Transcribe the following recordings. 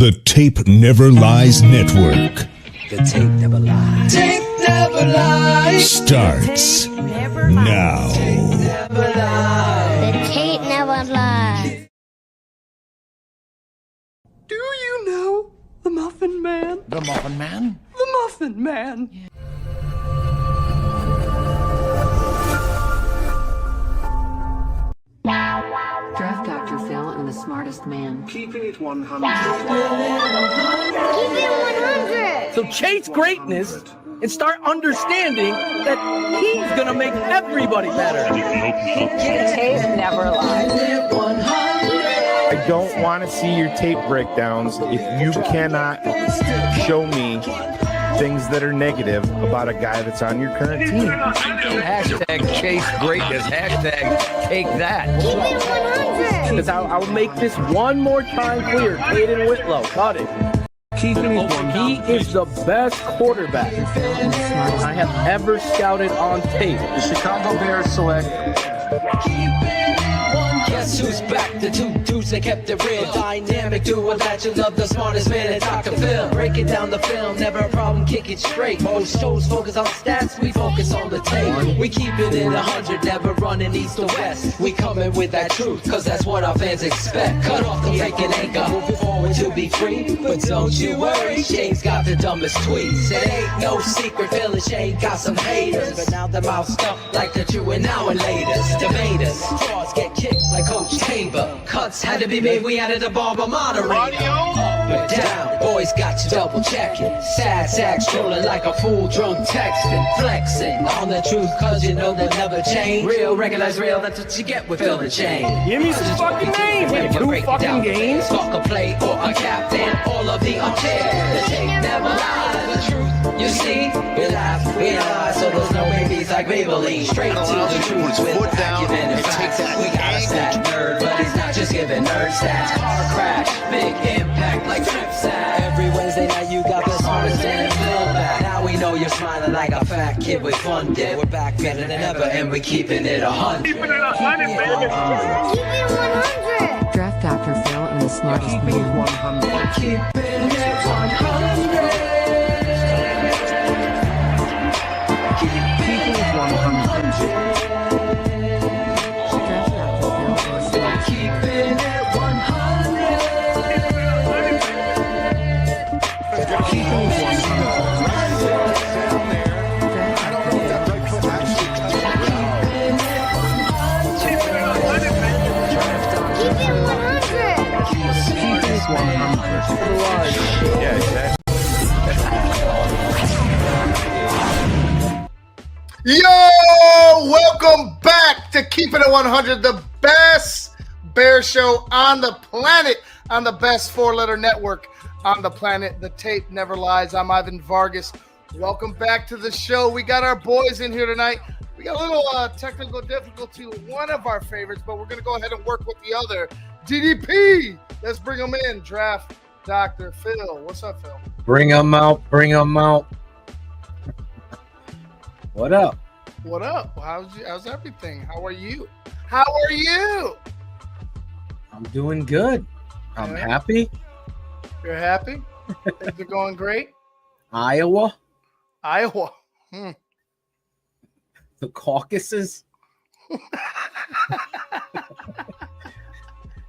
The Tape Never Lies Network. The tape never lies. Tape never lies. Starts now. The tape never lies. Do you know the Muffin Man? The Muffin Man? The Muffin Man. Yeah. Draft Dr. Phil and the Smartest Man. Keeping it 100. Keep it 100. So chase greatness and start understanding that he's gonna make everybody better. Tape never lies. I don't want to see your tape breakdowns if you cannot show me things that are negative about a guy that's on your current team. Hashtag chase greatness. Hashtag take that. Keep it 100. Because I'll make this one more time clear. Caden Whitlow, cut it. Keeping it 100. He is the best quarterback I have ever scouted on tape. The Chicago Bears select. Guess who's back? The two dudes that kept it real. Dynamic duo that you love, the smartest man at Dr. Phil. Breaking down the film, never a problem, kick it straight. Most shows focus on stats, we focus on the tape. We keep it in 100, never running east or west. We coming with that truth, cause that's what our fans expect. Cut off the fake and anchor, moving forward to be free. But don't you worry, Shane's got the dumbest tweets. It ain't no secret, Phil and Shane got some haters. But now they're mouth stuffed like the true and now and latest. Debaters, draws get kicked like Coach Tabor. Cuts had to be made, we added a barber moderator. Up and down, boys got you double checking. Sad sack strolling like a fool drunk texting. Flexing on the truth cause you know they'll never change. Real, recognize real, that's what you get with Phil and Shane. Give me some fucking names. We have 2 fucking games. Fuck a play or a captain, all of the unfair. The tape never lies, the truth you see. We laugh, we lie, so there's no babies like Maybelline. Straight to the truth with acumen and facts. We got a stat nerd, but he's not just giving nerd stats. Car crash, big impact like trip sack. Every Wednesday night you got the smartest man Phil back. Now we know you're smiling like a fat kid with fun did. We're back better than ever and we keeping it 100. Keep it 100, baby. Keep it 100. Draft Dr. Phil and the Smartest Man. 100. Keeping it 100. Keeping it 100. Draft Dr. Phil and the Smartest Keeping it 100. Keeping it 100. Keep it 100. Keeping it 100. Yeah, exactly. Yo, welcome back to Keepin' It 100, the best bear show on the planet, on the best 4-letter network on the planet. The tape never lies. I'm Ivan Vargas. Welcome back to the show. We got our boys in here tonight. We got a little technical difficulty with one of our favorites, but we're going to go ahead and work with the other. DDP, let's bring him in. Draft Dr. Phil. What's up, Phil? Bring them out. Bring them out. What up? What up? How's everything? How are you? How are you? I'm doing good. I'm Yeah. happy. You're happy? Things are going great? Iowa, Iowa. the Caucasus.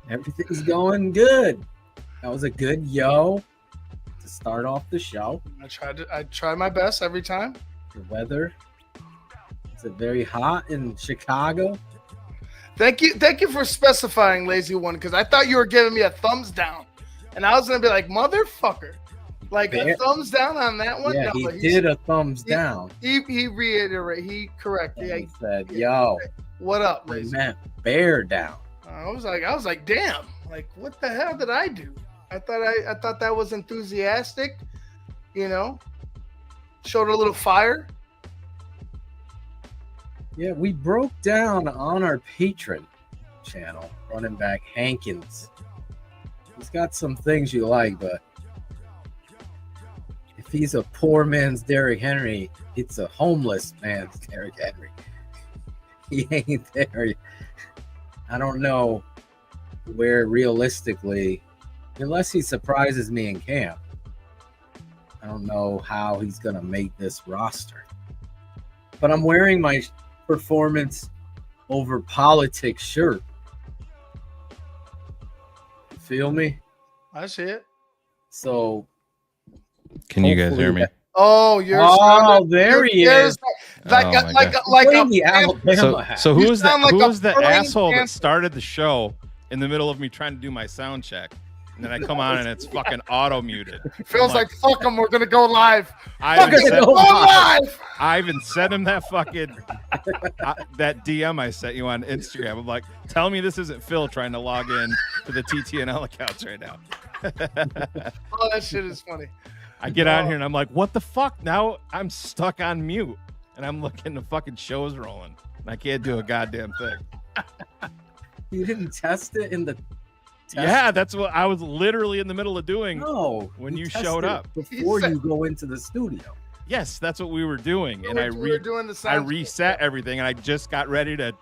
Everything's going good. That was a good yo to start off the show. I try my best every time. The weather. Is it very hot in Chicago? Thank you for specifying, lazy one, because I thought you were giving me a thumbs down, and I was gonna be like, motherfucker, like a thumbs down on that one. Yeah, No, he did a thumbs down. He reiterated. He corrected. And he said, "Yo, what up, I lazy?" meant bear down." I was like, damn, like what the hell did I do? I thought that was enthusiastic, you know, showed a little fire. Yeah, we broke down on our Patreon channel, running back Hankins. He's got some things you like, but if he's a poor man's Derrick Henry, it's a homeless man's Derrick Henry. He ain't there. I don't know where realistically Unless he surprises me in camp. I don't know how he's going to make this roster. But I'm wearing my performance over politics shirt. You feel me? I see it. So Can you guys hear me? Oh, you're. There he is. Like Oh, a, my like Playing a. the Alabama hat. So who You was that? sound like Who a was the praying asshole that panther. started the show in the middle of me trying to do my sound check? And then I come on and it's fucking auto muted. Feels like fuck them. We're gonna go live. I Fucking even, go live. I even sent him that fucking that DM I sent you on Instagram. I'm like, tell me this isn't Phil trying to log in to the TTNL accounts right now. Oh, that shit is funny. I get on here and I'm like, what the fuck? Now I'm stuck on mute and I'm looking, the fucking show's rolling and I can't do a goddamn thing. You didn't test it in the test? Yeah, that's what I was literally in the middle of doing. No, when you test showed it up. before you go into the studio. Yes, that's what we were doing. And We were doing the I sound. reset everything and I just got ready to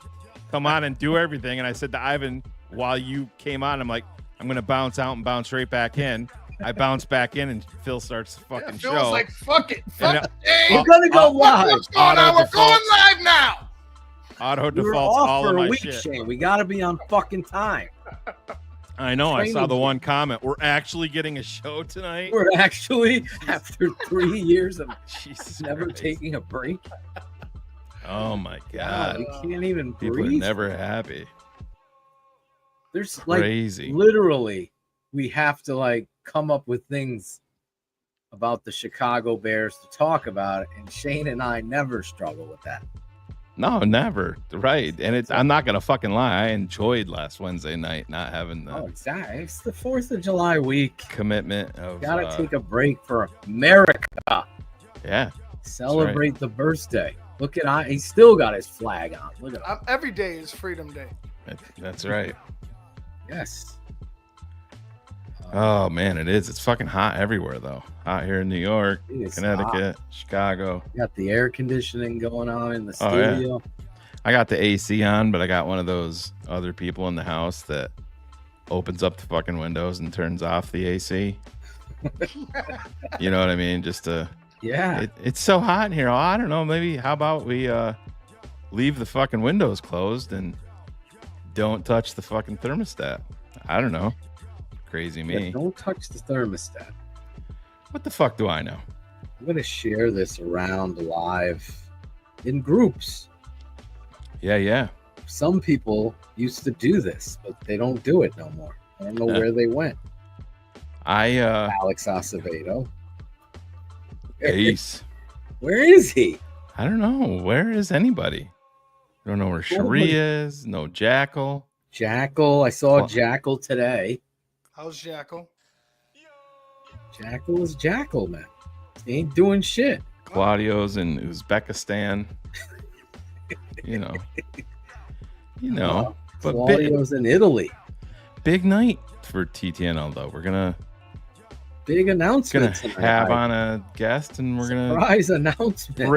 come on and do everything. And I said to Ivan, while you came on, I'm like, I'm going to bounce out and bounce right back in. I bounce back in and Phil starts the fucking Phil's show. like, fuck it. And Fuck it. We're gonna go live. What's going on? We're going live now. Auto We were defaults off all for of a my week, shit. Shane. We got to be on fucking time. I know. I saw Training the shit. one comment. We're actually getting a show tonight. We're actually, after 3 years of Jesus never Christ. taking a break. Oh my God, God. you can't even People are breathe. never happy. There's like Crazy. literally, we have to like come up with things about the Chicago Bears to talk about, and Shane and I never struggle with that. No, never. Right. And it's I'm not gonna fucking lie. I enjoyed last Wednesday night not having the Oh, exactly. It's the 4th of July week. commitment of Gotta take a break for America. yeah. Celebrate the birthday. Look at he still got his flag on. Look at him. Every day is Freedom Day. That's right. Yes. Oh man, it is. It's fucking hot everywhere though. Hot here in New York, It is Connecticut, Chicago. Got the air conditioning going on in the Oh, yeah. studio. I got the AC on, but I got one of those other people in the house that opens up the fucking windows and turns off the AC. You know what I mean? Just to Yeah. it's so hot in here. Oh, I don't know. Maybe how about we leave the fucking windows closed and don't touch the fucking thermostat? I don't know. Crazy me. Yeah, don't touch the thermostat. What the fuck do I know? I'm going to share this around live in groups. Yeah. Some people used to do this, but they don't do it no more. I don't know where they went. Alex Acevedo. Ace. Where is he? I don't know. Where is anybody? I don't know where Cherie is. No Jackal. Jackal. I saw Jackal today. How's Jackal? Jackal is Jackal, man. He ain't doing shit. Claudio's in Uzbekistan. You know. But Claudio's in Italy. big night for TTNL though. We're gonna Big announcement. have on a guest, and we're gonna surprise announcement.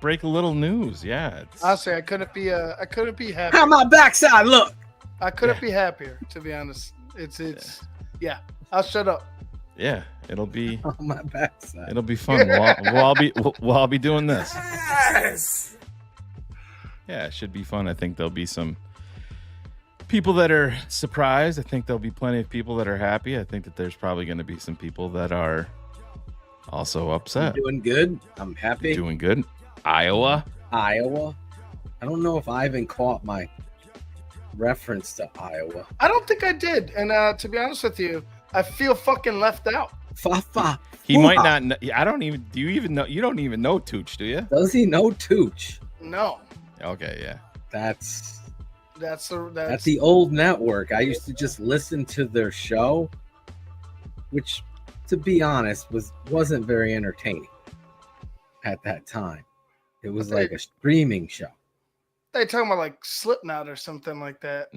break a little news. Yeah. Honestly, I couldn't be happier. How my backside look? I couldn't be happier, to be honest. Yeah. I'll shut up. Yeah, it'll be on my backside. It'll be fun. We'll all be doing this. Yes. Yeah, it should be fun. I think there'll be some people that are surprised. I think there'll be plenty of people that are happy. I think that there's probably going to be some people that are also upset. You're doing good. I'm happy. Doing good. Iowa. I don't know if Ivan caught my reference to Iowa. I don't think I did. And to be honest with you, I feel fucking left out. He might not know. I don't even. Do you even know? You don't even know Tooch, do you? Does he know Tooch? No. Okay, yeah. That's That's the old network. I used to just listen to their show, which, to be honest, wasn't very entertaining at that time. It was like a streaming show. They talking about like Slipknot or something like that.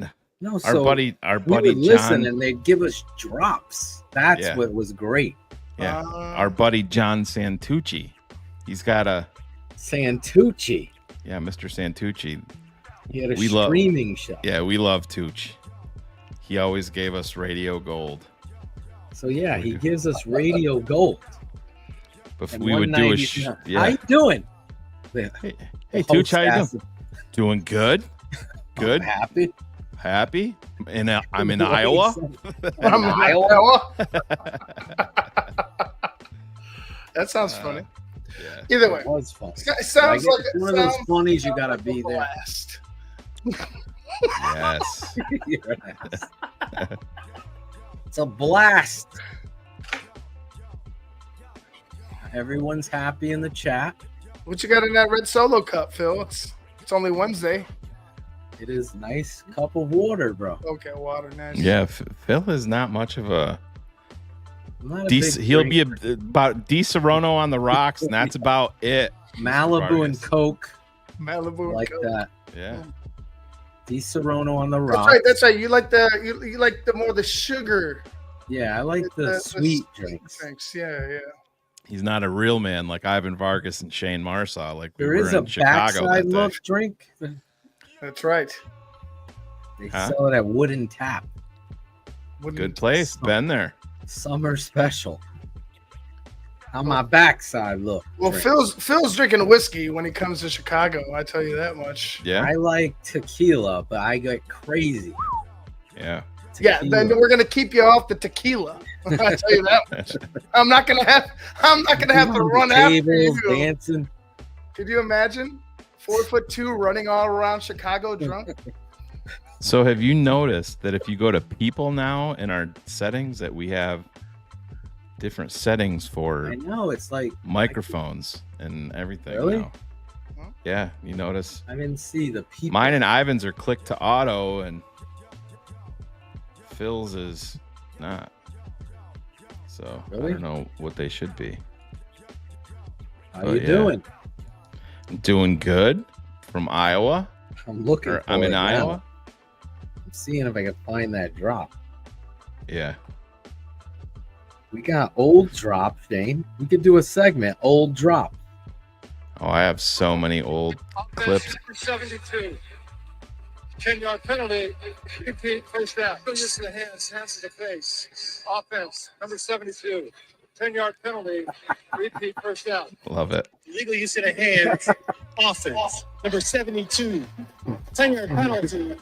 No, Our buddy we would John. listen and they'd give us drops. That's what was great. Yeah, our buddy John Santucci. He's got a Santucci. Yeah, Mr. Santucci. He had a streaming show. Yeah, we love Tooch. He always gave us radio gold. So yeah, he gives us radio gold. But And we one would night do a he's not- How yeah. you doing? Hey, Tooch, how you doing? Doing good. Good. Happy. Happy. And I'm in What he Iowa. said. I'm in Iowa. That sounds funny. Yeah. Either way, It was fun. it sounds like it's one of those funnies you gotta be there. blast. Yes. You're an ass. It's a blast. Everyone's happy in the chat. What you got in that red Solo cup, Phil? It's only Wednesday. It is nice cup of water, bro. Okay, water, nice. Yeah, Phil is not much of a. I'm not a big He'll be drinker. about Di Serono on the rocks, and that's about it. Malibu and Vargas. Coke, Malibu and like Coke. that. Yeah. Di Serono on the That's rocks. right. That's right. You like the more the sugar. Yeah, I like the sweet drinks. Yeah, yeah. He's not a real man like Ivan Vargas and Shane Marsaw. Like we There were is a in Chicago backside that day. look drink. That's right. They Huh? sell it at Wooden Tap. Good place. Been there. Summer special. How my backside look. Well, drink. Phil's drinking whiskey when he comes to Chicago. I tell you that much. Yeah. I like tequila, but I get crazy. Yeah. Yeah, then we're gonna keep you off the tequila. I tell you that much. I'm not gonna have to run after tables, you. dancing. Could you imagine 4'2" running all around Chicago drunk? So have you noticed that if you go to people now in our settings that we have different settings for I know it's like microphones and everything Really? now? Yeah, you notice? I didn't see the people. Mine and Ivan's are clicked to auto and Phil's is not. So Really? I don't know what they should be. How But you yeah. doing? Doing good from Iowa. I'm looking. Or For I'm in it now. Iowa. I'm seeing if I can find that drop. Yeah. We got old drop, Shane. We could do a segment, old drop. Oh, I have so many old clips. Number 72. 10-yard penalty. Repeat first down. Use the hands to the face. Offense. Number 72. 10-yard penalty. Repeat first down. Love it. Legal use of the hands. Offense. Number 72. 10-yard penalty.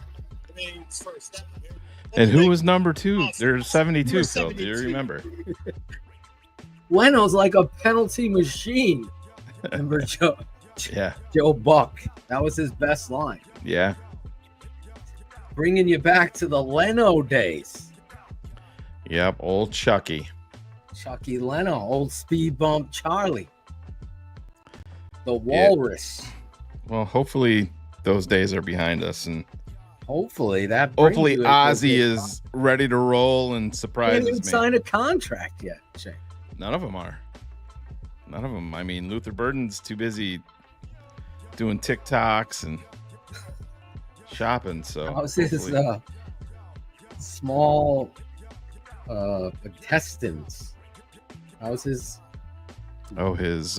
Remains first down. And who was number 2? There's 72, Phil. Do you remember? Leno's like a penalty machine. Remember Yeah. Joe Buck? That was his best line. Yeah. Bringing you back to the Leno days. Yep. Old Chucky. Chucky Leno, old speed bump Charlie. The Walrus. Well, hopefully those days are behind us, and Hopefully that. brings hopefully you a Ozzy good- is ready to roll and He didn't surprises even me. sign a contract yet, Shane. None of them are. None of them. I mean, Luther Burden's too busy doing TikToks and shopping. So How's his hopefully- small intestines? How's his oh, his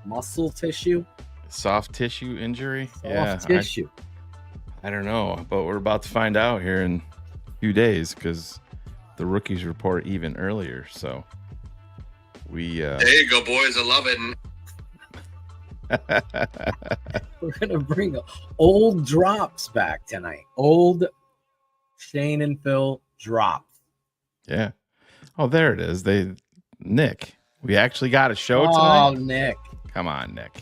muscle tissue? soft tissue injury. Soft Yeah, tissue. I don't know, but we're about to find out here in a few days because the rookies report even earlier. So we There you go, boys. I love it. We're gonna bring old drops back tonight. Old Shane and Phil drops. yeah. Oh, there it is. Nick. We actually got a show Oh, tonight. Nick. Come on, Nick.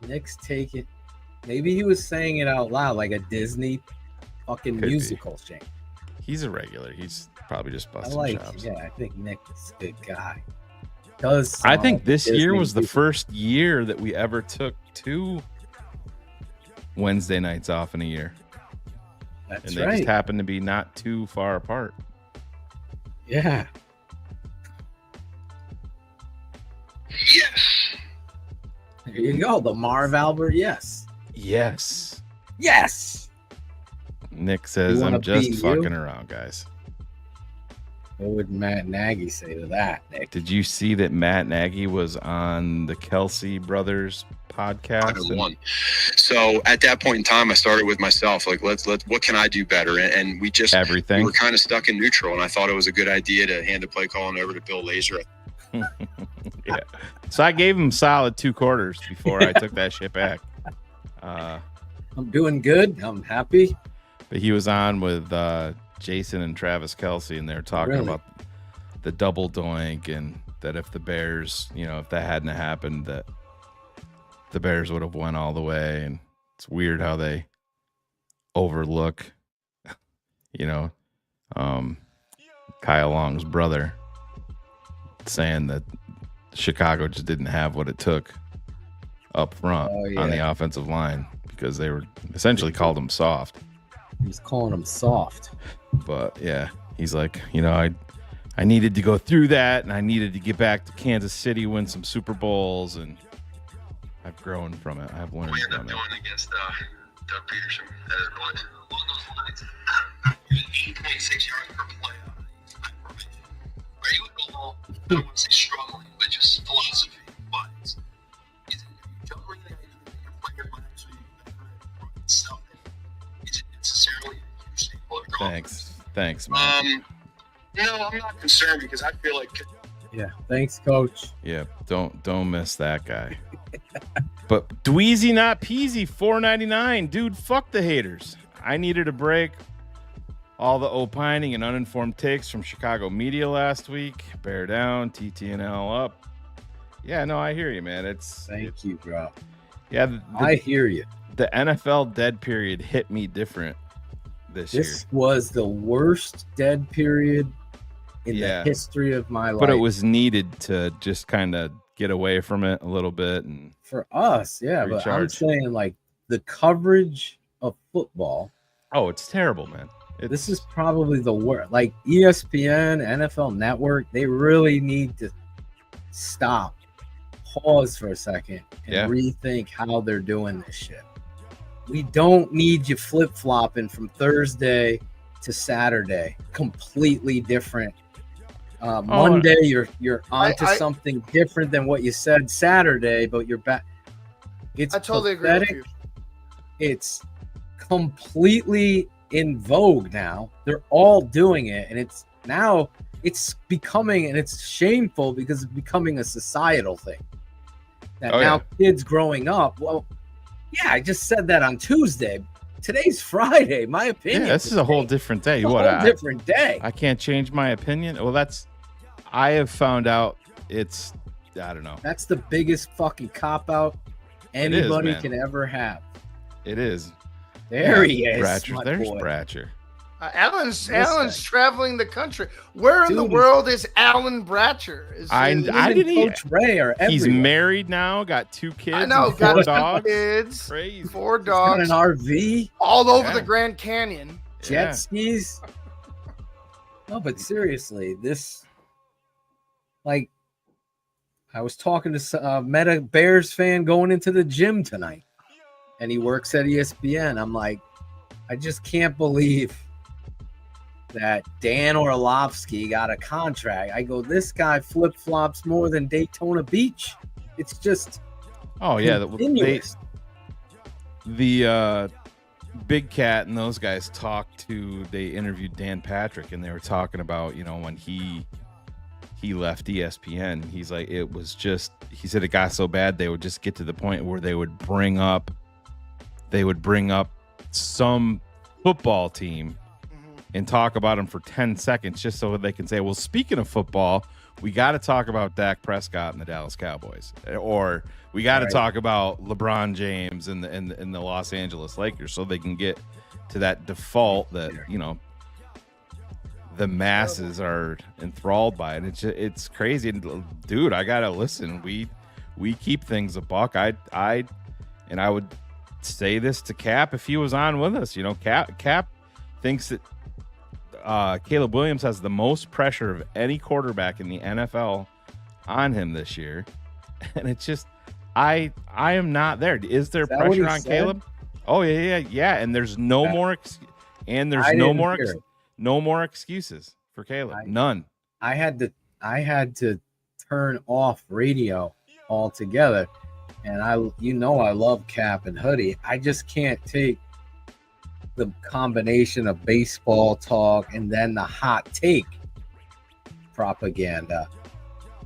Nick's taking. Maybe he was saying it out loud like a Disney fucking Could be. musical, Shane. He's a regular. He's probably just I busting like. chops. Yeah, I think Nick is a good guy. I think this year Disney was the music. first year that we ever took 2 Wednesday nights off in a year. That's And they right. just happened to be not too far apart. Yeah. Yes. There you go. The Marv Albert. Yes. Yes. Yes. Nick says, You wanna I'm just be fucking you? around, guys. What would Matt Nagy say to that, Nick? Did you see that Matt Nagy was on the Kelsey brothers podcast? So at that point in time, I started with myself, like, let's what can I do better? And we were kind of stuck in neutral, and I thought it was a good idea to hand the play calling over to Bill Lazor. Yeah. So I gave him solid 2 quarters before I took that shit back. I'm doing good. I'm happy. But he was on with Jason and Travis Kelsey, and they're talking about the double doink, and that if the Bears, if that hadn't happened, that the Bears would have won all the way. And it's weird how they overlook, Kyle Long's brother, saying that Chicago just didn't have what it took up front on the offensive line because they were essentially called them soft. He was calling them soft. But yeah, he's like, I needed to go through that, and I needed to get back to Kansas City, win some Super Bowls, and I've grown from it. I've learned from it. Doing against Doug Peterson along those lines. 8.6 yards per play. Are you at all? I don't want to say struggling, but just philosophy wise. You don't really your player might actually stuff. Is it necessarily Thanks, man. No, I'm not concerned because I feel like. Yeah, thanks, Coach. Yeah, don't miss that guy. But Dweezy not Peasy, $4.99, dude. Fuck the haters. I needed a break. All the opining and uninformed takes from Chicago media last week. Bear down, TTNL up. Yeah, no, I hear you, man. Thank you, bro. Yeah, I hear you. The NFL dead period hit me different this year. This was the worst dead period in the history of my life. But it was needed to just kind of get away from it a little bit. And for us, yeah. recharge. But I'm saying, like, the coverage of football. Oh, it's terrible, man. This is probably the worst. Like, ESPN, NFL Network, they really need to stop, pause for a second, and rethink how they're doing this shit. We don't need you flip-flopping from Thursday to Saturday. Completely different. Monday, you're onto something different than what you said Saturday, but you're back. It's I totally pathetic. agree with you. It's completely in vogue now. They're all doing it, and it's becoming, and it's shameful because it's becoming a societal thing. That kids growing up, I just said that on Tuesday. Today's Friday. My opinion. Yeah, this is a whole different day. Different day. I can't change my opinion. Well, I have found out I don't know. That's the biggest fucking cop out anybody can ever have. It is. There he is. Bratcher. There's Bratcher. Alan's traveling the country. Where in the world is Alan Bratcher? I didn't. Coach Ray are everywhere. He's married now. Got 2 kids. I know. And 4 got dogs. 2 kids. Crazy. 4 dogs. Got an RV all over the Grand Canyon. Jet skis. No, but seriously, this. Like, I was talking to met a Bears fan going into the gym tonight, and he works at ESPN. I'm like, I just can't believe that Dan Orlovsky got a contract. I go, this guy flip-flops more than Daytona Beach. It's just the Big Cat and those guys they interviewed Dan Patrick, and they were talking about, when he left ESPN. He's like, he said it got so bad they would just get to the point where they would bring up some football team and talk about them for 10 seconds just so they can say, well, speaking of football, we got to talk about Dak Prescott and the Dallas Cowboys, or we got to talk about LeBron James and the Los Angeles Lakers, so they can get to that default that, the masses are enthralled by it. It's crazy. And dude, I got to listen. We keep things a buck. I would say this to Cap if he was on with us. Cap thinks that Caleb Williams has the most pressure of any quarterback in the NFL on him this year, and it's just I am not there. Is there pressure on Caleb? Oh yeah. And there's no more. No more excuses for Caleb. None. I had to turn off radio altogether. And I love Cap and Hoodie. I just can't take the combination of baseball talk and then the hot take propaganda.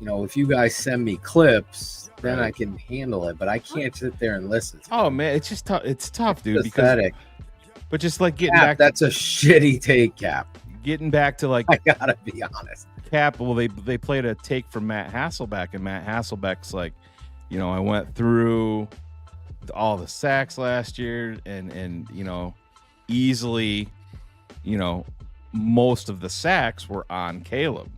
If you guys send me clips, then I can handle it, but I can't sit there and listen. Oh man, it's just tough. It's tough, dude. Pathetic. But just like getting Cap, back, that's a shitty take, Cap. Getting back to like, I gotta be honest. Cap. Well, they played a take from Matt Hasselbeck, and Matt Hasselbeck's like, I went through all the sacks last year, and easily, most of the sacks were on Caleb.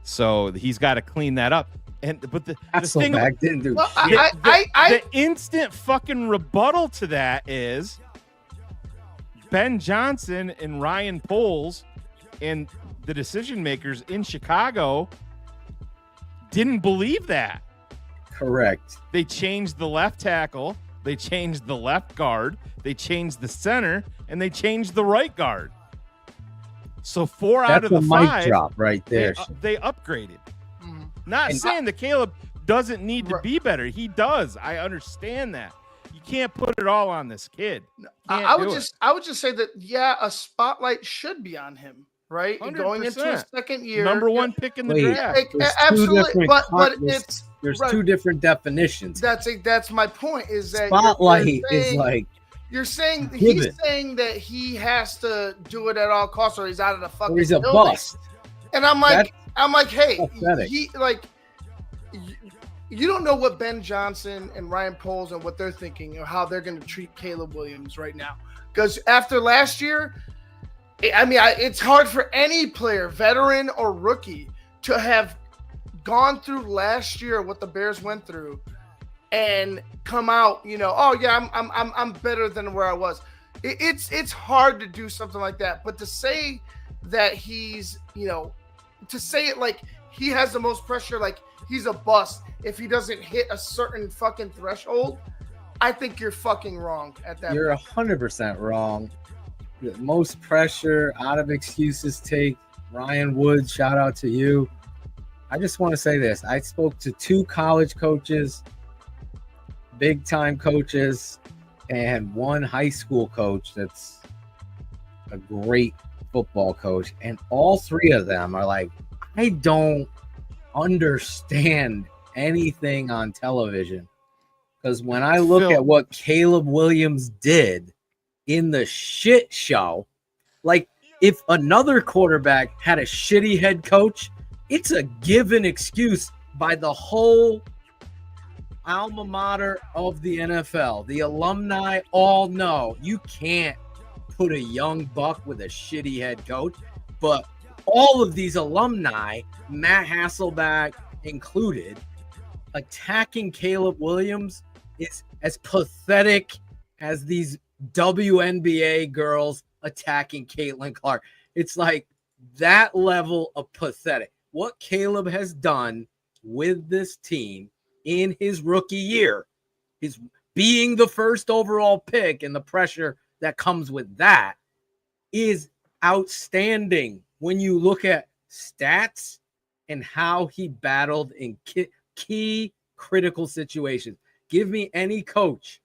So he's got to clean that up. But the thing, didn't do Well, shit. the instant fucking rebuttal to that is Ben Johnson and Ryan Poles and the decision makers in Chicago didn't believe that. Correct. They changed the left tackle, they changed the left guard, they changed the center, and they changed the right guard. So 4 out of the 5 mic drop right there. They upgraded. Not saying that Caleb doesn't need to be better. He does. I understand that. You can't put it all on this kid. I would just say that a spotlight should be on him, right? 100%. Going into his second year, Number 1 pick in the draft. Absolutely, but it's there's right. 2 different definitions. That's my point. Is that spotlight is like you're saying given. he's saying that he has to do it at all costs, or he's out of the fucking. Or he's a building. bust. And I'm like, hey, pathetic. you don't know what Ben Johnson and Ryan Poles and what they're thinking or how they're going to treat Caleb Williams right now. Because after last year, it's hard for any player, veteran or rookie, to have gone through last year what the Bears went through and come out, I'm better than where I was. It's hard to do something like that, but to say that he's, to say it like he has the most pressure, like he's a bust if he doesn't hit a certain fucking threshold, I think you're fucking wrong at that. You're 100% wrong. The most pressure, out of excuses take. Ryan Woods, shout out to you. I just want to say this. I spoke to 2 college coaches, big time coaches, and 1 high school coach that's a great football coach. And all 3 of them are like, I don't understand anything on television. Because when I look at what Caleb Williams did in the shit show, like if another quarterback had a shitty head coach, it's a given excuse by the whole alma mater of the NFL. The alumni all know you can't put a young buck with a shitty head coach, but all of these alumni, Matt Hasselbeck included, attacking Caleb Williams is as pathetic as these WNBA girls attacking Caitlin Clark. It's like that level of pathetic. What Caleb has done with this team in his rookie year, his being the first overall pick and the pressure that comes with that, is outstanding when you look at stats and how he battled in key critical situations. Give me any coach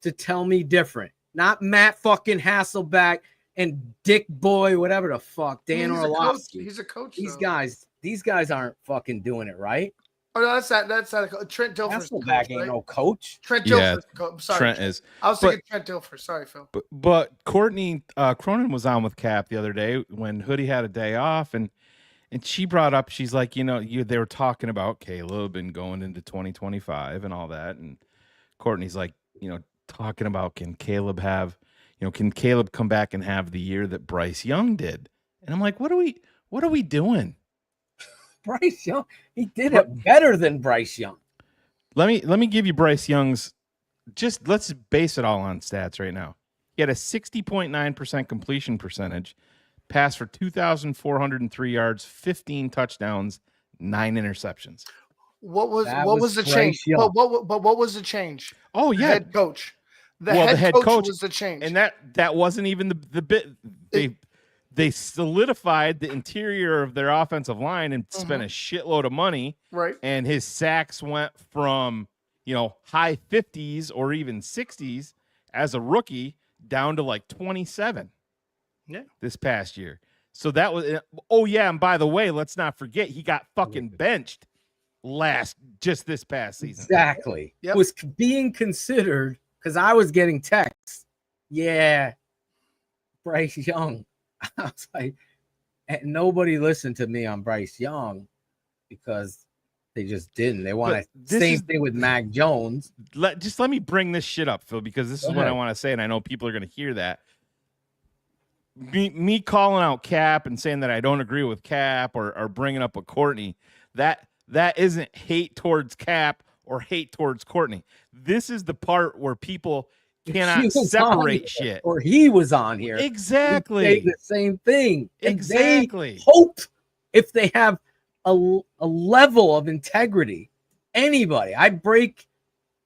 to tell me different. Not Matt fucking Hasselbeck and Dick Boy, whatever the fuck, Dan Orlovsky. He's a coach. These guys aren't fucking doing it right. Oh no, that's not a coach. Trent Dilfer's Hasselbeck coach, ain't right? no coach. Trent Dilfer's coach. Sorry, Trent is. I was thinking Trent Dilfer. Sorry, Phil. But Courtney Cronin was on with Cap the other day when Hoodie had a day off, and she brought up, she's like, they were talking about Caleb and going into 2025 and all that, and Courtney's like, talking about can Caleb come back and have the year that Bryce Young did? And I'm like, what are we doing? Bryce Young, he did it better than Bryce Young. Let me give you Bryce Young's. Let's base it all on stats right now. He had a 60.9% completion percentage, passed for 2,403 yards, 15 touchdowns, 9 interceptions. What was the change? But what was the change? Oh yeah, head coach. The head coach was the change, and that wasn't even the bit. they solidified the interior of their offensive line and spent a shitload of money. Right. And his sacks went from, high 50s or even 60s as a rookie down to like 27 this past year. So that was, and by the way, let's not forget, he got fucking benched just this past season. Exactly. Was being considered, because I was getting texts. Yeah, Bryce Young. I was like, and nobody listened to me on Bryce Young because they just didn't. They want to same thing with Mac Jones. Let me bring this shit up, Phil, because this is what I want to say, and I know people are going to hear that. Me calling out Cap and saying that I don't agree with Cap or bringing up a Courtney, that isn't hate towards Cap or hate towards Courtney. This is the part where people cannot separate shit. Or he was on here. Exactly. The same thing. Exactly. And they hope if they have a level of integrity, anybody, I break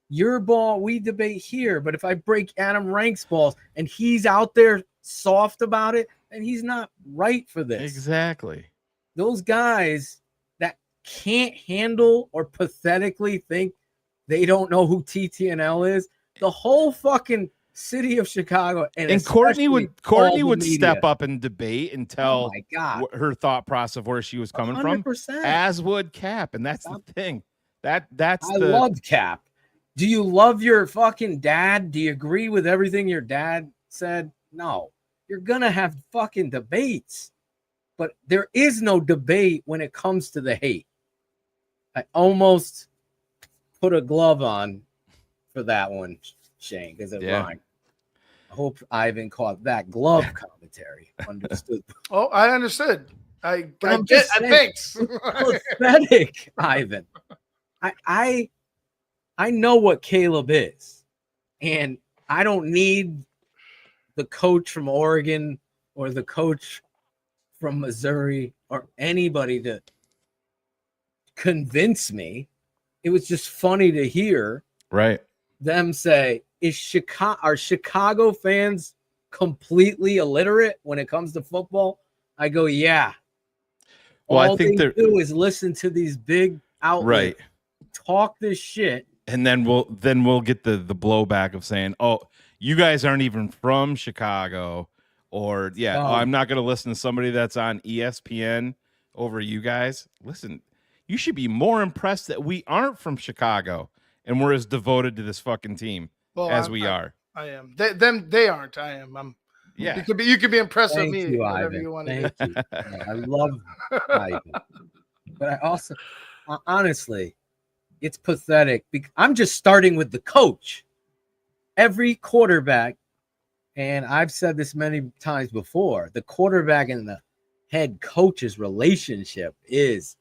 your ball, we debate here, but if I break Adam Rank's balls and he's out there soft about it, and he's not right for this. Exactly. Those guys that can't handle or pathetically think they don't know who TTNL is, the whole fucking city of Chicago and Courtney would step up and debate and tell her thought process of where she was coming 100%. from, as would Cap, and that's the thing. I love Cap. Do you love your fucking dad? Do you agree with everything your dad said? No. You're gonna have fucking debates, but there is no debate when it comes to the hate. I almost put a glove on for that one, Shane, because it rhymed. I hope Ivan caught that glove commentary. Understood. Oh, I understood. I get. Thanks. Pathetic, Ivan. I know what Caleb is, and I don't need the coach from Oregon or the coach from Missouri or anybody to convince me. It was just funny to hear them say, are Chicago fans completely illiterate when it comes to football? I go, yeah. Well, all I think they do is listen to these big outlets talk this shit, and then we'll get the blowback of saying, oh, you guys aren't even from Chicago, or I'm not going to listen to somebody that's on ESPN over you guys. Listen, you should be more impressed that we aren't from Chicago and we're as devoted to this fucking team as we are. I am. They aren't. I am. You could be impressed with me. Whatever you want to do. I love Ivan, but I also, honestly, it's pathetic. I'm just starting with the coach. Every quarterback, and I've said this many times before, the quarterback and the head coach's relationship is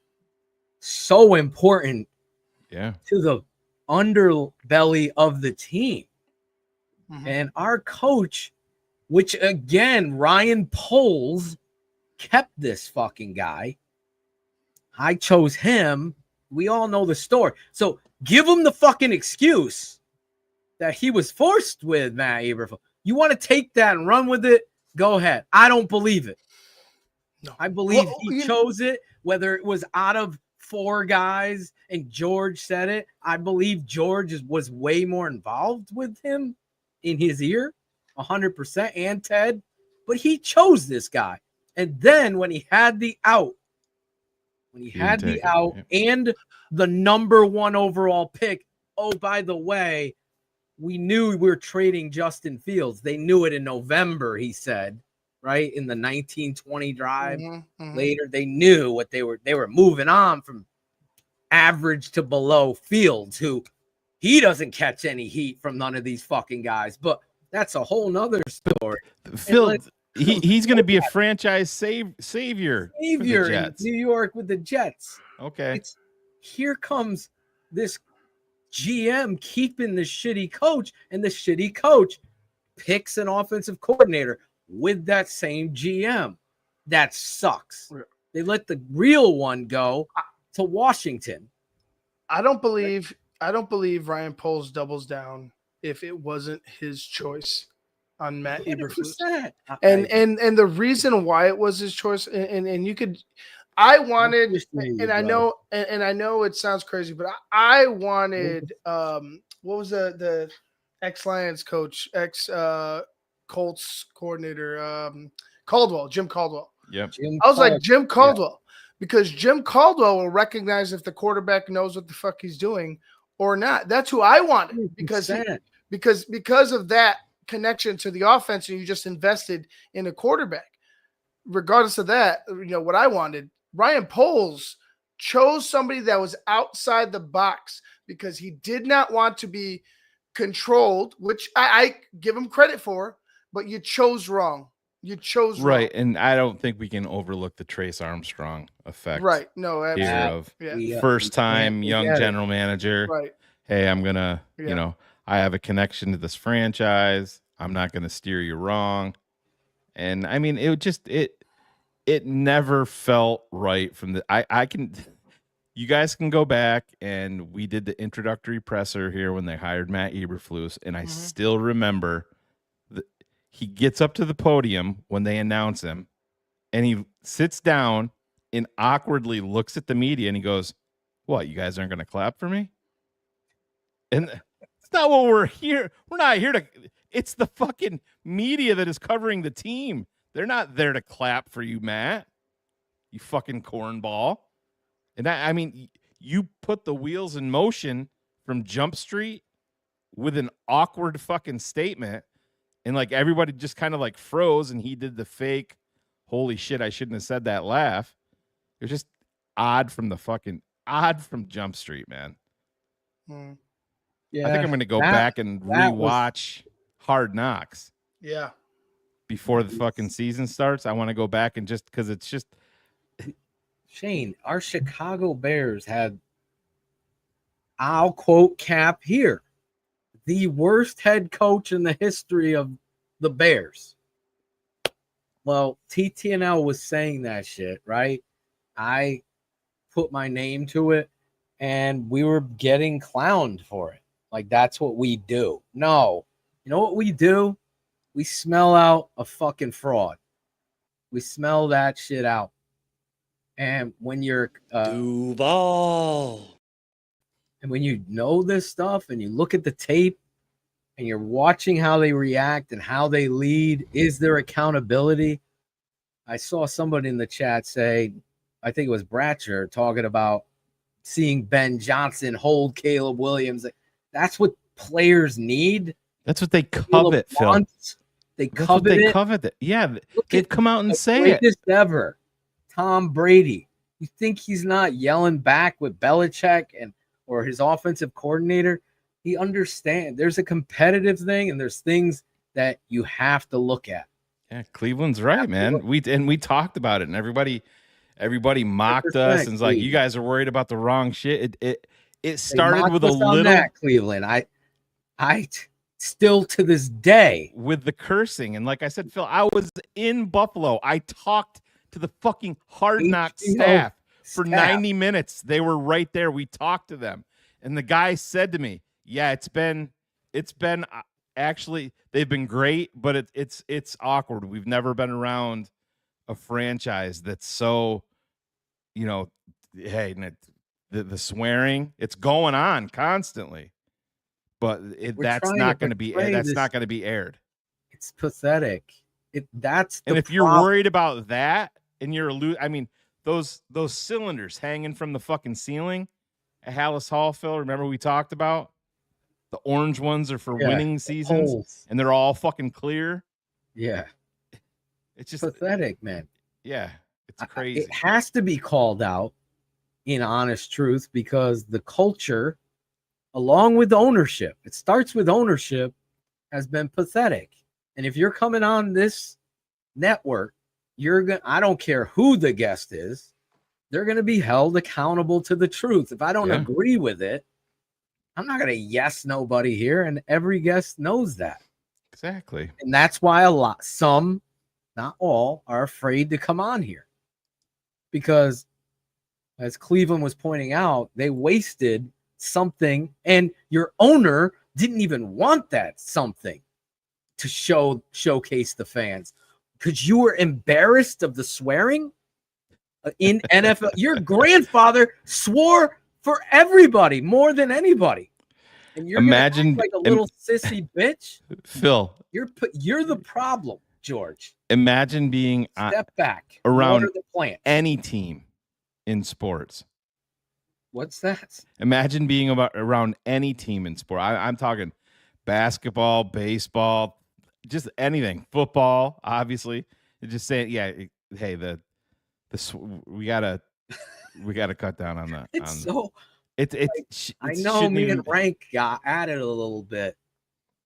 so important to the underbelly of the team. And our coach, which again, Ryan Poles kept this fucking guy. I chose him. We all know the story. So give him the fucking excuse that he was forced with Matt Eberflus. You want to take that and run with it? Go ahead. I don't believe it. No. I believe he chose it, whether it was out of 4 guys and George said it. I believe George was way more involved with him in his ear, 100%, and Ted, but he chose this guy. And then when he had the out, and the number 1 overall pick, oh, by the way, we knew we were trading Justin Fields. They knew it in November, he said, right? In the 1920 drive later, they knew what they were moving on from average to below Fields, who he doesn't catch any heat from none of these fucking guys. But that's a whole nother story. Phil, he's going to be a franchise savior in New York with the Jets. Okay. Here comes this GM keeping the shitty coach, and the shitty coach picks an offensive coordinator with that same GM. That sucks. They let the real one go to Washington. I don't believe Ryan Poles doubles down if it wasn't his choice. on Matt Eberflus. 100%. And the reason why it was his choice, and you could, I wanted, and I know it sounds crazy, but I wanted, what was the ex-Lions coach, Colts coordinator, Jim Caldwell. Yep. I was like Jim Caldwell, because Jim Caldwell will recognize if the quarterback knows what the fuck he's doing or not. That's who I wanted, because of that connection to the offense, and you just invested in a quarterback. Regardless of that, what I wanted, Ryan Poles chose somebody that was outside the box because he did not want to be controlled, which I give him credit for, but you chose wrong. You chose right, wrong. and I don't think we can overlook the Trace Armstrong effect. Right. No, absolutely. First time young general manager. Right. Hey, I'm gonna, I have a connection to this franchise. I'm not gonna steer you wrong. And I mean, it never felt right from the you guys can go back, and we did the introductory presser here when they hired Matt Eberflus, and I still remember he gets up to the podium when they announce him, and he sits down and awkwardly looks at the media, and he goes, "What, you guys aren't going to clap for me?" And it's not what we're here. We're not here to. It's the fucking media that is covering the team. They're not there to clap for you, Matt. You fucking cornball. And I mean, you put the wheels in motion from Jump Street with an awkward fucking statement, and like everybody just kind of like froze, and he did the fake, holy shit, I shouldn't have said that laugh. It was just odd from Jump Street, man. Yeah, I think I'm going to go back and rewatch Hard Knocks. Yeah. Before the fucking season starts, I want to go back and just because it's just. Shane, our Chicago Bears had, I'll quote Cap here, the worst head coach in the history of the Bears. Well, TTNL was saying that shit, right? I put my name to it, and we were getting clowned for it. Like, that's what we do. No. You know what we do? We smell out a fucking fraud. We smell that shit out. And when you're Duval, and when you know this stuff and you look at the tape and you're watching how they react and how they lead, is there accountability? I saw somebody in the chat say, I think it was Bratcher, talking about seeing Ben Johnson hold Caleb Williams. That's what players need. That's what they covet, Phil. They covet it. Covet it. Yeah, they've come out and say it. Greatest ever. Tom Brady. You think he's not yelling back with Belichick or his offensive coordinator? He understands there's a competitive thing, and there's things that you have to look at. Yeah, Cleveland's right, man. We talked about it, and everybody mocked us and was like, "You guys are worried about the wrong shit." It started with a little Cleveland. I still to this day with the cursing, and like I said, Phil, I was in Buffalo. I talked to the fucking Hard Knocks staff for 90 minutes. They were right there. We talked to them. And the guy said to me, yeah, it's been actually, they've been great, but it's awkward. We've never been around a franchise that's so, hey, the swearing, it's going on constantly, but that's not going to be aired. It's pathetic. And if you're worried about that, and those cylinders hanging from the fucking ceiling at Hallis Hall, Phil, remember we talked about? The orange ones are for winning seasons, and they're all fucking clear. Yeah. It's just pathetic, man. Yeah, it's crazy. It has to be called out in honest truth, because the culture, along with ownership, it starts with ownership, has been pathetic. And if you're coming on this network, I don't care who the guest is, they're going to be held accountable to the truth. If I don't agree with it, I'm not going to yes nobody here, and every guest knows that. Exactly. And that's why some, not all, are afraid to come on here. Because as Cleveland was pointing out, they wasted something, and your owner didn't even want that something to showcase the fans because you were embarrassed of the swearing in NFL. Your grandfather swore for everybody more than anybody. And you're Imagine like a little sissy bitch. Phil. You're the problem, George. Imagine being Step back. around Water the plant. any team in sports. What's that? Imagine being around any team in sport. I'm talking basketball, baseball, just anything. Football, obviously. Just saying, yeah. Hey, we gotta cut down on that. It's so. I know me and Rank got at it a little bit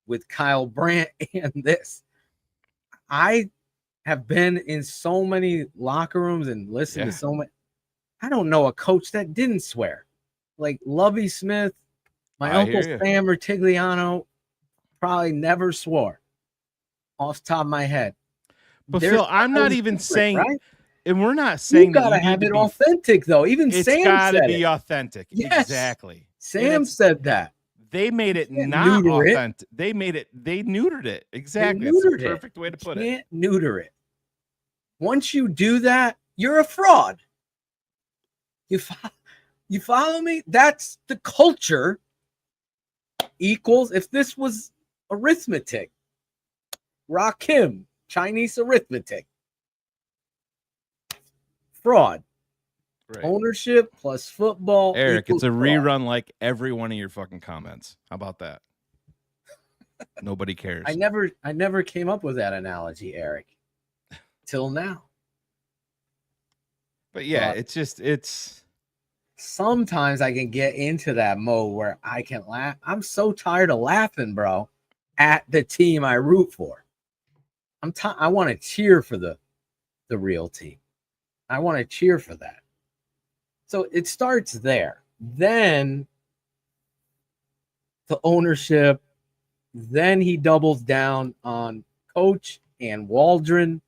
with Kyle Brandt and this. I have been in so many locker rooms and listened to so many. I don't know a coach that didn't swear. Like Lovie Smith, my Uncle Sam Rutigliano probably never swore off the top of my head. But Phil, I'm not even saying, right? And we're not saying you gotta have it authentic, though. Even Sam said it. It's gotta be authentic. Yes. Exactly. Sam said that. They made it not authentic. They neutered it. Exactly. It's the perfect way to put it. You can't neuter it. Once you do that, you're a fraud. You follow me? That's the culture equals if this was arithmetic. Rakim, Chinese arithmetic. Fraud. Right. Ownership plus football. Eric, it's a rerun like every one of your fucking comments. How about that? Nobody cares. I never came up with that analogy, Eric. Till now. But yeah, it's sometimes I can get into that mode where I can laugh. I'm so tired of laughing, bro, at the team I root for. I want to cheer for the real team. I want to cheer for that. So it starts there. Then the ownership. Then he doubles down on coach and Waldron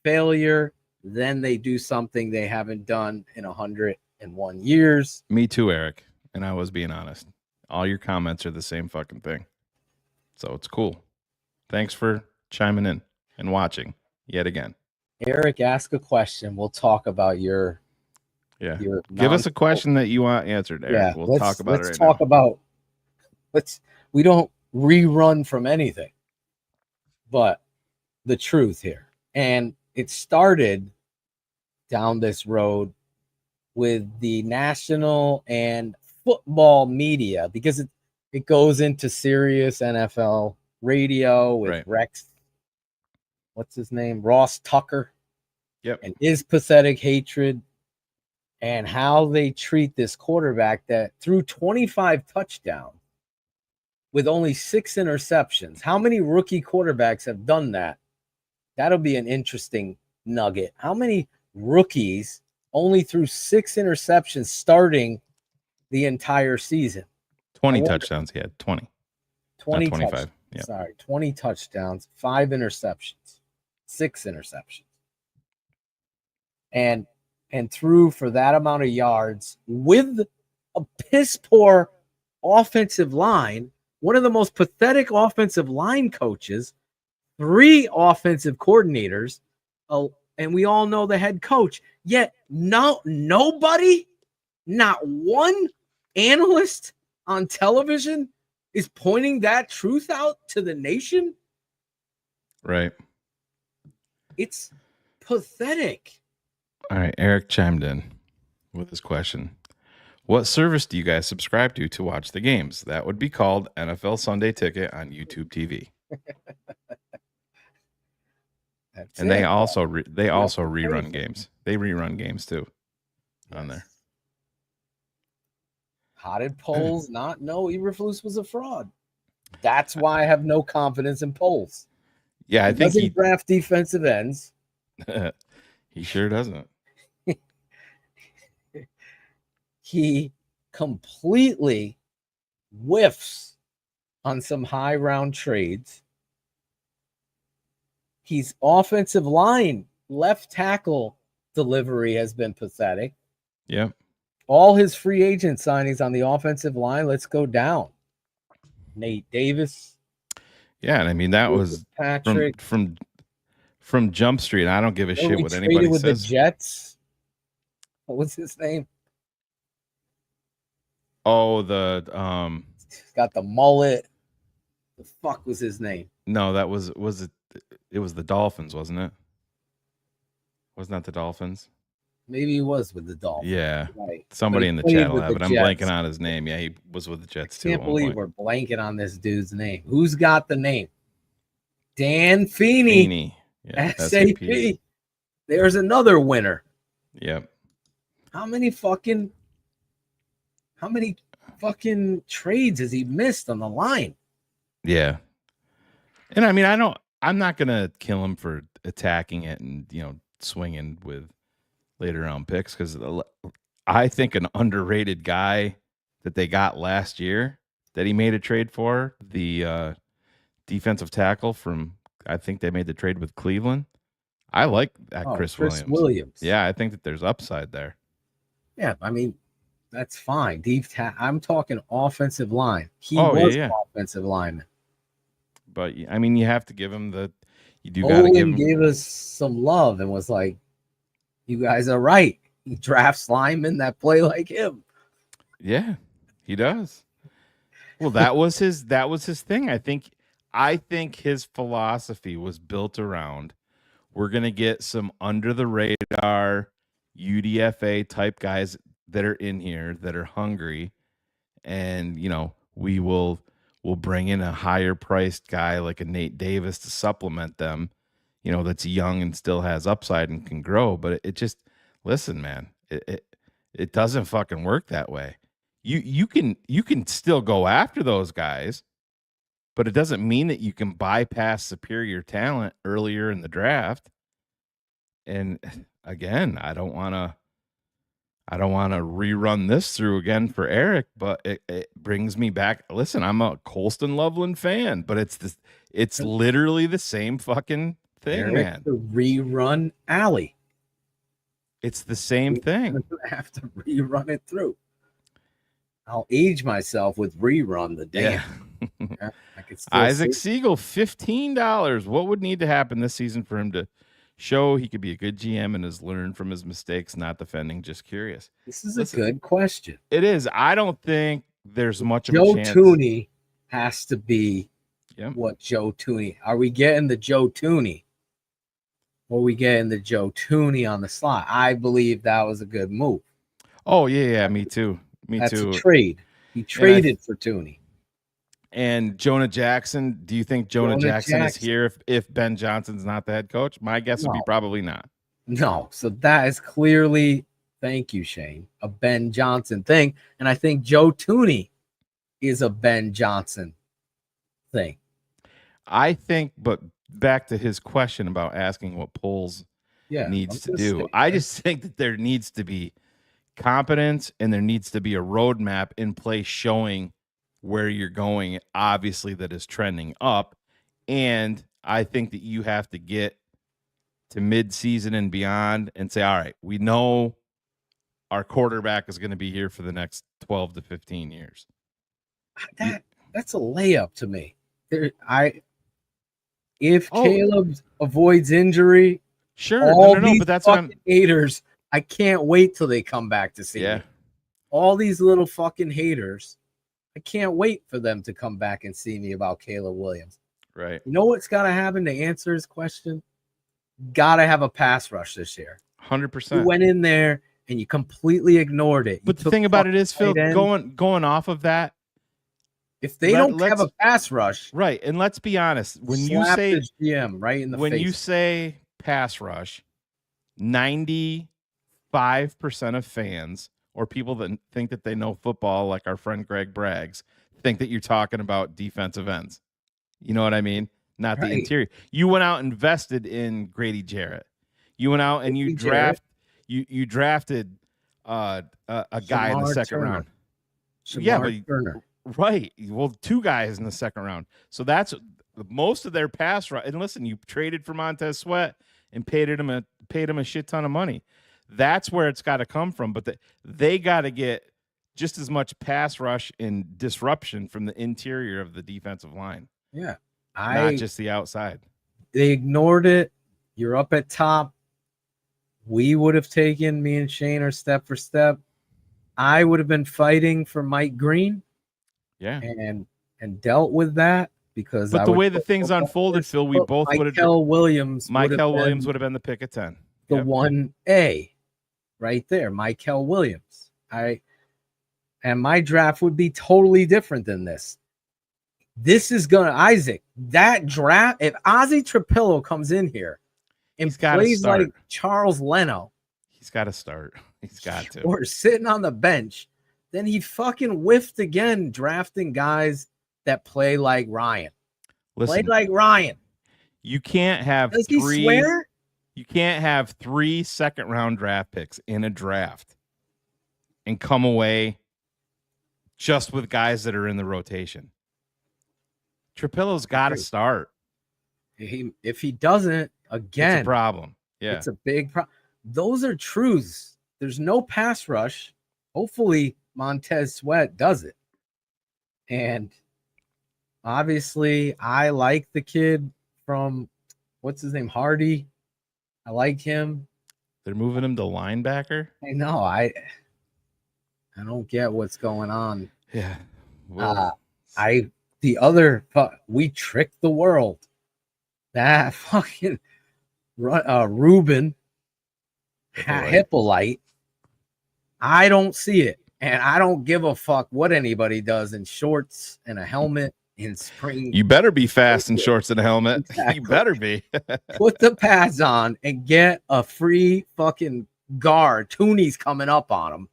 failure. Then they do something they haven't done in 101 years. Me too, Eric. And I was being honest. All your comments are the same fucking thing. So it's cool. Thanks for chiming in and watching yet again. Eric, ask a question. We'll talk about your give us a question that you want answered, Eric. Yeah, we'll talk about it right talk now. About we don't rerun from anything but the truth here. And it started down this road with the national and football media because it goes into Sirius NFL radio with Rex. What's his name? Ross Tucker. Yep. And his pathetic hatred and how they treat this quarterback that threw 25 touchdowns with only 6 interceptions. How many rookie quarterbacks have done that? That'll be an interesting nugget. How many rookies only threw 6 interceptions starting the entire season? 20 touchdowns. He had 20. 20 Not 25. touchdowns. Yeah. Sorry, 20 touchdowns, 5 interceptions, 6 interceptions. And threw for that amount of yards with a piss poor offensive line, one of the most pathetic offensive line coaches, 3 offensive coordinators, and we all know the head coach. Yet nobody, not one analyst on television is pointing that truth out to the nation. Right. It's pathetic. All right. Eric chimed in with his question. What service do you guys subscribe to watch the games? That would be called NFL Sunday Ticket on YouTube TV. And they also rerun games. They rerun games too on there. How did polls not know Eberflus was a fraud? That's why I have no confidence in polls. Yeah, I think he draft defensive ends. He sure doesn't. He completely whiffs on some high round trades. He's offensive line, left tackle delivery has been pathetic. Yeah. All his free agent signings on the offensive line, let's go down. Nate Davis. Yeah, and I mean that was Patrick from Jump Street. I don't give a shit we what traded anybody with says. the Jets. What was his name? Oh, the He's got the mullet. The fuck was his name? no, that was it. It was the Dolphins, wasn't it? Wasn't that the Dolphins? Maybe he was with the Dolphins. Yeah, Right. somebody But he in the played chat will with have the it. I'm Jets. blanking on his name. Yeah, he was with the Jets too. Can't at one believe point. we're blanking on this dude's name. Who's got the name? Dan Feeney. Feeney. Yeah, SAP. There's another winner. Yep. How many fucking trades has he missed on the line? Yeah. And I mean, I'm not going to kill him for attacking it and, swinging with later round picks because I think an underrated guy that they got last year that he made a trade for, the defensive tackle from, I think they made the trade with Cleveland. I like that Chris Williams. Yeah, I think that there's upside there. Yeah, I mean, that's fine. I'm talking offensive line. He was an offensive lineman. But I mean, you have to give him you do got to give him. Gave us some love and was like, "You guys are right." He drafts linemen that play like him. Yeah, he does. Well, that was his thing. I think his philosophy was built around we're gonna get some under the radar UDFA type guys that are in here that are hungry, and we'll bring in a higher priced guy like a Nate Davis to supplement them, that's young and still has upside and can grow. But it just, listen, man, it doesn't fucking work that way. You can still go after those guys, but it doesn't mean that you can bypass superior talent earlier in the draft. And again, I don't want to rerun this through again for Eric, but it brings me back. Listen, I'm a Colston Loveland fan, but it's literally the same fucking thing, Eric, man. the rerun alley. It's the same thing. I have to rerun it through. I'll age myself with rerun the damn. Yeah. Isaac Siegel, $15. What would need to happen this season for him to show he could be a good GM and has learned from his mistakes, not defending? Just curious. This is a good question. It is. I don't think there's much of a chance. Joe Tooney has to be what Joe Tooney. Are we getting the Joe Tooney? Or are we getting the Joe Tooney on the slot? I believe that was a good move. Oh, yeah, me too. That's a trade. He traded for Tooney. And Jonah Jackson, do you think Jonah Jackson is here if Ben Johnson's not the head coach? My guess would be probably not. No. So that is clearly, thank you, Shane, a Ben Johnson thing. And I think Joe Tooney is a Ben Johnson thing. I think, but back to his question about asking what Poles needs to do. I just think that there needs to be competence and there needs to be a roadmap in place showing where you're going, obviously that is trending up. And I think that you have to get to mid-season and beyond and say, all right, we know our quarterback is going to be here for the next 12 to 15 years. That's a layup to me. Caleb avoids injury, sure, but that's what I'm haters. I can't wait till they come back to see me. All these little fucking haters. I can't wait for them to come back and see me about Caleb Williams. Right. You know what's got to happen to answer his question? Got to have a pass rush this year. 100%. You went in there and you completely ignored it. But the thing about it is, Phil, going off of that, if they don't have a pass rush, right? And let's be honest, when you say GM right in the when face. you say pass rush, 95% of fans or people that think that they know football, like our friend Greg Braggs, think that you're talking about defensive ends. You know what I mean? Not the interior. You went out and invested in Grady Jarrett. You went out and you drafted a guy in the second round. Turner. Right. Well, two guys in the second round. So that's most of their pass rush. And listen, you traded for Montez Sweat and paid him a shit ton of money. That's where it's got to come from. But they got to get just as much pass rush and disruption from the interior of the defensive line. Yeah. not just the outside. They ignored it. You're up at top. We would have taken, me and Shane are step for step. I would have been fighting for Mike Green. Yeah. And dealt with that because But the way the things unfolded, Phil, we both would have. Michael Williams would have been the pick of 10. The 1A right there, Michael Williams. And my draft would be totally different than this. This is gonna Isaac. That draft, if Ozzy Trapillo comes in here and plays like Charles Leno, he's got to start. He's got to. Or sitting on the bench, then he fucking whiffed again, drafting guys that play like Ryan. Listen, play like Ryan. You can't have Does he swear? You can't have 3 second-round draft picks in a draft and come away just with guys that are in the rotation. Trapillo's got to start. If he doesn't, again, it's a problem. Yeah, it's a big problem. Those are truths. There's no pass rush. Hopefully, Montez Sweat does it. And obviously, I like the kid from what's his name, Hardy. I like him. They're moving him to linebacker. I know. I don't get what's going on. Yeah. We tricked the world. That fucking Ruben Hippolyte. I don't see it. And I don't give a fuck what anybody does in shorts and a helmet in spring. You better be fast in shorts and a helmet. Exactly. You better be. Put the pads on and get a free fucking guard. Tooney's coming up on him.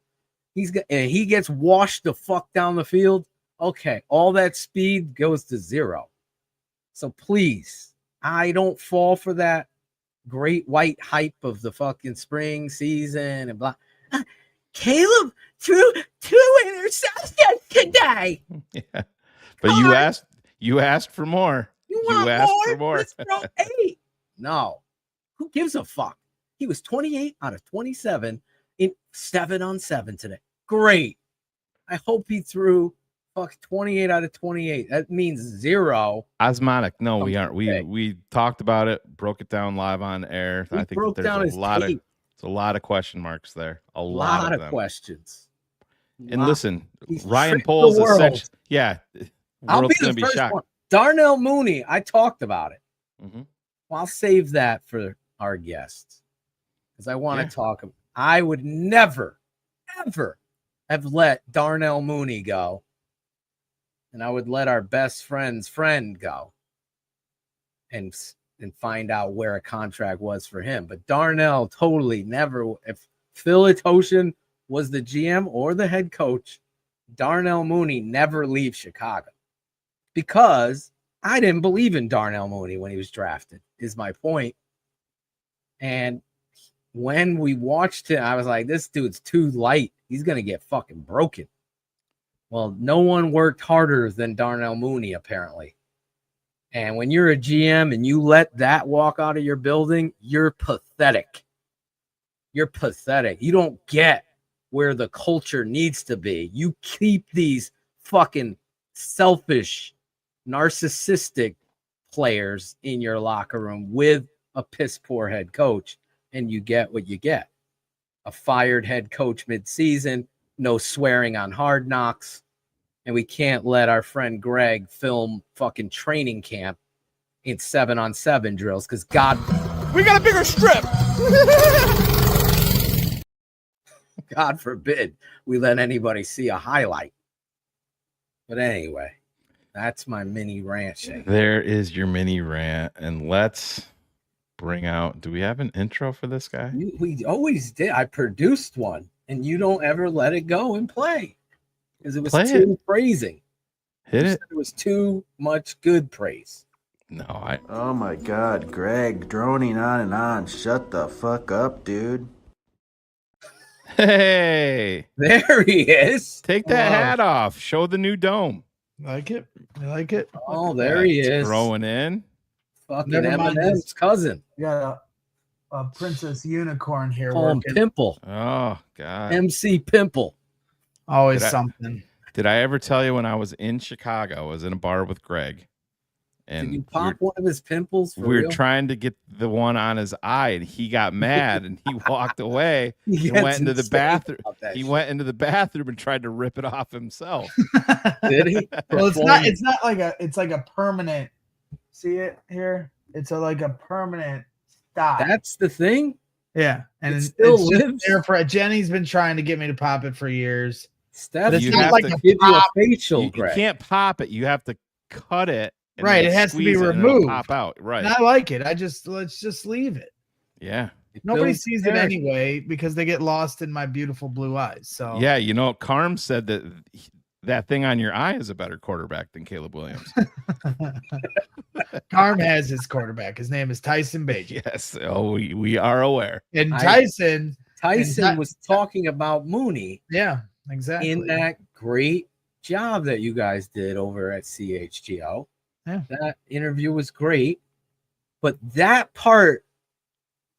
He gets washed the fuck down the field. Okay, all that speed goes to 0. So please, I don't fall for that great white hype of the fucking spring season and blah. Caleb threw 2 interceptions today. Yeah. But you asked for more. You asked for more. Let's throw 8. No. Who gives a fuck? He was 28 out of 27 in 7-on-7 today. Great. I hope he threw 28 out of 28. That means 0. Osmotic. No, we aren't. We talked about it, broke it down live on air. I think that there's a lot of question marks there. A lot of questions. And listen, Ryan Poles essentially, I'll be the first one. Darnell Mooney, I talked about it. Mm-hmm. Well, I'll save that for our guests because I want to talk. I would never, ever have let Darnell Mooney go, and I would let our best friend's friend go and find out where a contract was for him. But Darnell totally never. If Phil Etoshin was the GM or the head coach, Darnell Mooney never leaves Chicago. Because I didn't believe in Darnell Mooney when he was drafted, is my point. And when we watched him, I was like, this dude's too light. He's going to get fucking broken. Well, no one worked harder than Darnell Mooney, apparently. And when you're a GM and you let that walk out of your building, you're pathetic. You're pathetic. You don't get where the culture needs to be. You keep these fucking selfish, narcissistic players in your locker room with a piss poor head coach, and you get what you get. A fired head coach mid-season, no swearing on Hard Knocks, and we can't let our friend Greg film fucking training camp in 7-on-7 drills because we got a bigger strip. God forbid we let anybody see a highlight. But anyway, that's my mini rant, Shane. There is your mini rant. And let's bring out, do we have an intro for this guy? We always did. I produced one, and you don't ever let it go and play because it was too praising. It was too much good praise. No, Oh my God, Greg, droning on and on. Shut the fuck up, dude. Hey, there he is. Take that hat off. Show the new dome. I like it. Oh, there he is. Growing in. Fucking Eminem's cousin. Yeah, a princess unicorn here. Call him Pimple. Oh, God. MC Pimple. Always something. Did I ever tell you when I was in Chicago, I was in a bar with Greg, And did you pop one of his pimples? For we were real? trying to get the one on his eye, and he got mad and he walked away He and went gets into the insane bathroom. about that He shit. went into the bathroom and tried to rip it off himself. Did he? Well, it's not like it's like a permanent. See it here? It's like a permanent stop. That's the thing. Yeah, and It still it's just lives? there for Jenny's been trying to get me to pop it for years. Steph, But it's you not have like to a give you a pop. facial, You Greg. can't pop it. You have to cut it. And Right, then it has to be squeeze it and it'll removed. pop out. Right. And I like it. Let's just leave it. Yeah. Nobody builds sees it character. anyway because they get lost in my beautiful blue eyes. So Yeah. You know, Carm said that thing on your eye is a better quarterback than Caleb Williams. Carm has his quarterback. His name is Tyson Bagent. Yes. Oh, we are aware. And Tyson was talking about Mooney. Yeah, exactly. In that great job that you guys did over at CHGO. Yeah. That interview was great. But that part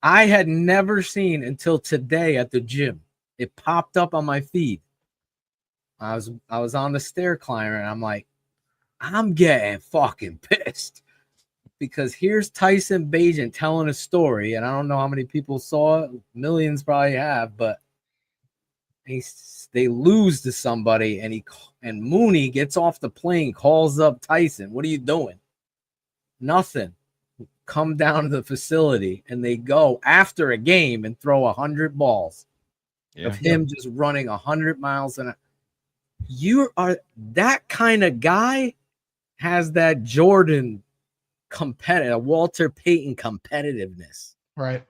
I had never seen until today at the gym. It popped up on my feed. I was on the stair climber and I'm like, I'm getting fucking pissed. Because here's Tyson Bagent telling a story, and I don't know how many people saw it. Millions probably have, but they lose to somebody, and Mooney gets off the plane, calls up Tyson. What are you doing? Nothing. Come down to the facility, and they go after a game and throw 100 balls of him just running 100 miles an hour. You are that kind of guy. Has that Jordan competitive, Walter Payton competitiveness. Right.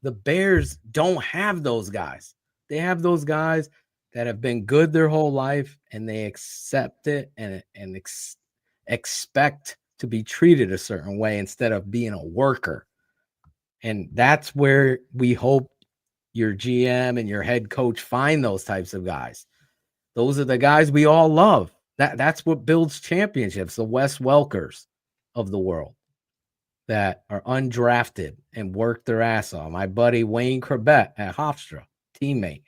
The Bears don't have those guys. They have those guys that have been good their whole life, and they accept it and expect to be treated a certain way instead of being a worker. And that's where we hope your GM and your head coach find those types of guys. Those are the guys we all love. That's what builds championships, the Wes Welkers of the world that are undrafted and work their ass off. My buddy Wayne Corbett at Hofstra, teammate,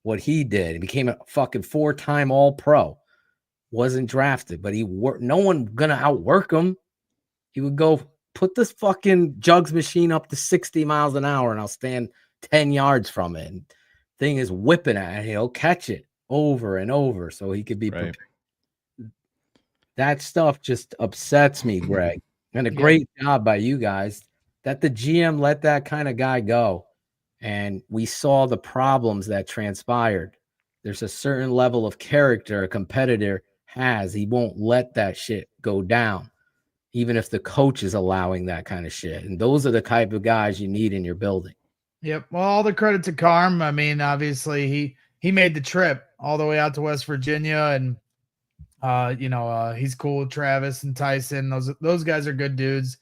what he did, he became a fucking 4-time All-Pro. Wasn't drafted, but no one gonna outwork him. He would go put this fucking jugs machine up to 60 miles an hour and I'll stand 10 yards from it. And thing is whipping at it. He'll catch it over and over so he could be prepared. That stuff just upsets me, Greg. And a great job by you guys that the GM let that kind of guy go. And we saw the problems that transpired. There's a certain level of character a competitor has. He won't let that shit go down, even if the coach is allowing that kind of shit. And those are the type of guys you need in your building. Yep. Well, all the credit to Carm. I mean, obviously he made the trip all the way out to West Virginia, and he's cool with Travis and Tyson. Those guys are good dudes.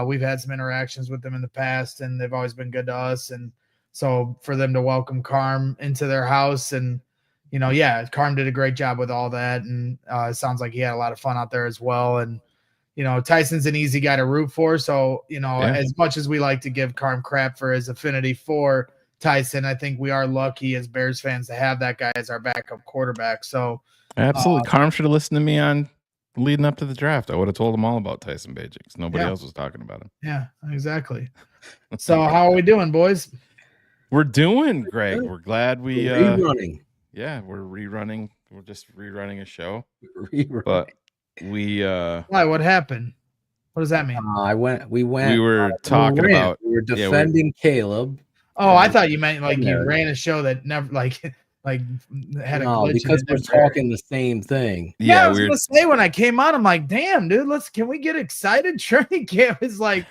We've had some interactions with them in the past, and they've always been good to us. And so for them to welcome Carm into their house, and Carm did a great job with all that, and it sounds like he had a lot of fun out there as well. And Tyson's an easy guy to root for. So as much as we like to give Carm crap for his affinity for Tyson, I think we are lucky as Bears fans to have that guy as our backup quarterback. So. Absolutely. Carm should have listened to me on leading up to the draft. I would have told him all about Tyson Bagent because nobody else was talking about him. Yeah, exactly. So how are we doing, boys? We're doing great. We're glad we're rerunning. Yeah, we're rerunning. We're just rerunning a show. Rerunning. But we why? What happened? What does that mean? We were talking about we were defending Caleb. Oh, I thought you meant like you ran a show that never like had a glitch because we're talking the same thing. Yeah, I was gonna say when I came on, I'm like, damn, dude, can we get excited? Training camp is like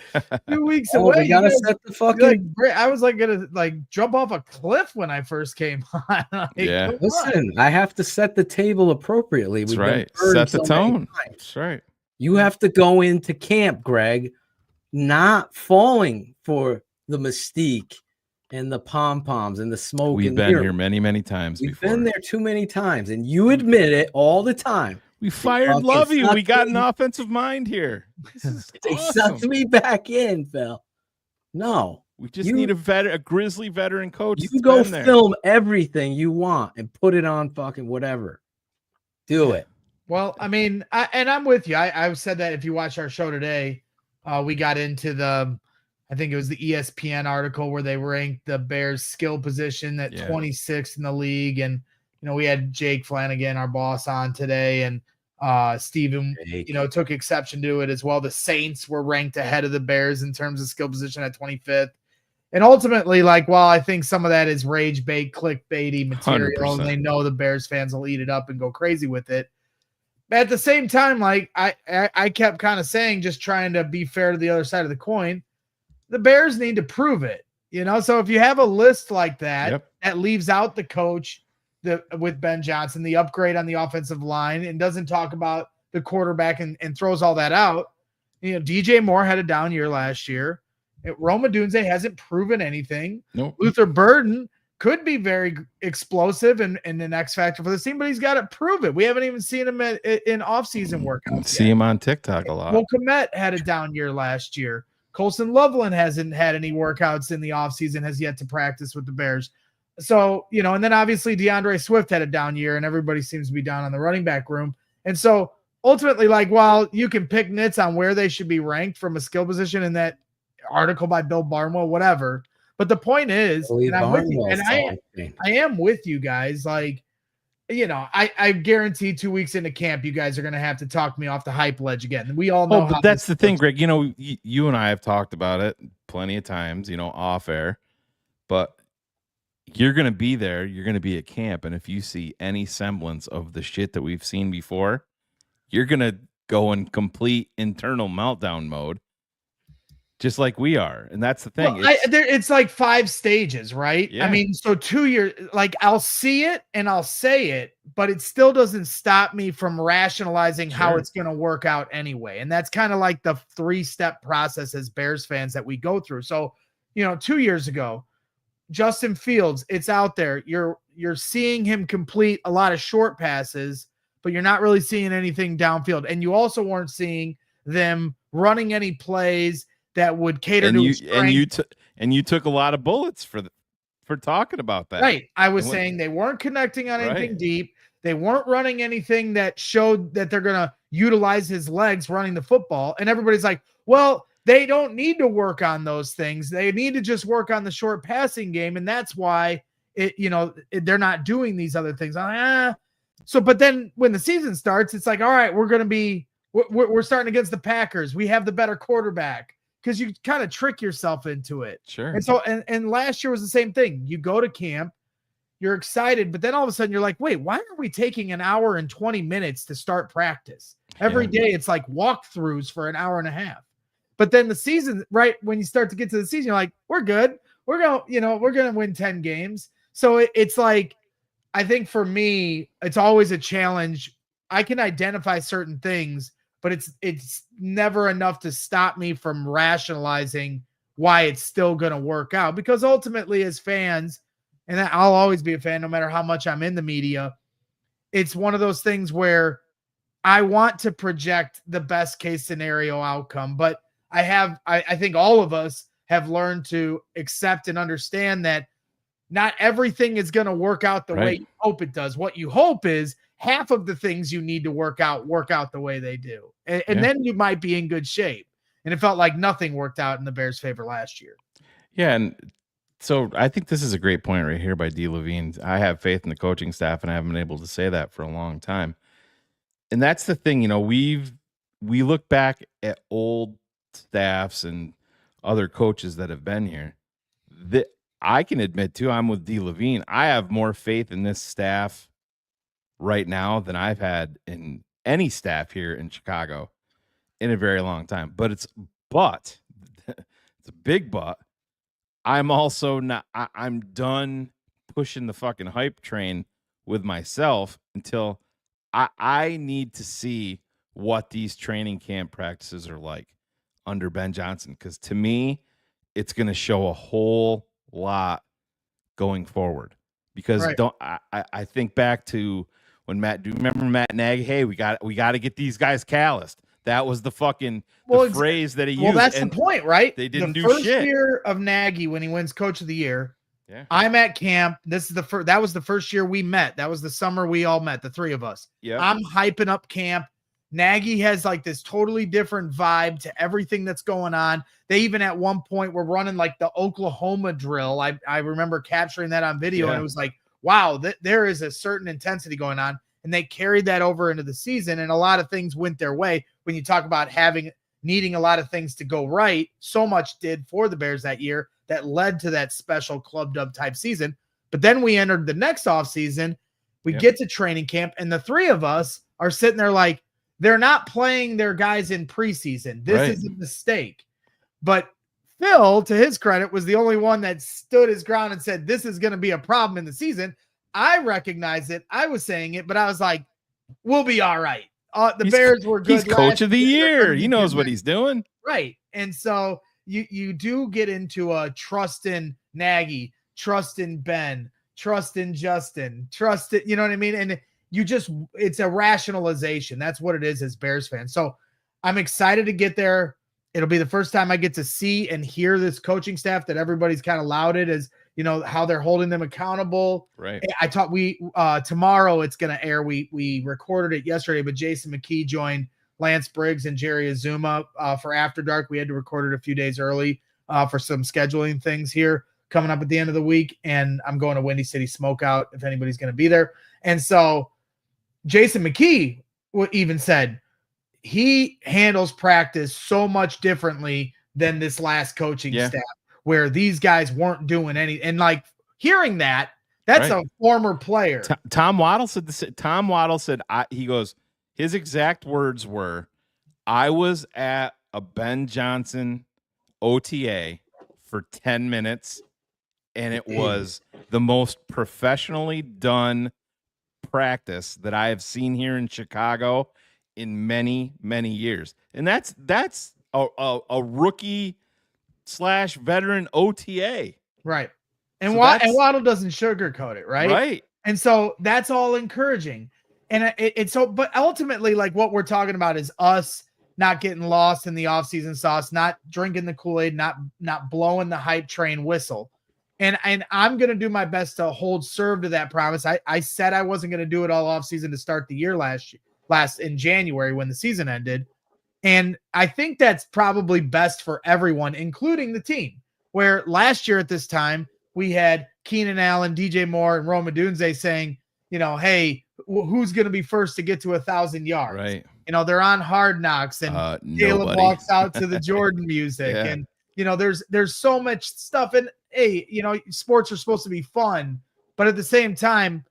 2 weeks away. We gotta set the fucking. I was like gonna jump off a cliff when I first came on. Listen, I have to set the table appropriately. That's right. Set the tone. That's right. You have to go into camp, Greg, not falling for the mystique and the pom-poms and the smoke. We've been here many, many times We've before. been there too many times, and you admit it all the time. We fired Lovey. We got an offensive mind here. This is they awesome. sucked me back in, Phil. No. We just need a grizzly veteran coach. You go film everything you want and put it on fucking whatever. Do it. Well, I mean, I'm with you. I said that if you watch our show today, we got into I think it was the ESPN article where they ranked the Bears skill position at 26th in the league. And, we had Jake Flanagan, our boss, on today, and Steven, took exception to it as well. The Saints were ranked ahead of the Bears in terms of skill position at 25th. And ultimately, while I think some of that is rage bait, clickbaity material, 100%. and they know the Bears fans will eat it up and go crazy with it. At the same time, I kept kind of saying, just trying to be fair to the other side of the coin, the Bears need to prove it, So if you have a list like that, that leaves out the coach with Ben Johnson, the upgrade on the offensive line, and doesn't talk about the quarterback and throws all that out. DJ Moore had a down year last year. Rome Odunze hasn't proven anything. Nope. Luther Burden could be very explosive and an X factor for the team, but he's got to prove it. We haven't even seen him in off-season workouts. See him on TikTok a lot. Well, Komet had a down year last year. Colson Loveland hasn't had any workouts in the offseason, has yet to practice with the Bears. So, and then obviously DeAndre Swift had a down year, and everybody seems to be down on the running back room. And so ultimately, while you can pick nits on where they should be ranked from a skill position in that article by Bill Barnwell, whatever. But the point is, and I'm with you, and I am with you guys. I guarantee 2 weeks into camp, you guys are going to have to talk me off the hype ledge again. We all know. But that's the thing, Greg. You and I have talked about it plenty of times, off air. But you're going to be there. You're going to be at camp, and if you see any semblance of the shit that we've seen before, you're going to go in complete internal meltdown mode. Just like we are. And that's the thing. Well, it's like 5 stages, right? Yeah. I mean, so 2 years, I'll see it and I'll say it, but it still doesn't stop me from rationalizing how it's going to work out anyway. And that's kind of like the 3-step process as Bears fans that we go through. So, 2 years ago, Justin Fields, it's out there. You're seeing him complete a lot of short passes, but you're not really seeing anything downfield. And you also weren't seeing them running any plays that would cater to his strength. And you took a lot of bullets for talking about that. Right. I was saying they weren't connecting on anything deep. They weren't running anything that showed that they're going to utilize his legs running the football. And everybody's like, well, they don't need to work on those things. They need to just work on the short passing game. And that's why they're not doing these other things. So, but then when the season starts, it's like, all right, we're starting against the Packers. We have the better quarterback. Because you kind of trick yourself into it. Sure. And so, and last year was the same thing. You go to camp, you're excited, but then all of a sudden you're like, wait, why are we taking an hour and 20 minutes to start practice? Every day it's like walkthroughs for an hour and a half. But then the season, right, when you start to get to the season, you're like, we're good. We're going to win 10 games. So it's like, I think for me, it's always a challenge. I can identify certain things, but it's never enough to stop me from rationalizing why it's still going to work out. Because ultimately, as fans, and I'll always be a fan no matter how much I'm in the media, it's one of those things where I want to project the best case scenario outcome. But I think all of us have learned to accept and understand that not everything is going to work out the way you hope it does. What you hope is half of the things you need to work out the way they do. And then you might be in good shape. And it felt like nothing worked out in the Bears' favor last year. Yeah. And so I think this is a great point right here by D. Levine. I have faith in the coaching staff, and I haven't been able to say that for a long time. And that's the thing, we look back at old staffs and other coaches that have been here. That I can admit too, I'm with D. Levine. I have more faith in this staff right now than I've had in any staff here in Chicago in a very long time. But it's a big but. I'm also not, I'm done pushing the fucking hype train with myself until I need to see what these training camp practices are like under Ben Johnson. Because to me, it's going to show a whole lot going forward. Because I think back to when do you remember Matt Nagy? Hey, we got to get these guys calloused. That was the fucking phrase that he used. Well, that's the point, right? They didn't do shit. The first year of Nagy when he wins Coach of the Year, Yeah. I'm at camp. This is that was the first year we met. That was the summer we all met, the three of us. Yeah. I'm hyping up camp. Nagy has like this totally different vibe to everything that's going on. They even at one point were running like the Oklahoma drill. I remember capturing that on video, and it was like, wow, there is a certain intensity going on. And they carried that over into the season, and a lot of things went their way. When you talk about needing a lot of things to go right, so much did for the Bears that year that led to that special club dub type season. But then we entered the next offseason. We get to training camp, and the three of us are sitting there like, they're not playing their guys in preseason. This is a mistake. But Phil, to his credit, was the only one that stood his ground and said, this is going to be a problem in the season. I recognize it. I was saying it, but I was like, we'll be all right. Bears were good. He's coach of the year. He knows what he's doing. Right. And so you do get into a trust in Nagy, trust in Ben, trust in Justin, trust it. You know what I mean? And it's a rationalization. That's what it is as Bears fans. So I'm excited to get there. It'll be the first time I get to see and hear this coaching staff that everybody's kind of lauded as, how they're holding them accountable. Right. I thought tomorrow it's going to air. We recorded it yesterday, but Jason McKee joined Lance Briggs and Jerry Azuma for After Dark. We had to record it a few days early for some scheduling things here coming up at the end of the week. And I'm going to Windy City Smokeout if anybody's going to be there. And so Jason McKee even said he handles practice so much differently than this last coaching staff, where these guys weren't doing any. And like hearing that's a former player. Tom Waddle said this. Tom Waddle said, he goes, his exact words were, I was at a Ben Johnson OTA for 10 minutes, and it was the most professionally done practice that I have seen here in Chicago in many, many years. And that's a rookie / veteran OTA. Right. And Waddle doesn't sugarcoat it, right? Right. And so that's all encouraging. And it's so, but ultimately, like what we're talking about is us not getting lost in the offseason sauce, not drinking the Kool-Aid, not blowing the hype train whistle. And I'm going to do my best to hold serve to that promise. I said I wasn't going to do it all offseason to start the year last in January when the season ended. And I think that's probably best for everyone, including the team, where last year at this time, we had Keenan Allen, DJ Moore, and Roma Dunze saying, hey, who's going to be first to get to 1,000 yards? Right. They're on Hard Knocks, and Caleb walks out to the Jordan music. Yeah. And, there's so much stuff. And, hey, sports are supposed to be fun. But at the same time,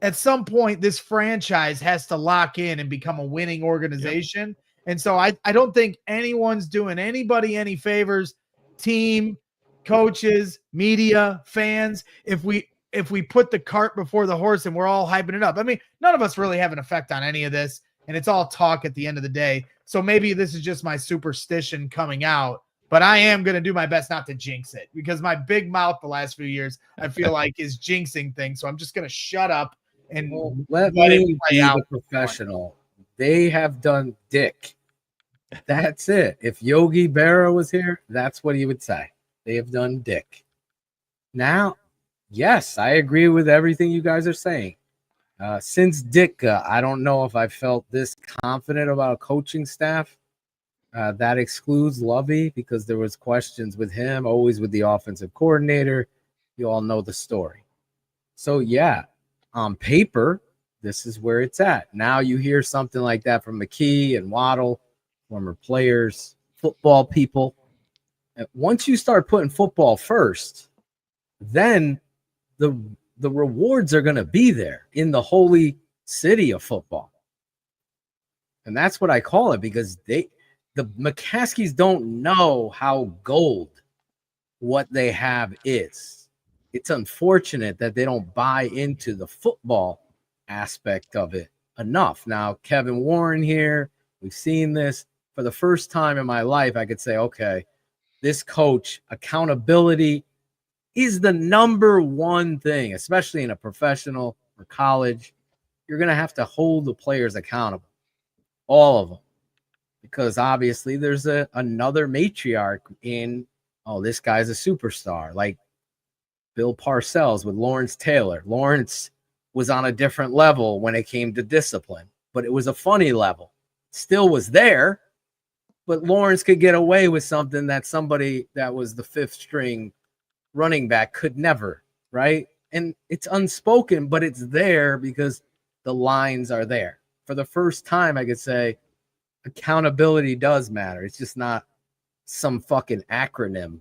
at some point, this franchise has to lock in and become a winning organization. Yep. And so I don't think anyone's doing anybody any favors, team, coaches, media, fans, if we put the cart before the horse and we're all hyping it up. I mean, none of us really have an effect on any of this, and it's all talk at the end of the day. So maybe this is just my superstition coming out, but I am going to do my best not to jinx it, because my big mouth the last few years, I feel like, is jinxing things. So I'm just going to shut up and let me be the professional. They have done dick. That's it. If Yogi Berra was here, that's what he would say. They have done dick. Now, yes, I agree with everything you guys are saying. Since Ditka, I don't know if I felt this confident about a coaching staff. That excludes Lovey, because there was questions with him, always with the offensive coordinator. You all know the story. So, yeah, on paper, this is where it's at. Now you hear something like that from McKee and Waddle, former players, football people. Once you start putting football first, then the rewards are going to be there in the holy city of football. And that's what I call it, because the McCaskies don't know how gold what they have is. It's unfortunate that they don't buy into the football aspect of it enough. Now, Kevin Warren here, we've seen this. For the first time in my life, I could say, okay, this coach, accountability is the number one thing, especially in a professional or college. You're going to have to hold the players accountable, all of them, because obviously there's another matriarch in, oh, this guy's a superstar. Like Bill Parcells with Lawrence Taylor. Lawrence was on a different level when it came to discipline, but it was a funny level. Still was there, but Lawrence could get away with something that somebody that was the fifth string running back could never, right? And it's unspoken, but it's there because the lines are there. For the first time, I could say accountability does matter. It's just not some fucking acronym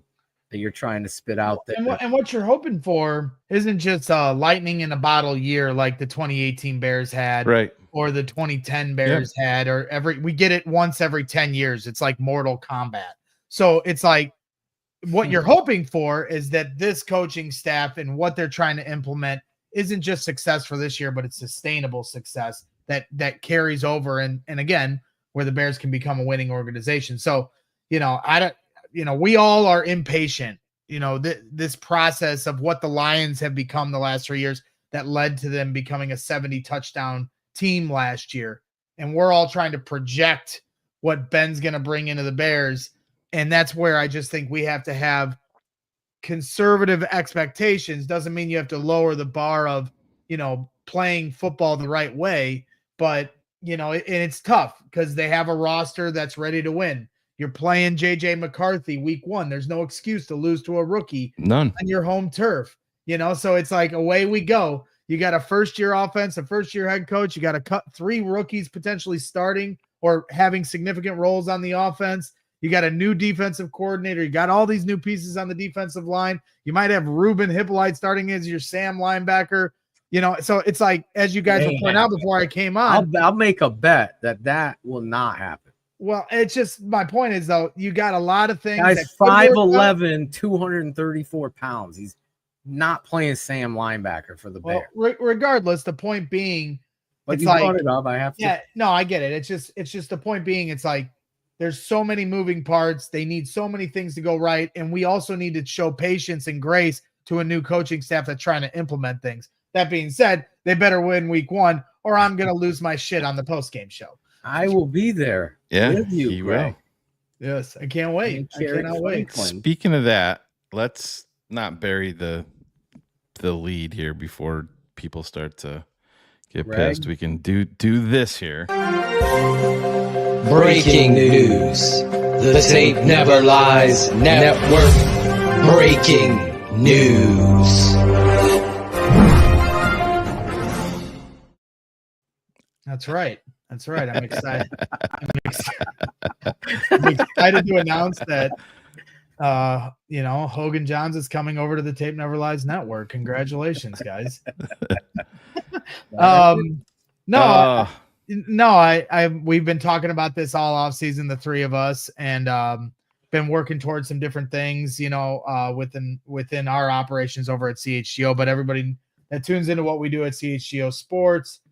that you're trying to spit out there. And what you're hoping for isn't just a lightning in a bottle year like the 2018 Bears had, Right. or the 2010 Bears had, or we get it once every 10 years. It's like Mortal Kombat. So it's like what you're hoping for is that this coaching staff and what they're trying to implement isn't just success for this year, but it's sustainable success that carries over. And again, where the Bears can become a winning organization. So, we all are impatient, this process of what the Lions have become the last 3 years that led to them becoming a 70 touchdown team last year. And we're all trying to project what Ben's going to bring into the Bears. And that's where I just think we have to have conservative expectations. Doesn't mean you have to lower the bar of, playing football the right way, but and it's tough because they have a roster that's ready to win. You're playing JJ McCarthy week 1. There's no excuse to lose to a rookie. None. On your home turf, so it's like away we go. You got a first-year offense, a first-year head coach. You got to cut 3 rookies potentially starting or having significant roles on the offense. You got a new defensive coordinator. You got all these new pieces on the defensive line. You might have Ruben Hippolyte starting as your Sam linebacker. So it's like, as you guys were pointing out before I came on, I'll make a bet that will not happen. Well, it's just, my point is, though, you got a lot of things. Guy's 5'11", 234 pounds. He's not playing Sam linebacker for the Bears. Regardless, the point being, but it's you like, brought it up. I have to. Yeah, no, I get it. It's just the point being, it's like there's so many moving parts. They need so many things to go right, and we also need to show patience and grace to a new coaching staff that's trying to implement things. That being said, they better win week 1, or I'm gonna lose my shit on the post-game show. I will be there. Yeah, with you, he Greg. will. Yes, I can't wait. I cannot wait. Speaking of that, let's not bury the lead here before people start to get pissed. We can do this here. Breaking news. The Tape Never Lies Network. Breaking news. That's right. That's right. I'm excited. I'm excited to announce that, Hogan Johns is coming over to the Tape Never Lies Network. Congratulations, guys. We've been talking about this all off season, the 3 of us, and been working towards some different things, within our operations over at CHGO. But everybody that tunes into what we do at CHGO Sports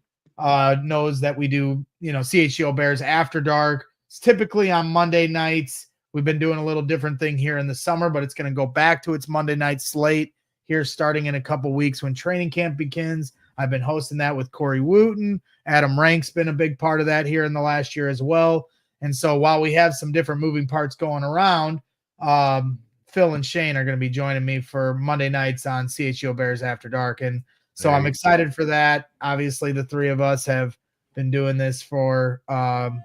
knows that we do, CHGO Bears After Dark. It's typically on Monday nights. We've been doing a little different thing here in the summer, but it's going to go back to its Monday night slate here starting in a couple weeks when training camp begins. I've been hosting that with Corey Wooten. Adam Rank's been a big part of that here in the last year as well. And so while we have some different moving parts going around, Phil and Shane are going to be joining me for Monday nights on CHGO Bears After Dark. And so I'm excited for that. Obviously, the 3 of us have been doing this for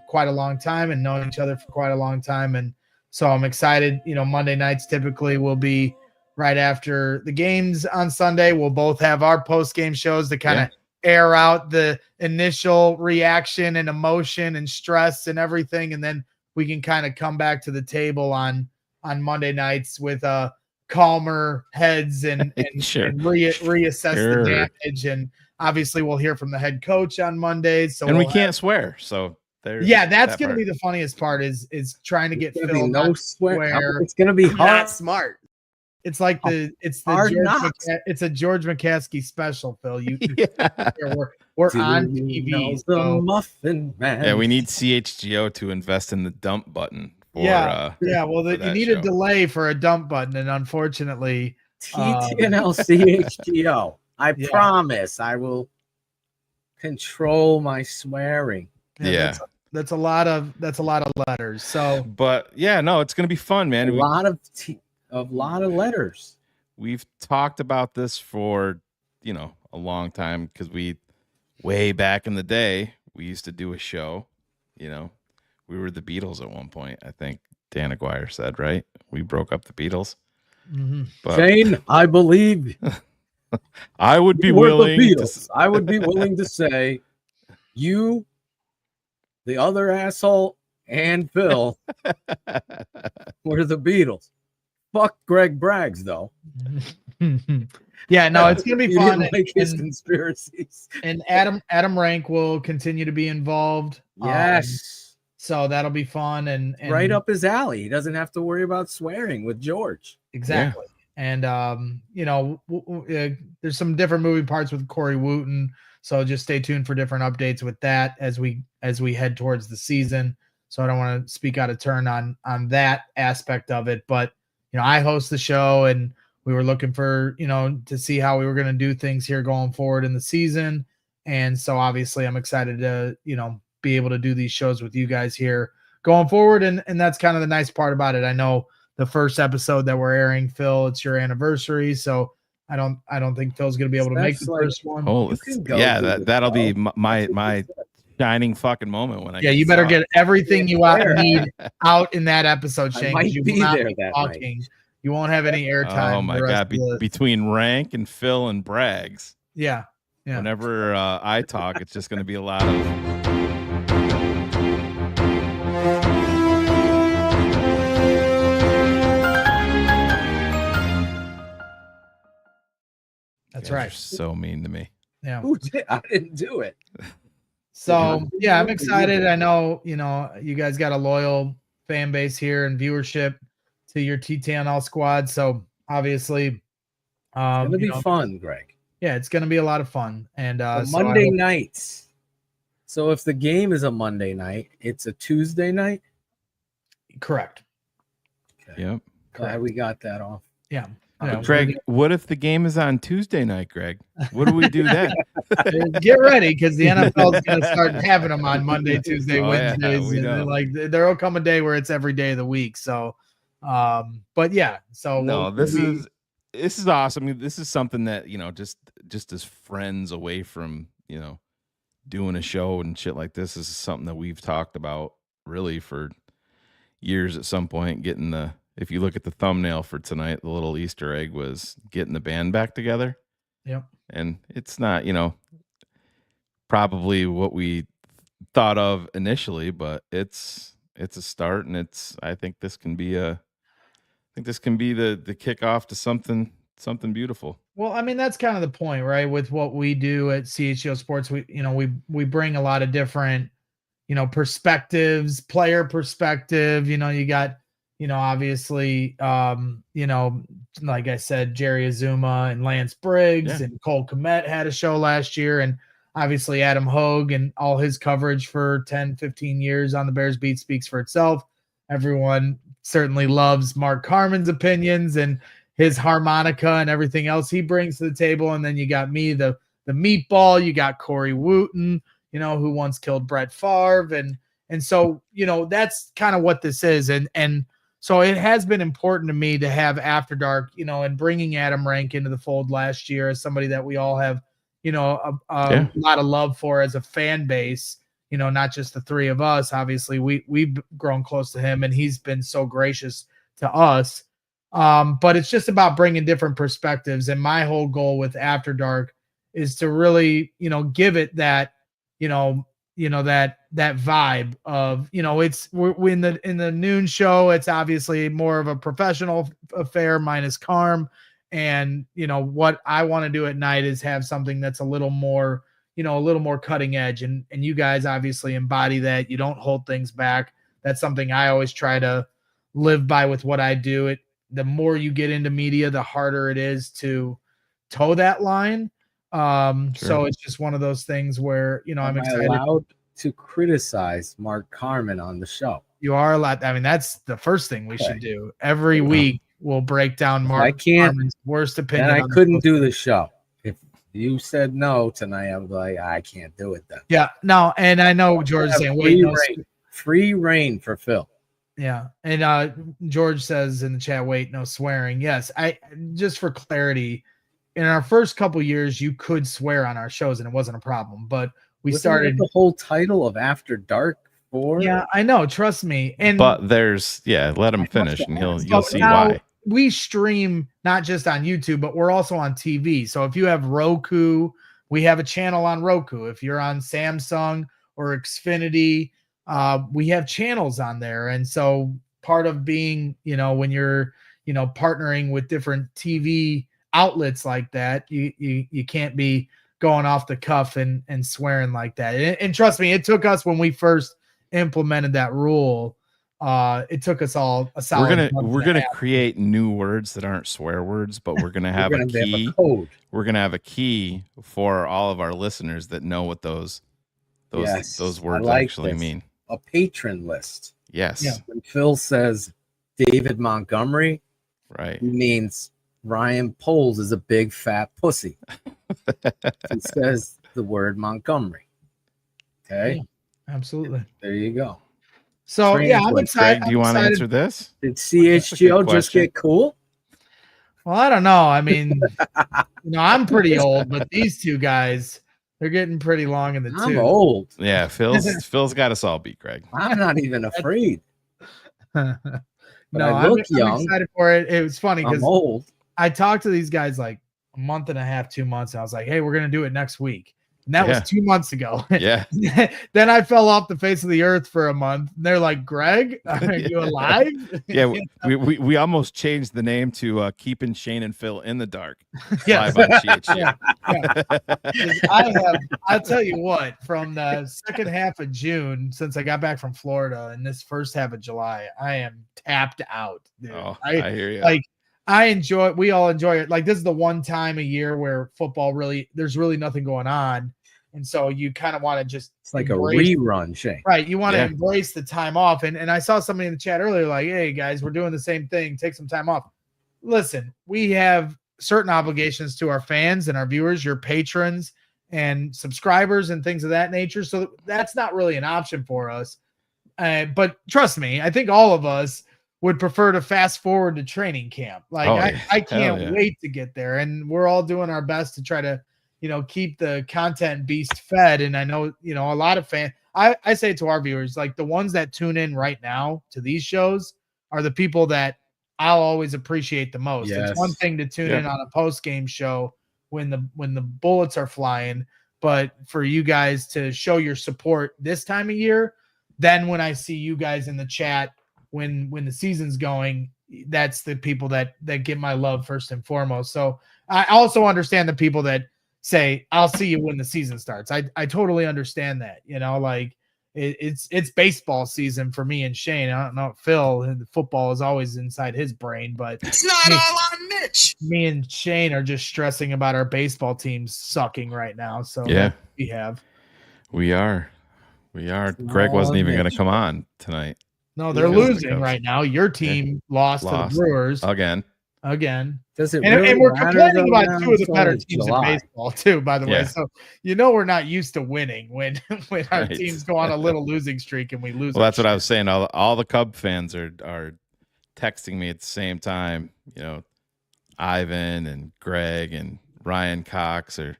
quite a long time and known each other for quite a long time. And so I'm excited. Monday nights typically will be right after the games on Sunday. We'll both have our post-game shows to kind of air out the initial reaction and emotion and stress and everything. And then we can kind of come back to the table on Monday nights with calmer heads and reassess the damage. And obviously we'll hear from the head coach on Mondays. So we can't swear. So that's going to be the funniest part is trying to get Phil no swear. It's going to be hard. Smart. It's like it's a George McCaskey special, Phil. We're on TV. The Muffin Man. Yeah, we need CHGO to invest in the dump button. Well, you need a delay for a dump button, and unfortunately, TTNL CHGO. I promise I will control my swearing. Yeah. That's a lot of letters. So, but it's going to be fun, man. A lot of letters. we've talked about this for, a long time, because way back in the day, we used to do a show, we were the Beatles at one point. I think Dan Aguirre said, right? We broke up the Beatles. Mm-hmm. But Shane, I believe I would be you were the willing Beatles. I would be willing to say you, the other asshole, and Phil were the Beatles. Fuck Greg Braggs, though. Yeah, no, it's gonna be He fun. didn't like his conspiracies. And Adam Rank will continue to be involved. Yes. So that'll be fun and Right up his alley. He doesn't have to worry about swearing with George. Exactly. And there's some different moving parts with Corey Wooten, so just stay tuned for different updates with that as we head towards the season. So I don't want to speak out of turn on that aspect of it, but I host the show, and we were looking for to see how we were going to do things here going forward in the season, and so obviously I'm excited to be able to do these shows with you guys here going forward, and that's kind of the nice part about it. I know the first episode that we're airing, Phil, it's your anniversary, so I don't think Phil's going to be able to make the first one. That'll be my shining fucking moment when I you better get everything you need out in that episode, Shane. I might you be will not there be that talking. You won't have any airtime. Oh my god! Between Rank and Phil and Braggs, yeah. Whenever I talk, it's just going to be a lot of. That's right. You're so mean to me. Yeah. Who did? I didn't do it. So yeah, I'm excited. I know, you guys got a loyal fan base here and viewership to your TTNL squad. So obviously, it's gonna be fun, Greg. Yeah, it's gonna be a lot of fun. And Monday nights. So if the game is a Monday night, it's a Tuesday night. Correct. Okay. Yep. Glad we got that off. Yeah. Greg, what if the game is on Tuesday night, Greg? What do we do then? Get ready, because the NFL is going to start having them on Monday, Tuesday, Wednesdays. Yeah, there will come a day where it's every day of the week. So, but yeah. So this is awesome. This is something that just as friends away from doing a show and shit like this. This is something that we've talked about really for years. At some point, if you look at the thumbnail for tonight, the little Easter egg was getting the band back together. Yep. And it's not, probably what we thought of initially, but it's a start, and I think this can be the kickoff to something beautiful. Well, I mean, that's kind of the point, right? With what we do at CHO Sports, we bring a lot of different, perspectives, player perspective. You got, obviously, like I said, Jerry Azuma and Lance Briggs and Cole Kmet had a show last year, and obviously Adam Hogue and all his coverage for 10, 15 years on the Bears beat speaks for itself. Everyone certainly loves Mark Carman's opinions and his harmonica and everything else he brings to the table. And then you got me, the meatball. You got Corey Wooten, who once killed Brett Favre. And so, that's kind of what this is. And so it has been important to me to have After Dark, and bringing Adam Rank into the fold last year as somebody that we all have, a lot of love for as a fan base, not just the three of us. Obviously, we've grown close to him, and he's been so gracious to us. But it's just about bringing different perspectives. And my whole goal with After Dark is to really, give it that, that vibe of, we're in the noon show. It's obviously more of a professional affair minus Carm. And, what I want to do at night is have something that's a little more, cutting edge. And you guys obviously embody that. You don't hold things back. That's something I always try to live by with what I do. The more you get into media, the harder it is to toe that line. So it's just one of those things where, I'm excited. Allowed to criticize Mark Carman on the show. You are allowed. I mean, that's the first thing we should do. Every week we'll break down Mark Carman's worst opinion. And I couldn't do the show. If you said no tonight, I was like, I can't do it then. Yeah, no, and I know George is saying, free reign for Phil. Yeah. And George says in the chat, wait, no swearing. Yes. I just for clarity, in our first couple years, you could swear on our shows and it wasn't a problem. But we Wasn't started that the whole title of After Dark 4? Yeah, I know. Trust me. And But let him finish, and you'll see why. We stream not just on YouTube, but we're also on TV. So if you have Roku, we have a channel on Roku. If you're on Samsung or Xfinity, we have channels on there. And so part of being, when you're, partnering with different TV outlets like that, you can't be going off the cuff and swearing like that. And trust me, it took us when we first implemented that rule. It took us all a solid. We're gonna create new words that aren't swear words, but we're gonna have a key. We're gonna have a key for all of our listeners that know what those words actually mean. A patron list. Yes. Yeah. When Phil says David Montgomery, right, he means Ryan Poles is a big fat pussy. He says the word Montgomery. Okay. Yeah, absolutely. There you go. So I'm excited. Greg, do you want to answer this? Did CHGO just get cool? Well, I don't know. I mean, I'm pretty old, but these two guys, they're getting pretty long in the tooth. I'm old. Yeah, Phil's got us all beat, Greg. I'm not even afraid. No, I look young. I'm excited for it. It was funny because I'm old. I talked to these guys like a month and a half, 2 months. And I was like, hey, we're going to do it next week. And that was 2 months ago. Yeah. Then I fell off the face of the earth for a month. And they're like, Greg, are you alive? Yeah, we almost changed the name to Keepin' Shane and Phil in the Dark. Yes. Live on GHG. I'll tell you what, from the second half of June, since I got back from Florida, and this first half of July, I am tapped out, dude. Oh, I hear you. Like, we all enjoy it. Like, this is the one time a year where football there's really nothing going on. And so you kind of want to just, it's like a rerun, Shane. Right. You want to embrace the time off. And I saw somebody in the chat earlier, like, hey guys, we're doing the same thing. Take some time off. Listen, we have certain obligations to our fans and our viewers, your patrons and subscribers and things of that nature. So that's not really an option for us. But trust me, I think all of us would prefer to fast forward to training camp. Like I can't wait to get there. And we're all doing our best to try to, keep the content beast fed. And I know, a lot of fans, I say to our viewers, like the ones that tune in right now to these shows are the people that I'll always appreciate the most. Yes. It's one thing to tune in on a post-game show when the bullets are flying, but for you guys to show your support this time of year, then when I see you guys in the chat, when the season's going, that's the people that get my love first and foremost. So I also understand the people that say, I'll see you when the season starts. I totally understand that, like it's baseball season for me and Shane. I don't know, Phil, the football is always inside his brain, but it's not all on Mitch. Me and Shane are just stressing about our baseball teams sucking right now. So we are. Greg wasn't even going to come on tonight. No, they're losing right now. Your team lost to the Brewers again. Does it and we're complaining about two of the better teams July. in baseball too, by the way. So we're not used to winning when our teams go on a little losing streak and we lose. Well, that's what I was saying. All the Cub fans are texting me at the same time. Ivan and Greg and Ryan Cox are,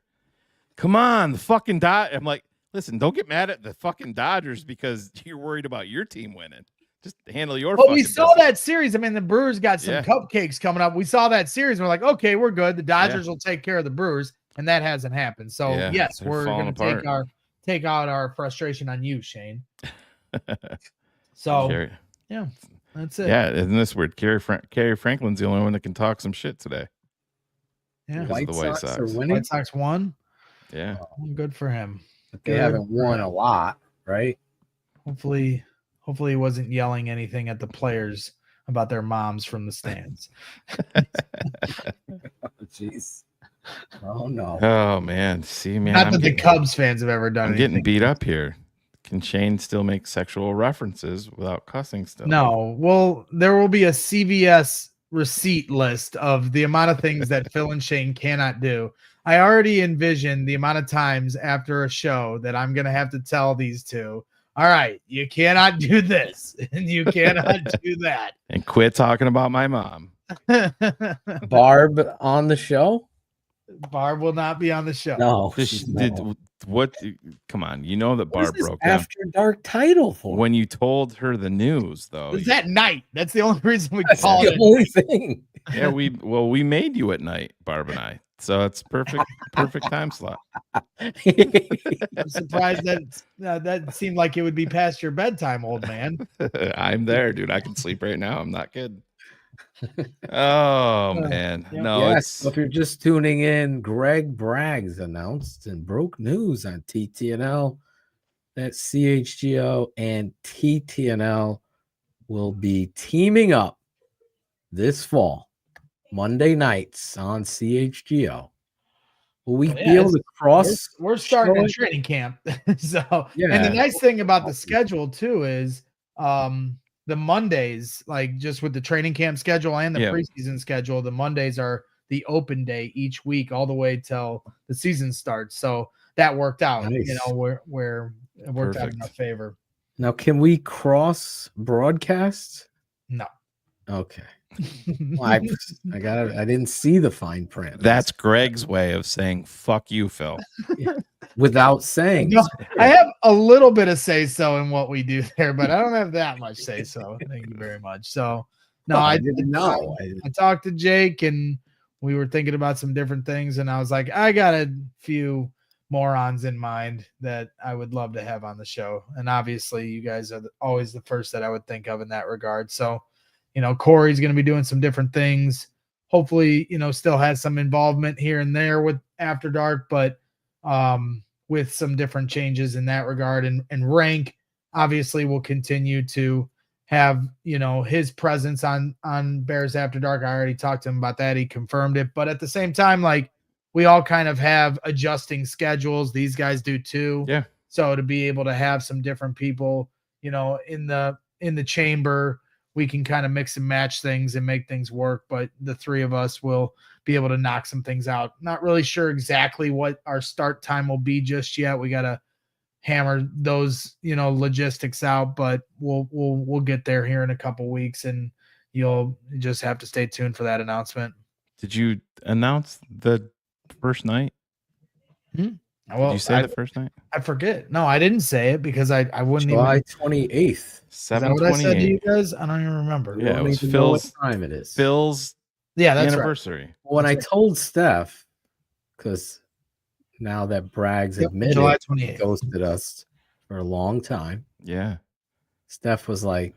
come on, the fucking Dodgers. I'm like, listen, don't get mad at the fucking Dodgers because you're worried about your team winning. Just handle your. Well, we saw that series. I mean, the Brewers got some cupcakes coming up. We saw that series. And we're like, okay, we're good. The Dodgers will take care of the Brewers, and that hasn't happened. So yes, we're going to take out our frustration on you, Shane. So that's it. Yeah, isn't this weird? Kerry Franklin's the only one that can talk some shit today. Yeah, White Sox are winning. White Sox won. Yeah, good for him. But they haven't won a lot, right? Hopefully he wasn't yelling anything at the players about their moms from the stands. Jeez. Oh no. Oh man. See, man. Not that the Cubs fans have ever done. I'm getting beat up here. Can Shane still make sexual references without cussing still? No. Well, there will be a CVS receipt list of the amount of things that Phil and Shane cannot do. I already envision the amount of times after a show that I'm going to have to tell these two, all right, you cannot do this and you cannot do that. And quit talking about my mom. Barb on the show? Barb will not be on the show. No. What? Come on. You know that Barb broke down. After Dark title for when you told her the news, though. It was that night. That's the only reason we That's called the it. only thing. Yeah, we made you at night, Barb and I. So it's perfect time slot. I'm surprised that seemed like it would be past your bedtime, old man. I'm there, dude. I can sleep right now. I'm not kidding. Oh man, no. Yes, so if you're just tuning in, Greg Braggs announced and broke news on TTNL that CHGO and TTNL will be teaming up this fall, Monday nights on CHGO. Will we be able to cross? We're starting a training camp. So, and the nice thing about the schedule too is the Mondays, like just with the training camp schedule and the preseason schedule, the Mondays are the open day each week all the way till the season starts. So that worked out. Nice. You know, where it worked out in our favor. Now, can we cross broadcast? No. Okay. Well, I didn't see the fine print. That's Greg's way of saying "fuck you, Phil." Without saying. No, I have a little bit of say so in what we do there, but I don't have that much say so. Thank you very much. So, no, I didn't know. I talked to Jake and we were thinking about some different things, and I was like, I got a few morons in mind that I would love to have on the show, and obviously, you guys are always the first that I would think of in that regard. So, you know, Corey's going to be doing some different things. Hopefully, you know, still has some involvement here and there with After Dark, but with some different changes in that regard. And Rank obviously will continue to have, you know, his presence on Bears After Dark. I already talked to him about that. He confirmed it. But at the same time, like, we all kind of have adjusting schedules. These guys do too. Yeah. So to be able to have some different people, you know, in the chamber, we can kind of mix and match things and make things work. But the three of us will be able to knock some things out. Not really sure exactly what our start time will be just yet. We got to hammer those, you know, logistics out, but we'll get there here in a couple weeks, and you'll just have to stay tuned for that announcement. Did you announce the first night? Well, did you say the first night? I forget. No, I didn't say it because I wouldn't July even. 28th. Is that what I said to you guys? I don't even remember. Yeah, it was Phil's time. It is Phil's that's anniversary. Right. When I told Steph, because now that Braggs admitted July he 28th. ghosted us for a long time. Yeah. Steph was like,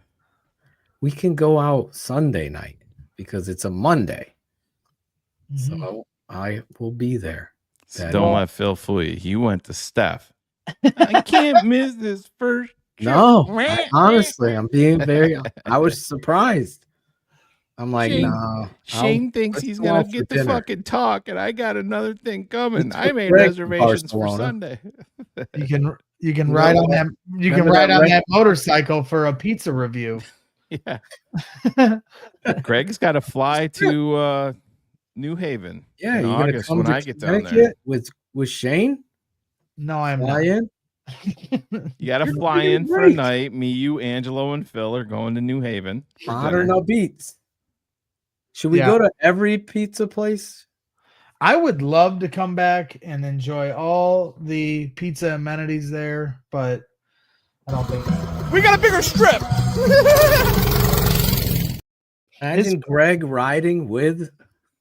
we can go out Sunday night because it's a Monday. So I will be there. So don't let Phil fool you. He went to Steph. I can't miss this first. No, honestly, I'm being I was surprised. I'm like, no. Shane thinks he's gonna get the fucking talk, and I got another thing coming. I made reservations for Sunday. You can ride on that. You can ride on that motorcycle for a pizza review. Yeah. Greg's got to fly to New Haven. Yeah, in you August come when to I get down there with Shane. No, I'm not. in. You got to fly in for a night. Me, you, Angelo, and Phil are going to New Haven. Modern beats. Should we go to every pizza place? I would love to come back and enjoy all the pizza amenities there, but I don't think we got a bigger strip. Imagine Greg riding with.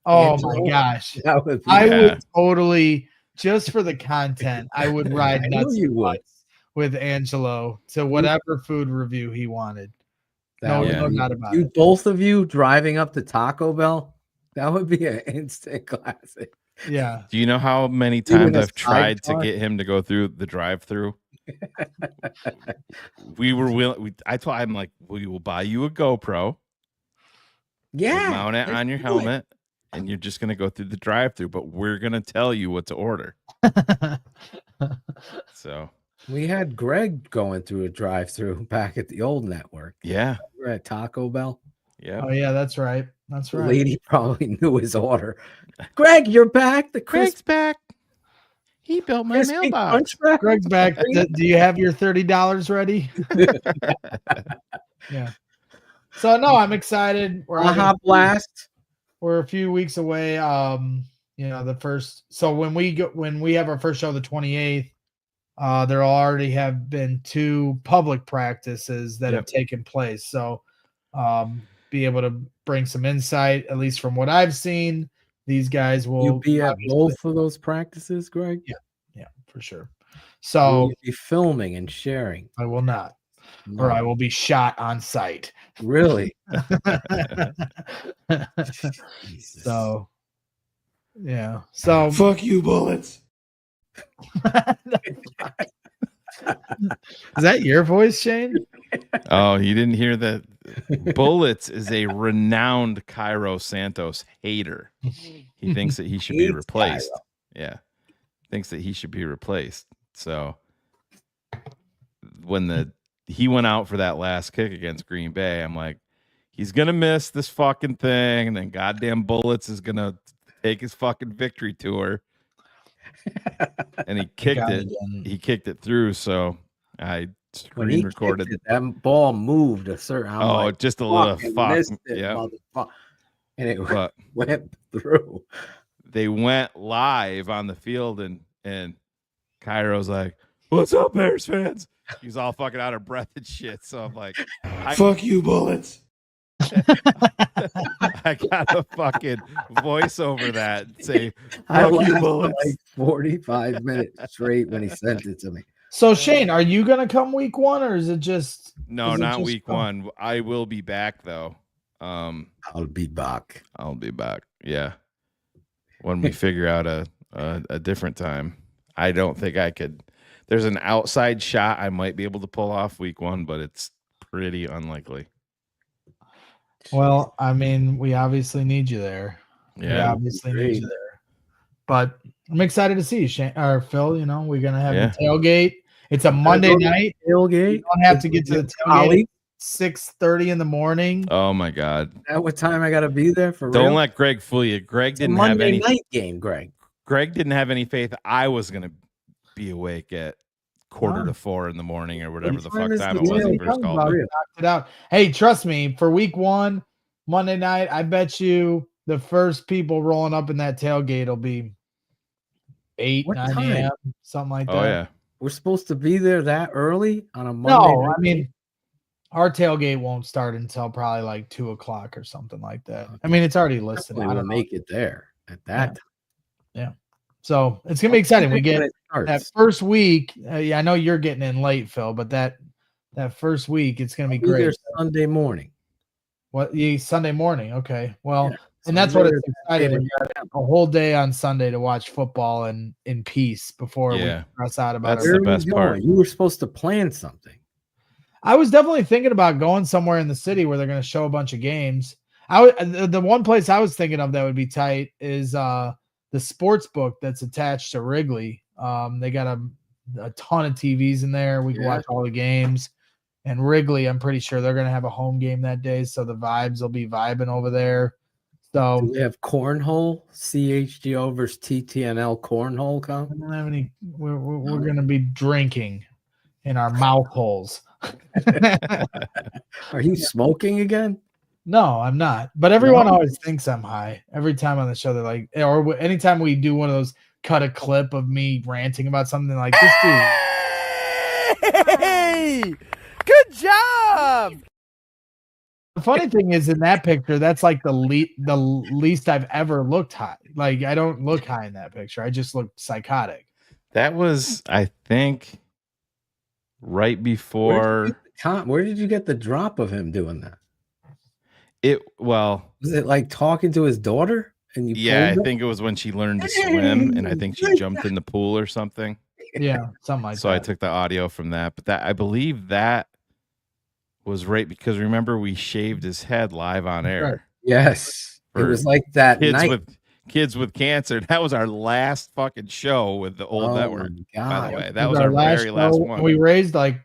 Oh Angelo. my gosh! That would be I would totally, just for the content, I would ride nuts with Angelo to whatever food review he wanted. No doubt about it. Both of you driving up to Taco Bell, that would be an instant classic. Yeah. Do you know how many times I've tried to get him to go through the drive-through? We were willing. I told him, like, we will buy you a GoPro. Yeah. We'll mount it on your helmet, and you're just gonna go through the drive-through. But we're gonna tell you what to order. So. We had Greg going through a drive-through back at the old network. Yeah. We're at Taco Bell. Yeah. Oh, yeah, that's right. That's The right. lady probably knew his order. Greg, you're back. Greg's back. He built my Crispy mailbox. Crunch Wrap? Greg's back. Do you have your $30 ready? Yeah. So no, I'm excited. Baja Blast. We're a few weeks away. The first. So when we have our first show, the 28th, there already have been 2 public practices that have taken place. So, be able to bring some insight, at least from what I've seen. These guys will You be at both of those practices, Greg? Yeah, for sure. So will you be filming and sharing? I will not, No. or I will be shot on site. Really? So, yeah. So fuck you, bullets. Is that your voice, Shane? Oh, you didn't hear that? Bullets is a renowned Cairo Santos hater. He thinks that he should be replaced. Yeah. Thinks that he should be replaced. So when he went out for that last kick against Green Bay, I'm like, he's gonna miss this fucking thing, and then goddamn Bullets is gonna take his fucking victory tour. And he kicked it. He kicked it through. So I screen recorded that ball moved a certain. Just a little fuck. Yeah. And it went through. They went live on the field, and Cairo's like, "What's up, Bears fans?" He's all fucking out of breath and shit. So I'm like, "Fuck you, Bullets." I got a fucking voice over that and say, "Fuck you, Bullets." Like 45 minutes straight when he sent it to me. So Shane, are you gonna come week 1, or is it just not week 1? I will be back though. I'll be back. Yeah. When we figure out a different time. I don't think I could. There's an outside shot I might be able to pull off week 1, but it's pretty unlikely. Well, I mean, we obviously need you there. Yeah, need you there. But I'm excited to see you, Shane or Phil. You know, we're gonna have a tailgate. It's a Monday night tailgate. You don't have to get to the tailgate at 6:30 in the morning. Oh my God! At what time I gotta be there for? Don't real? let Greg fool you. Greg didn't Monday have any night game. Greg didn't have any faith I was gonna be awake at 3:45 in the morning or whatever the fuck time it was. He first called me. Knocked it out. Hey, trust me, for week 1, Monday night, I bet you the first people rolling up in that tailgate will be 8, 9 a.m., something like that. Oh yeah, we're supposed to be there that early on a Monday. No, night? I mean, our tailgate won't start until probably like 2:00 or something like that. I mean, it's already listed. I don't make it there at that time. Yeah. So it's gonna be exciting. We get that first week. I know you're getting in late, Phil, but that first week it's gonna be great. There's Sunday morning. What? Sunday morning? Okay. Well, and that's what it's exciting. We got a whole day on Sunday to watch football and in peace before we press out about it. That's the best part. You were supposed to plan something. I was definitely thinking about going somewhere in the city where they're going to show a bunch of games. The one place I was thinking of that would be tight is the sports book that's attached to Wrigley. They got a ton of TVs in there. We can watch all the games. And Wrigley, I'm pretty sure they're going to have a home game that day, so the vibes will be vibing over there. So do we have cornhole, CHGO versus TTNL cornhole come? I don't have any. We're going to be drinking in our mouth holes. Are you smoking again? No, I'm not. But everyone always thinks I'm high. Every time on the show, they're like, or anytime we do one of those, cut a clip of me ranting about something like this dude. Hey, good job. The funny thing is, in that picture, that's like the least I've ever looked high. Like, I don't look high in that picture. I just look psychotic. That was, I think, right before. Where did you get the drop of him doing that? Was it like talking to his daughter? And you I think it was when she learned to swim, and I think she jumped in the pool or something. Yeah, something like that. So I took the audio from that, but I believe that was right because remember we shaved his head live on air. Right. Yes, it was like that kids with cancer. That was our last fucking show with the old network. By the way, that was our very last one. We raised like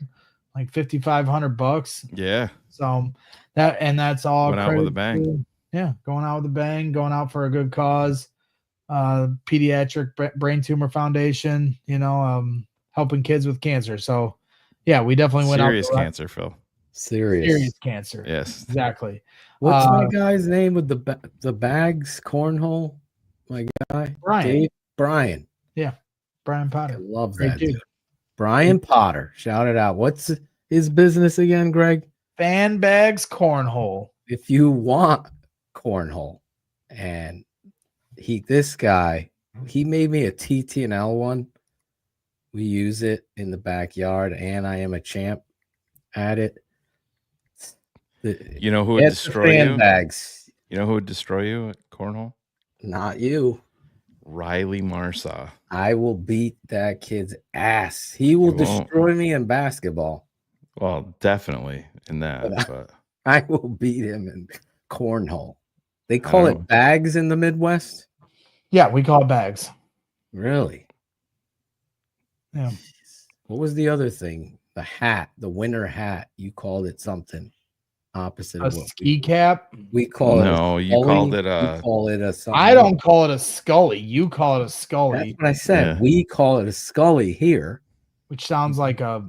$5,500. Yeah. So that's all. Went out with a bang. Yeah, going out with a bang, going out for a good cause. Pediatric Brain Tumor Foundation, helping kids with cancer. So, yeah, we definitely went Serious out to cancer, Phil. serious cancer. Yes. Exactly. What's my guy's name with the bags cornhole? My guy, Brian. Brian. Yeah, Brian Potter. I love Great that dude. dude. Brian Potter. Shout it out. What's his business again, Greg? Fan Bags Cornhole. If you want cornhole, and this guy, he made me a TTNL one. We use it in the backyard, and I am a champ at it. You know who would destroy you? Bags. You know who would destroy you at cornhole? Not you. Riley Marsaw. I will beat that kid's ass. He will destroy me in basketball. Well, definitely in that. But I will beat him in cornhole. They call it bags in the Midwest? Yeah, we call it bags. Really? Yeah. What was the other thing? The hat, the winter hat. You called it something opposite A of what ski cap? we call it. No, you called it You call it a something. I don't call it a scully. You call it a scully. That's what I said. Yeah. We call it a scully here. Which sounds like a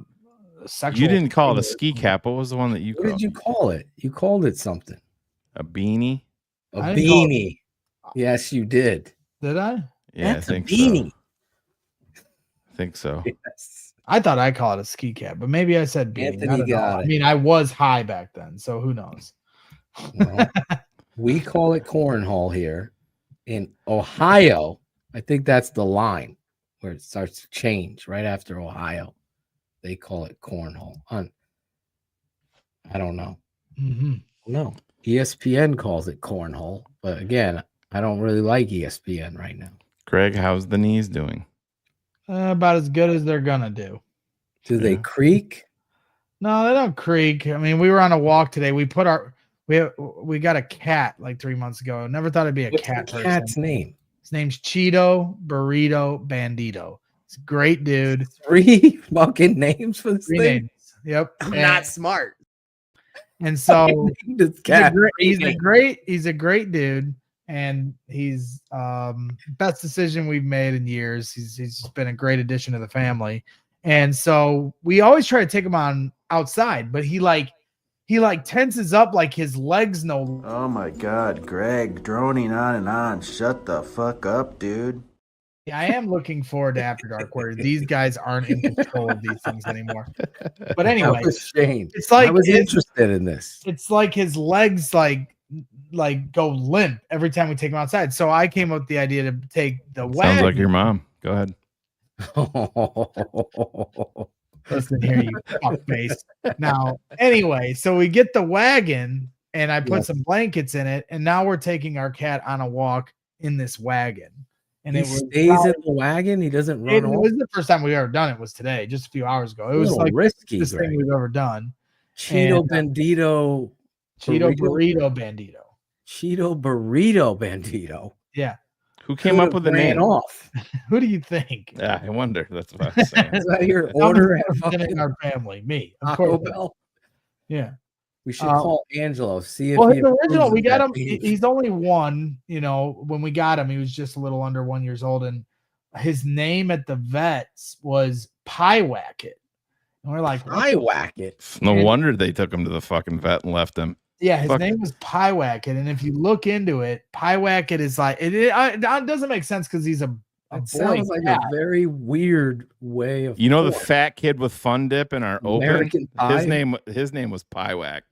sexual. you didn't call it a ski cap. What was the one that you What called? did you call it? You called it something. A beanie? A I didn't call it- beanie. Yes, you did. Did I? Yeah, That's I think a beanie. so. I think so. Yes. I thought I called it a ski cap, but maybe I said beanie. Anthony I don't know. got I it. mean, I was high back then, so who knows? Well, we call it cornhole here. In Ohio, I think that's the line where it starts to change right after Ohio. They call it cornhole. I don't know. Mm-hmm. No. ESPN calls it cornhole. But again, I don't really like ESPN right now. Greg, how's the knees doing? About as good as they're gonna do. Do they creak? No, they don't creak. I mean, we were on a walk today. We got a cat like 3 months ago. Never thought it'd be a What's cat the person. cat's name? His name's Cheeto Burrito Bandito. He's a great dude. 3 fucking names for this Three thing? names. Yep. I'm And- not smart. And so This he's cat. a great dude, and he's best decision we've made in years. He's just been a great addition to the family. And so we always try to take him on outside, but he tenses up like his legs no. Oh my God, Greg, droning on and on. Shut the fuck up, dude. I am looking forward to After Dark where these guys aren't in control of these things anymore. But anyway, That was Shane. it's like I was interested in this. It's like his legs like go limp every time we take him outside. So I came up with the idea to take the Sounds wagon. like your mom. Go ahead. Listen here, you fuckface. Now, anyway, so we get the wagon and I put some blankets in it, and now we're taking our cat on a walk in this wagon. And He it was stays in the wagon. He doesn't run it off. was the first time we ever done it was today, just a few hours ago. It was little like risky, this Greg. thing we've ever done. Cheeto And, Bandito. Cheeto Burrito Bandito. Cheeto Burrito Bandito. Yeah. Who came up with the ran name? off. Who do you think? Yeah, I wonder. That's what I was saying. Is that your order at Representing fucking our family, me. Of Taco course. Bell? Yeah. We should call Angelo. See if Well, he his original, approves we of got that him. beef. He's only one. When we got him, he was just a little under 1 year old, and his name at the vets was Pie Wacket. And we're like, I whack it. No wonder they took him to the fucking vet and left him. yeah, his Fuck. name was Pie Wacket. And if you look into it, Pie Wacket is like it doesn't make sense because he's a It boy. sounds like cat. a very weird way of. You know the thought. fat kid with Fun Dip in our open? American Pie? His name was Pie Whack.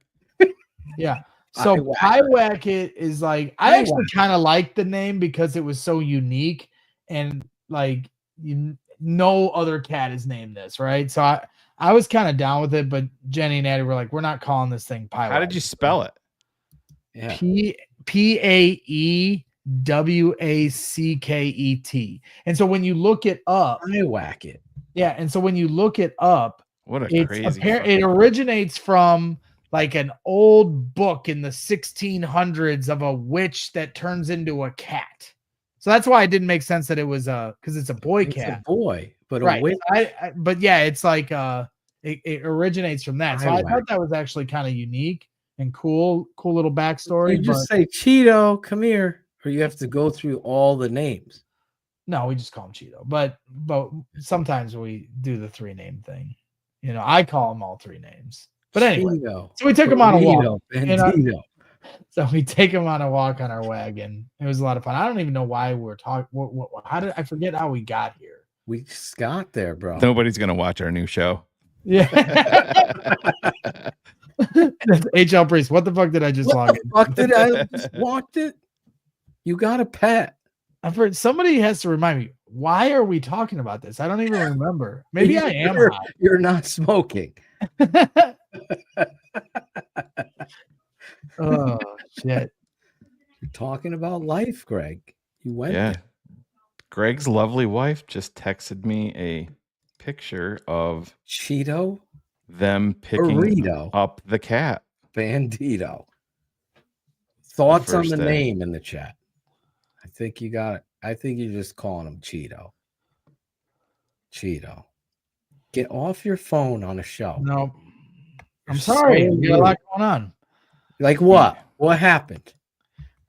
Yeah. So Pie Wacket is like I actually kind of like the name because it was so unique and like no other cat is named this, right? So I was kind of down with it, but Jenny and Addie were like, we're not calling this thing Pie. How did you spell it? Yeah. Paewacket. And so when you look it up, I whack it. yeah, and so when you look it up, What a it's crazy. it originates from like an old book in the 1600s of a witch that turns into a cat. So that's why it didn't make sense that it was because it's a boy It's cat, a boy, but right? a witch. But yeah, it's like it originates from that. So I Pie thought that was actually kind of unique and cool little backstory. You just but- say Cheeto, come here, Or you have to go through all the names? No, we just call him Cheeto. But sometimes we do the 3-name thing. You know, I call him all 3 names. But anyway, Cheeto, so we took him on a walk. Bandito. So we take him on a walk on our wagon. It was a lot of fun. I don't even know why we're talking. How did I forget how we got here? We just got there, bro. Nobody's gonna watch our new show. Yeah. That's HL Priest. What the fuck did I just log in? Fuck did I just walked it? You got a pet. I've heard somebody has to remind me. Why are we talking about this? I don't even remember. Maybe I am high. You're not smoking. Oh shit! You're talking about life, Greg. You went. Yeah. there. Greg's lovely wife just texted me a picture of Cheeto, them picking Burrito, up the cat. Bandito. Thoughts on first the day. name in the chat? I think you got it. I think you're just calling him Cheeto. Cheeto. Get off your phone on a show. No, I'm You're sorry. so We got a lot going on. Like what? What happened?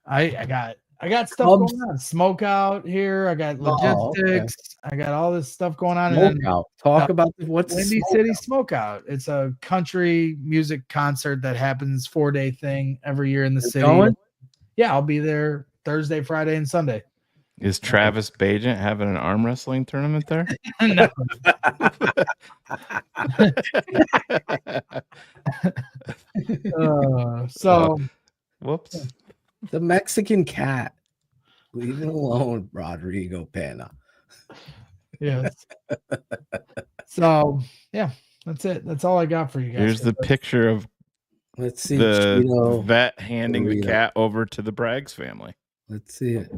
I got stuff Cubs? going on. Smoke out here. I got Oh, logistics. I got all this stuff going on. Smoke and then out. Talk about what's Windy smoke City out? Smoke Out. It's a country music concert that happens 4-day thing every year in the city. going? Yeah, I'll be there Thursday, Friday, and Sunday. Is Travis Bajent having an arm wrestling tournament there? No. Whoops. The Mexican cat. Leave it alone, Rodrigo Pena. Yes. So yeah, that's it. That's all I got for you guys. Here's the picture of Let's see the Cheeto, vet handing Burrito. the cat over to the Braggs family. Let's see it.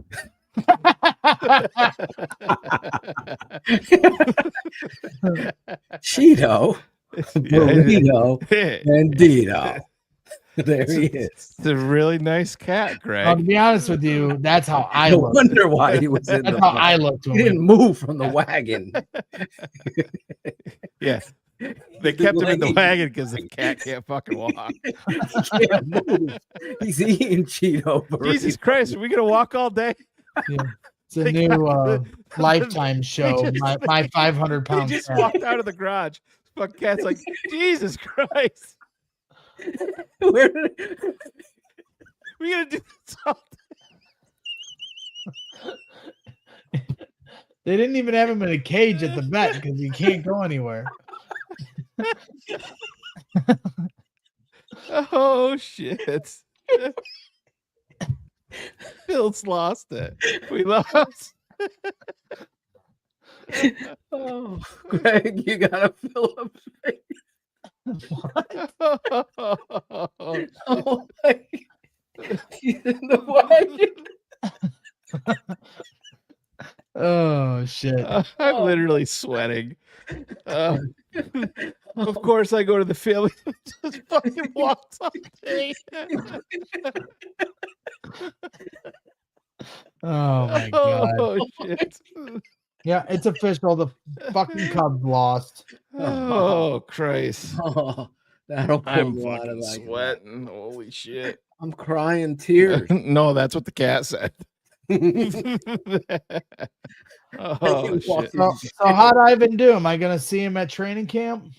Cheeto, Burrito, Bandito. There he is. It's a really nice cat, Greg. To be honest with you, that's how I No look. wonder why he was in That's the how I looked when He we- didn't move from the wagon. Yeah. They kept him in the wagon because the cat can't fucking walk. He can't move. He's eating Cheeto burrito. Jesus Christ, are we gonna walk all day? Yeah. It's a new Lifetime show. My 500 He pound just cat. walked out of the garage. Fuck cat's like, Jesus Christ. Where We gotta do this all They didn't even have him in a cage at the vet because he can't go anywhere. Oh shit. Phil's lost it. We lost. Oh, Greg, you gotta fill up space. Oh my. He's in the wagon. Oh shit. I'm literally sweating. Of course, I go to the family. Just fucking walks all day. Oh my god. Oh shit. Yeah, it's official. The fucking Cubs lost. Oh Christ. Oh, that'll pull I'm me out fucking of that. sweating. Holy shit. I'm crying tears. No, that's what the cat said. Oh shit. So how'd Ivan do? Am I gonna see him at training camp?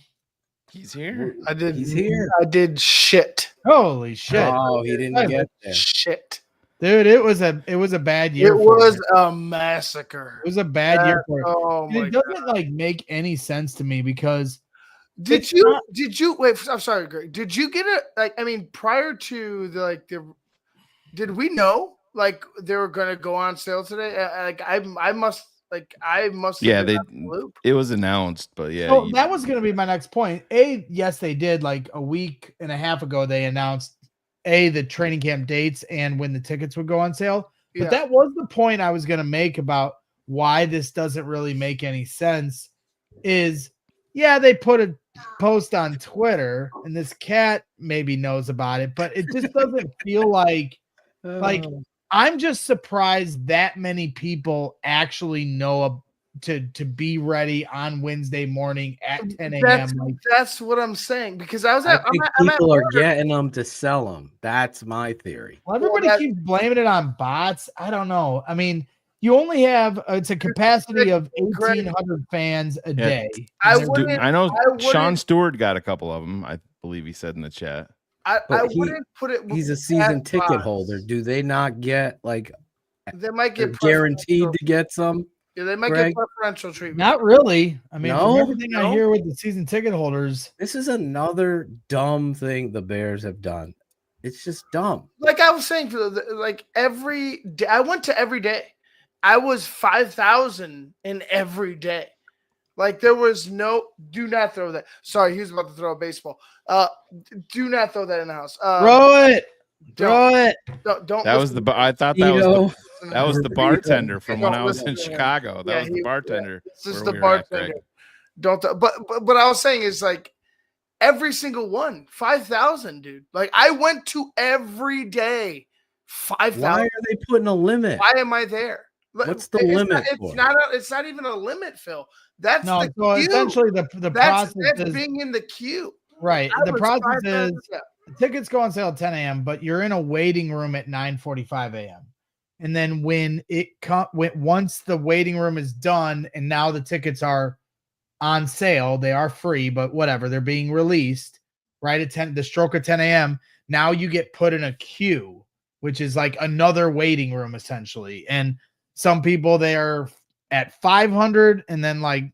He's here. I did. He's here. I did shit. Holy shit. Oh, he didn't get there. Shit. Dude, it was a bad year. It for was him. a massacre. It was a bad year for him. Oh And my it doesn't like make any sense to me because Did you wait? I'm sorry, Greg. Did you get it? Like, I mean, prior to did we know like they were going to go on sale today? I must. Yeah, it was announced, but yeah. So that was going to be my next point. Yes, they did. Like a week and a half ago, they announced the training camp dates and when the tickets would go on sale. But Yeah. that was the point I was going to make about why this doesn't really make any sense. Is they put a post on Twitter, and this cat maybe knows about it, but it just doesn't feel like I'm just surprised that many people actually know to be ready on Wednesday morning at 10 a.m. That's what I'm saying, because I think people are getting them to sell them. That's my theory. Well, everybody keeps blaming it on bots. I don't know. I mean, you only have it's a capacity of 1,800 fans a day. I know Sean Stewart got a couple of them. I believe he said in the chat. I wouldn't put it. He's a season ticket holder. Do they not get like? They might get guaranteed to get some. Yeah, they might get preferential treatment. Not really. I mean, No? from everything I hear with the season ticket holders, this is another dumb thing the Bears have done. It's just dumb. Like I was saying, like every day, I went to every day. I was 5,000 in every day. Like there was no. Do not throw that. Sorry, he was about to throw a baseball. Do not throw that in the house. Throw it. Throw it. Don't. That was the. I thought that was the bartender from when I was in Chicago. That was the bartender. This is the bartender. Don't. But I was saying is like every single one, 5,000, dude. Like I went to every day, 5,000. Why are they putting a limit? Why am I there? What's the limit? It's not even a limit, Phil. That's no. the So queue. Essentially, the process that's is being in the queue. Right. The process is yeah. tickets go on sale at 10 a.m., but you're in a waiting room at 9:45 a.m. And then when once the waiting room is done and now the tickets are on sale, they are free, but whatever, they're being released right at the stroke of 10 a.m. Now you get put in a queue, which is like another waiting room essentially. And some people they are at 500, and then like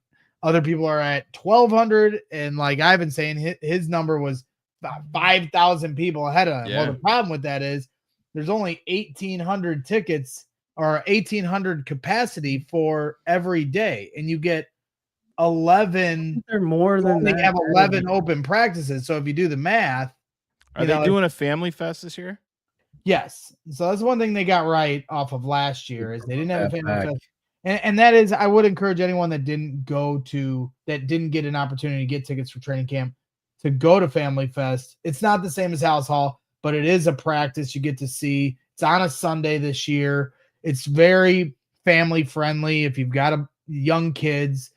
other people are at 1,200, and like I've been saying, his number was about 5,000 people ahead of him. Yeah. Well, the problem with that is there's only 1,800 tickets or 1,800 capacity for every day, and you get 11. They're more than they that. have 11 open practices. So if you do the math, are they doing a family fest this year? Yes. So that's one thing they got right off of last year is they didn't have a family fest. And that is, I would encourage anyone that didn't get an opportunity to get tickets for training camp to go to Family Fest. It's not the same as House Hall, but it is a practice you get to see. It's on a Sunday this year. It's very family friendly. If you've got young kids,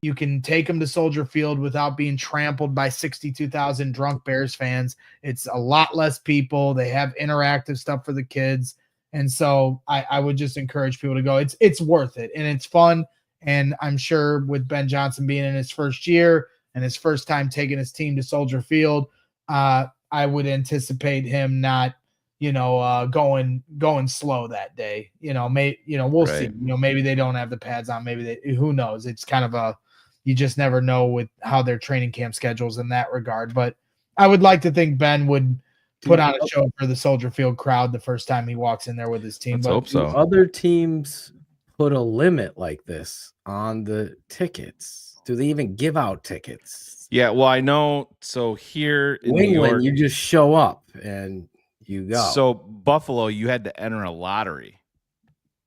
you can take them to Soldier Field without being trampled by 62,000 drunk Bears fans. It's a lot less people. They have interactive stuff for the kids. And so I would just encourage people to go. It's worth it, and it's fun. And I'm sure with Ben Johnson being in his first year and his first time taking his team to Soldier Field, I would anticipate him not, going slow that day. We'll see. Maybe they don't have the pads on. Maybe who knows? It's kind of you just never know with how their training camp schedules in that regard. But I would like to think Ben would put on a show for the Soldier Field crowd the first time he walks in there with his team. Let's hope so. Other teams put a limit like this on the tickets? Do they even give out tickets? Yeah, well, I know. So here in New England, York, you just show up and you go. So Buffalo, you had to enter a lottery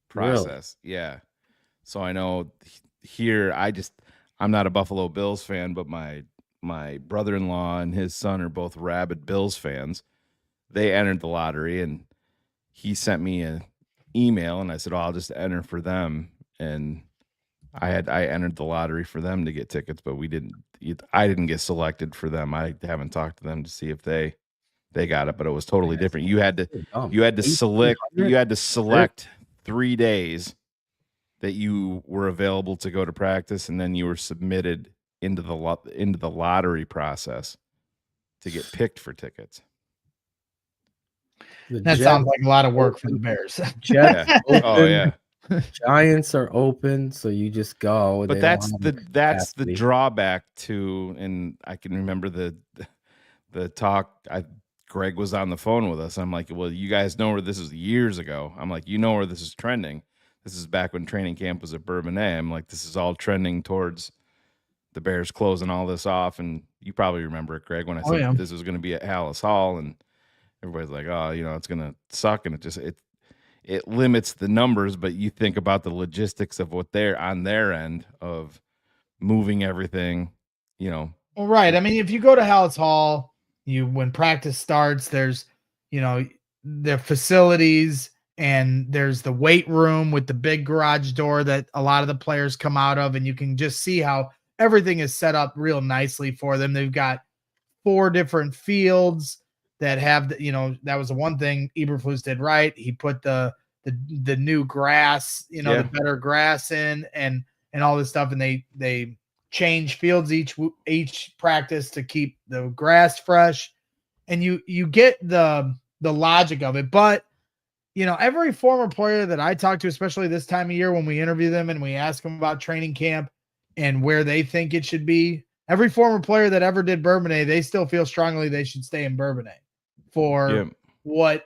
process. Really? Yeah. So I know here, I'm not a Buffalo Bills fan, but my brother-in-law and his son are both rabid Bills fans. They entered the lottery, and he sent me an email, and I said, I'll just enter for them. And I entered the lottery for them to get tickets, but I didn't get selected for them. I haven't talked to them to see if they got it, but it was totally different. You had to select 3 days that you were available to go to practice, and then you were submitted into the lottery process to get picked for tickets. That sounds like a lot of work for the Bears. Oh yeah. Giants are open, so you just go. But that's the drawback to, and I can remember the talk. Greg was on the phone with us. I'm like, well, you guys know where this is years ago. I'm like, you know where this is trending. This is back when training camp was at Bourbonnais. I'm like, this is all trending towards the Bears closing all this off. And you probably remember it, Greg, when I said this was going to be at Hallis Hall, and everybody's like, oh, it's going to suck. And it limits the numbers, but you think about the logistics of what they're on their end of moving everything, Well, right. I mean, if you go to Hallis Hall, when practice starts, there's, their facilities and there's the weight room with the big garage door that a lot of the players come out of, and you can just see how everything is set up real nicely for them. They've got 4 different fields that have that was the one thing Eberflus did right. He put the new grass, the better grass in and all this stuff, and they change fields each practice to keep the grass fresh, and you get the logic of it. But every former player that I talk to, especially this time of year when we interview them and we ask them about training camp and where they think it should be, every former player that ever did Bourbonnais, they still feel strongly they should stay in Bourbonnais for what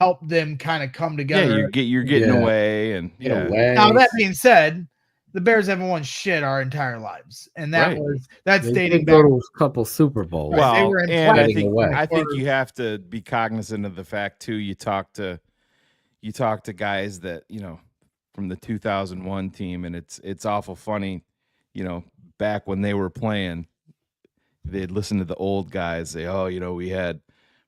helped them kind of come together. Yeah, you're getting away, and Now that being said, the Bears haven't won shit our entire lives, and that's dating back to a couple Super Bowls. Well, they were and I I think you have to be cognizant of the fact too. You talk to guys that from the 2001 team, and it's awful funny. Back when they were playing, they'd listen to the old guys say, "Oh,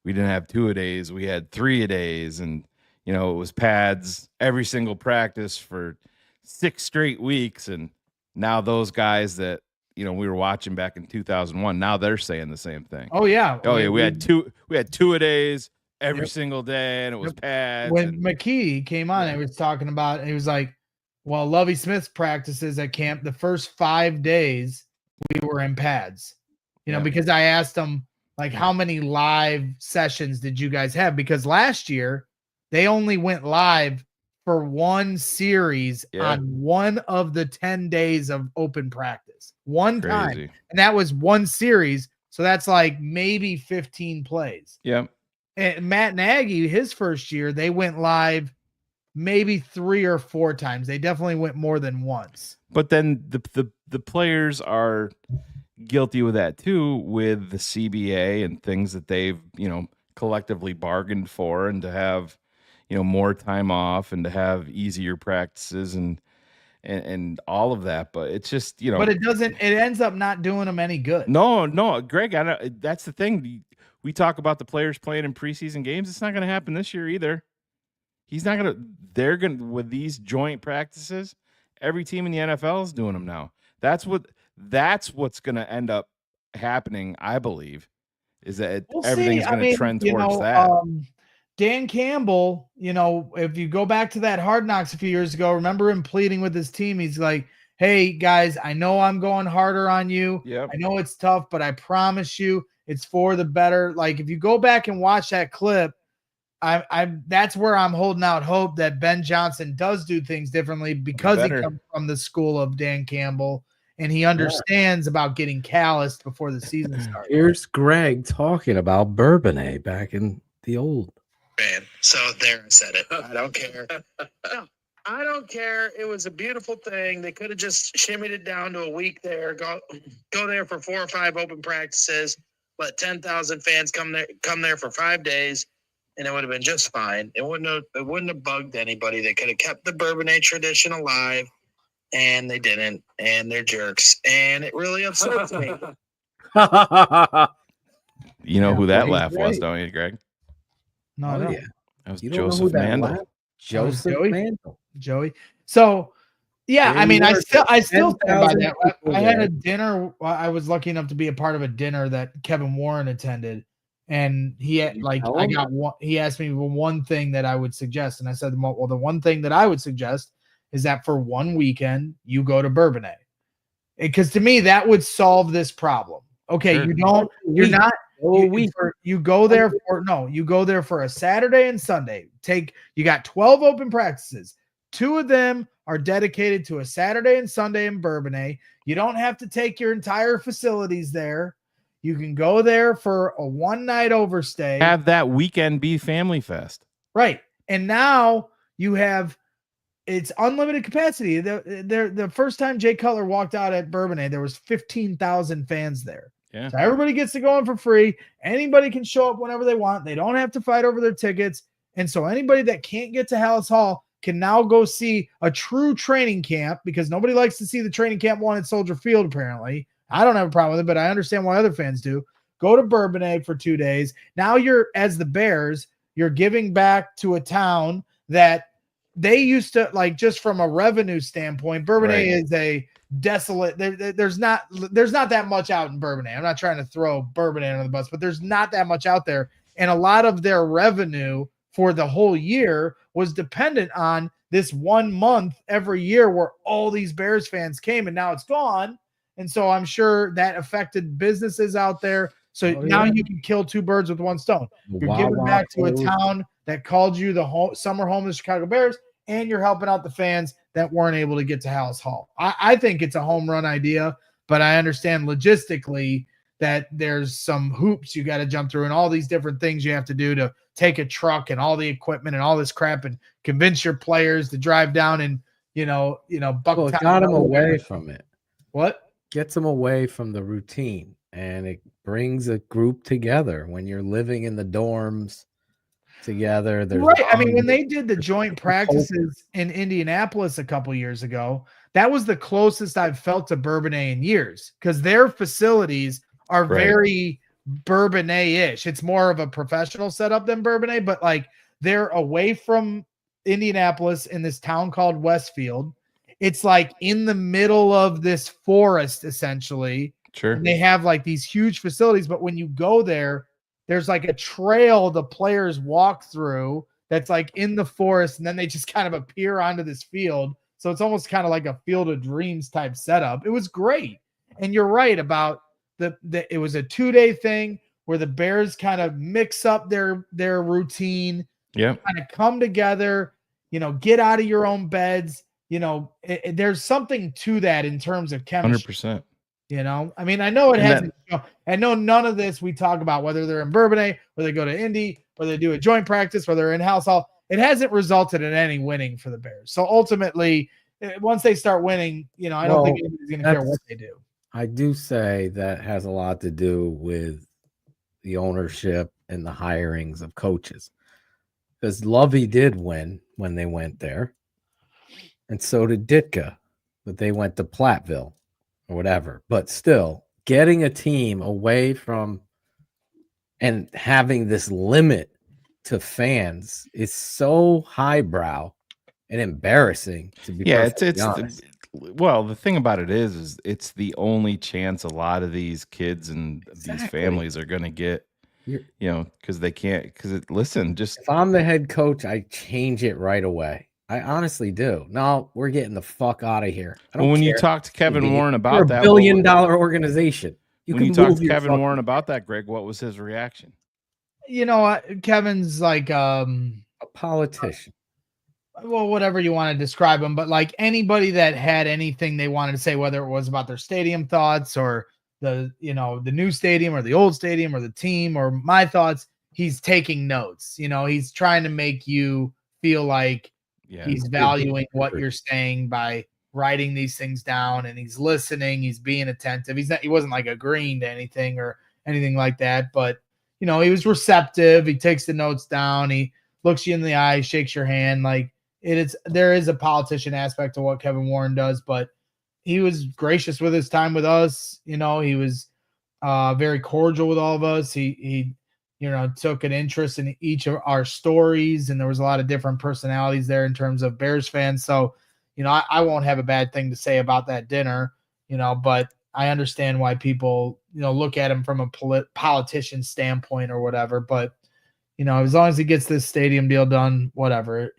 we didn't have 2-a-days, we had 3-a-days, and it was pads every single practice for 6 straight weeks." And now those guys that we were watching back in 2001, now they're saying the same thing. Oh yeah, we had 2-a-days every single day, and it was pads. When McKee came on, he was talking about, he was like, well, Lovie Smith's practices at camp, the first 5 days we were in pads, because I asked him, like, how many live sessions did you guys have? Because last year they only went live for one series on one of the 10 days of open practice. One time. And that was one series. So that's like maybe 15 plays. Yeah. And Matt Nagy, his first year, they went live maybe 3 or 4 times. They definitely went more than once. But then the players are guilty with that too, with the CBA and things that they've collectively bargained for, and to have more time off and to have easier practices and all of that. But it's just but it ends up not doing them any good. No, Greg, that's the thing. We talk about the players playing in preseason games. It's not going to happen this year either. They're going to, with these joint practices, every team in the NFL is doing them now. That's what's going to end up happening, I believe, is that everything's going to trend towards that. Dan Campbell, if you go back to that Hard Knocks a few years ago, remember him pleading with his team. He's like, hey, guys, I know I'm going harder on you. Yep. I know it's tough, but I promise you it's for the better. Like, if you go back and watch that clip, that's where I'm holding out hope that Ben Johnson does do things differently, because he comes from the school of Dan Campbell and he understands about getting calloused before the season starts. Here's Greg talking about Bourbonnais back in the old man. So there, I said it. I don't care. No, I don't care. It was a beautiful thing. They could have just shimmied it down to a week there. Go there for 4 or 5 open practices. Let 10,000 fans come there for 5 days, and it would have been just fine. It wouldn't have bugged anybody. They could have kept the Bourbonnais tradition alive, and they didn't. And they're jerks, and it really upsets me. You know who that laugh was, don't you, Greg? No, I don't. Yeah. That was You don't know Joseph who that Mandel. laugh- Joseph Joey? Mandel. Joey. So, yeah, There I mean, you I were, still stand by 10,000 that. people I had there. a dinner. I was lucky enough to be a part of a dinner that Kevin Warren attended, and he had, tell him? he asked me one thing that I would suggest, and I said, well, the one thing that I would suggest is that for one weekend you go to Bourbonnais, because to me that would solve this problem. Okay, Sure. you go there for a Saturday and Sunday. You got 12 open practices. 2 of them are dedicated to a Saturday and Sunday in Bourbonnais. You don't have to take your entire facilities there. You can go there for a one-night overstay. Have that weekend be Family Fest. Right. And now you have it's unlimited capacity. The first time Jay Cutler walked out at Bourbonnais, there was 15,000 fans there. Yeah. So everybody gets to go in for free. Anybody can show up whenever they want. They don't have to fight over their tickets. And so anybody that can't get to Hallis Hall can now go see a true training camp, because nobody likes to see the training camp one at Soldier Field, apparently. I don't have a problem with it, but I understand why other fans do. Go to Bourbonnais for 2 days. Now as the Bears, you're giving back to a town that they used to, like, just from a revenue standpoint, Bourbonnais Right. is a desolate. There's not that much out in Bourbonnais. I'm not trying to throw Bourbonnais under the bus, but there's not that much out there, and a lot of their revenue for the whole year was dependent on this 1 month every year where all these Bears fans came, and now it's gone. And so I'm sure that affected businesses out there. So now you can kill two birds with one stone. You're giving back to a town that called you the summer home of the Chicago Bears, and you're helping out the fans that weren't able to get to Hallis Hall. I think it's a home run idea, but I understand logistically that there's some hoops you got to jump through and all these different things you have to do to take a truck and all the equipment and all this crap and convince your players to drive down and, Bucktown. Well, it got them away from it. What? Gets them away from the routine, and it brings a group together when you're living in the dorms together. There's right. I mean, when they did the joint practices in Indianapolis a couple years ago, that was the closest I've felt to Bourbonnais in years, because their facilities are very Bourbonnais-ish. It's more of a professional setup than Bourbonnais, but like they're away from Indianapolis in this town called Westfield. It's like in the middle of this forest, essentially. Sure. And they have like these huge facilities, but when you go there, there's like a trail the players walk through that's like in the forest, and then they just kind of appear onto this field. So it's almost kind of like a Field of Dreams type setup. It was great. And you're right about it was a 2-day thing where the Bears kind of mix up their routine, kind of come together, get out of your own beds. There's something to that in terms of chemistry. 100%. I mean, I know it hasn't. I know none of this we talk about, whether they're in Bourbonnais, whether they go to Indy, whether they do a joint practice, whether they're in Hallis Hall. It hasn't resulted in any winning for the Bears. So ultimately, once they start winning, I don't think anybody's going to care what they do. I do say that has a lot to do with the ownership and the hirings of coaches, because Lovey did win when they went there, and so did Ditka, but they went to Platteville or whatever. But still, getting a team away from and having this limit to fans is so highbrow and embarrassing, to be perfectly honest. Well, the thing about it is it's the only chance a lot of these kids and these families are going to get, because they can't. Because listen, just if I'm the head coach, I change it right away. I honestly do. No, we're getting the fuck out of here. I don't when care. you talk to Kevin Warren about that, $1 billion organization. When you talk to Kevin Warren about that, Greg, what was his reaction? Kevin's like a politician. Well, whatever you want to describe him, but like anybody that had anything they wanted to say, whether it was about their stadium thoughts or the new stadium or the old stadium or the team or my thoughts, he's taking notes. He's trying to make you feel like he's valuing what you're saying by writing these things down, and he's listening, he's being attentive. He wasn't like agreeing to anything or anything like that, but he was receptive. He takes the notes down, he looks you in the eye, shakes your hand. Like there is a politician aspect to what Kevin Warren does, but he was gracious with his time with us. He was very cordial with all of us. He took an interest in each of our stories, and there was a lot of different personalities there in terms of Bears fans. So, I won't have a bad thing to say about that dinner, but I understand why people, look at him from a politician standpoint or whatever. But, as long as he gets this stadium deal done, whatever,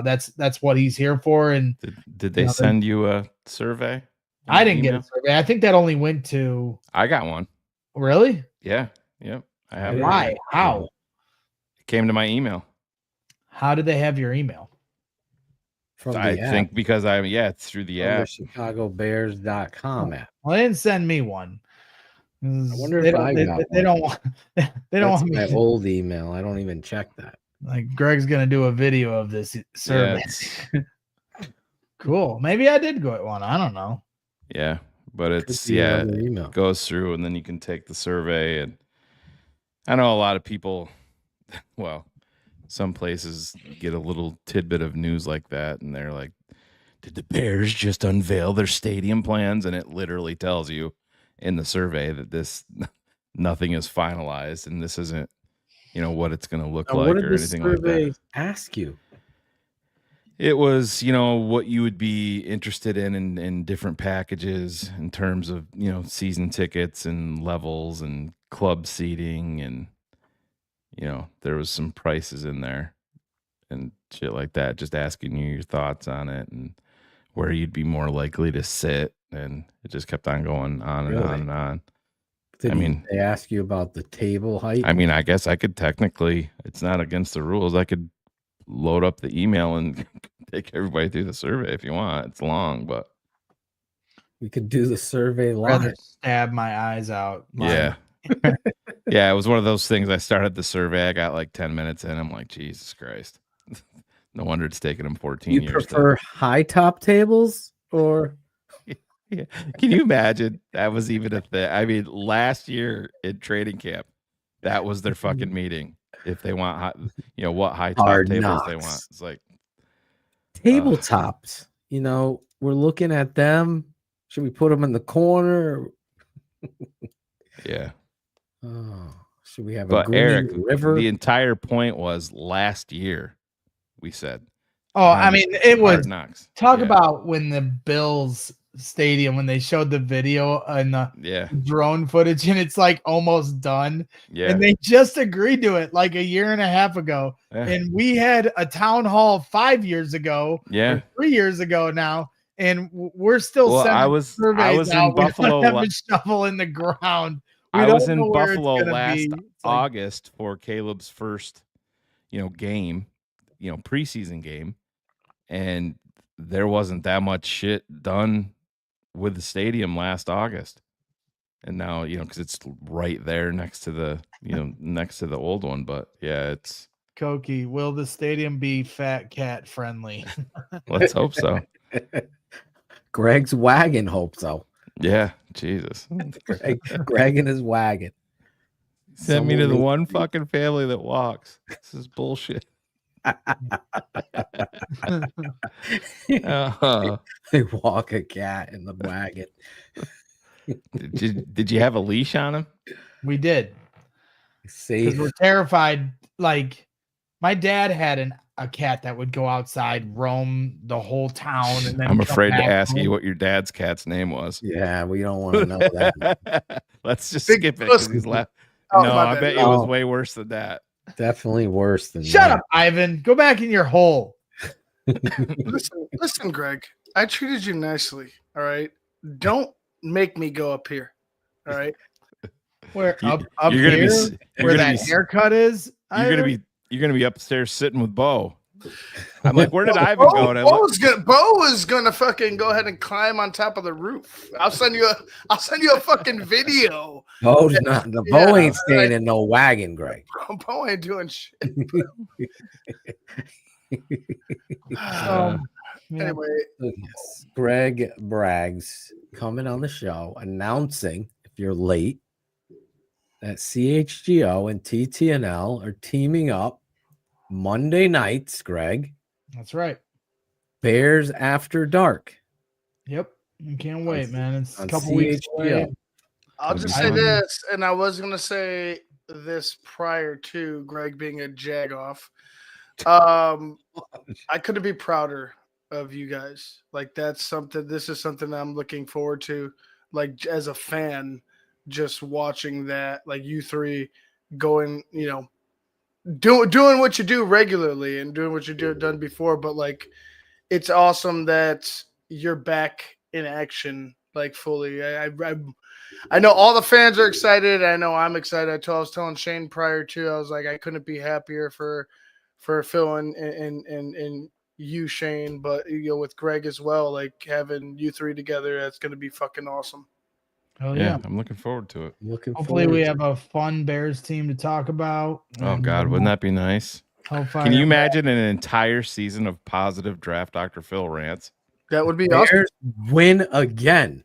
that's what he's here for. And did they send you a survey? I didn't get a survey. I think that only went to. I got one. Really? Yeah. Yep. I have. Why? How? It came to my email. How did they have your email? From the I app. think because it's through the app. The ChicagoBears.com app. Well, they didn't send me one. I wonder if I got one. They don't want. They don't want me. My old email. I don't even check that. Like Greg's gonna do a video of this survey. Cool. Maybe I did go at one. I don't know. Yeah, but it's email. It goes through, and then you can take the survey. And I know a lot of people. Well, some places get a little tidbit of news like that, and they're like, "Did the Bears just unveil their stadium plans?" And it literally tells you in the survey that nothing is finalized, and this isn't, what it's going to look like or anything like that. Ask you? It was, you know, what you would be interested in different packages in terms of, you know, season tickets and levels and club seating, and you know, there was some prices in there and shit like that, just asking you your thoughts on it and where you'd be more likely to sit, and it just kept on going on and Really? on and on. Did they ask you about the table height? I mean, I guess I could technically, it's not against the rules. I could load up the email and take everybody through the survey if you want. It's long, but we could do the survey I'd live. rather stab my eyes out. yeah. Yeah, it was one of those things. I started the survey. I got like 10 minutes in. I'm like, Jesus Christ. No wonder it's taken him 14 You years. prefer high top tables or? Yeah. Can you imagine that was even a thing? I mean, last year in training camp, that was their fucking meeting. If they want, you know, what high top Hard tables knocks. they want. It's like Tabletops. You know, we're looking at them. Should we put them in the corner? Yeah. Oh, should we have a But green Eric, river? the entire point was last year, we said. Oh, I mean, it was Hard Knocks. talk Yeah. about when the Bills stadium, when they showed the video and the Yeah. drone footage, and it's like almost done. Yeah. And they just agreed to it like a year and a half ago. Yeah. And we had a town hall 5 years ago, Yeah. or 3 years ago now, and we're still Well, sending I was surveys in out. We don't Buffalo have la- a shovel in the ground. We I don't was know in where it's Buffalo gonna last be. It's like, August for Caleb's first, you know, game, you know, preseason game, and there wasn't that much shit done with the stadium last August. And now, you know, because it's right there next to the, you know, next to the old one. But yeah, it's Koki, will the stadium be fat cat friendly? let's hope so. Greg's wagon hope so. Yeah, Jesus. Greg and his wagon. Send me to the Someone one fucking family that walks. This is bullshit. They walk a cat in the wagon. Did you have a leash on him? We did. Because Safe. we're terrified. Like, my dad had a cat that would go outside, roam the whole town, and then I'm come afraid to back ask you home. what your dad's cat's name was. Yeah, we don't want to know that. Let's just Big skip it because pussy. he's left. Oh, No, my I bad. bet you it was Oh. way worse than that. Definitely worse than Shut that. up, Ivan. Go back in your hole. Listen, Greg. I treated you nicely. All right. Don't make me go up here. All right. Where You- up you're gonna be here, s- you're where gonna that be s- haircut is. You're gonna be upstairs sitting with Bo. I'm like, where did Ivan go? And I Bo look, is gonna fucking go ahead and climb on top of the roof. I'll send you a fucking video. Bo's not. The Yeah, Bo ain't staying right. in no wagon, Greg. Bo ain't doing shit. Yeah. Anyway, Yes. Greg Braggs coming on the show announcing, if you're late, that CHGO and TTNL are teaming up Monday nights, Greg. That's right. Bears After Dark. Yep. I can't wait, man. It's a on couple weeks away. CHGO. I'll just say this, and I was gonna say this prior to Greg being a jagoff. I couldn't be prouder of you guys. Like, this is something I'm looking forward to, like, as a fan, just watching that, like, you three going, you know, doing what you do regularly and doing what done before, but like, it's awesome that you're back in action, like, fully. I know all the fans are excited. I know I'm excited. I was telling Shane prior to, I was like, I couldn't be happier for Phil and you, Shane, but, you know, with Greg as well, like, having you three together, that's going to be fucking awesome. Oh yeah, yeah. I'm looking forward to it. Hopefully we have a fun Bears team to talk about. Oh God, wouldn't that be nice? Hellfire. Can you imagine an entire season of positive draft Dr. Phil rants? That would be awesome. Bears win again.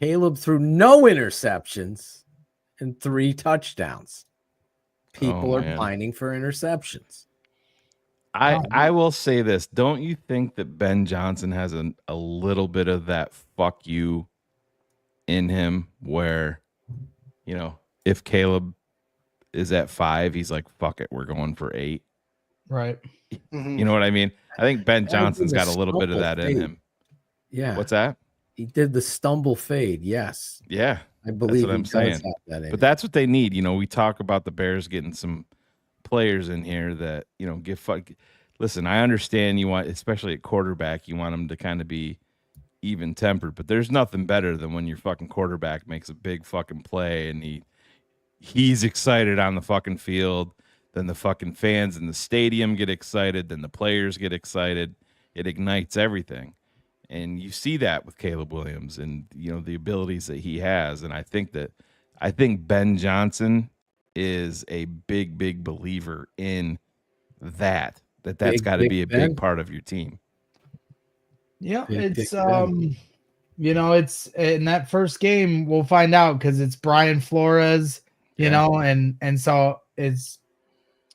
Caleb threw no interceptions and 3 touchdowns. People are man. pining for interceptions. I will say this. Don't you think that Ben Johnson has a little bit of that fuck you in him where, you know, if Caleb is at 5, he's like, fuck it, we're going for 8. Right. You know what I mean? I think Ben Johnson's got a little bit of that in him. Yeah. What's that? He did the stumble fade. Yes. Yeah. I believe what I'm saying. But that's what they need. You know, we talk about the Bears getting some players in here that, you know, listen, I understand you want, especially at quarterback, you want them to kind of be even tempered, but there's nothing better than when your fucking quarterback makes a big fucking play and he's excited on the fucking field, then the fucking fans in the stadium get excited, then the players get excited. It ignites everything. And you see that with Caleb Williams and, you know, the abilities that he has. And I think Ben Johnson is a big believer in that's got to be a big part of your team. Yeah, it's you know, it's in that first game we'll find out because it's Brian Flores, you know, and so it's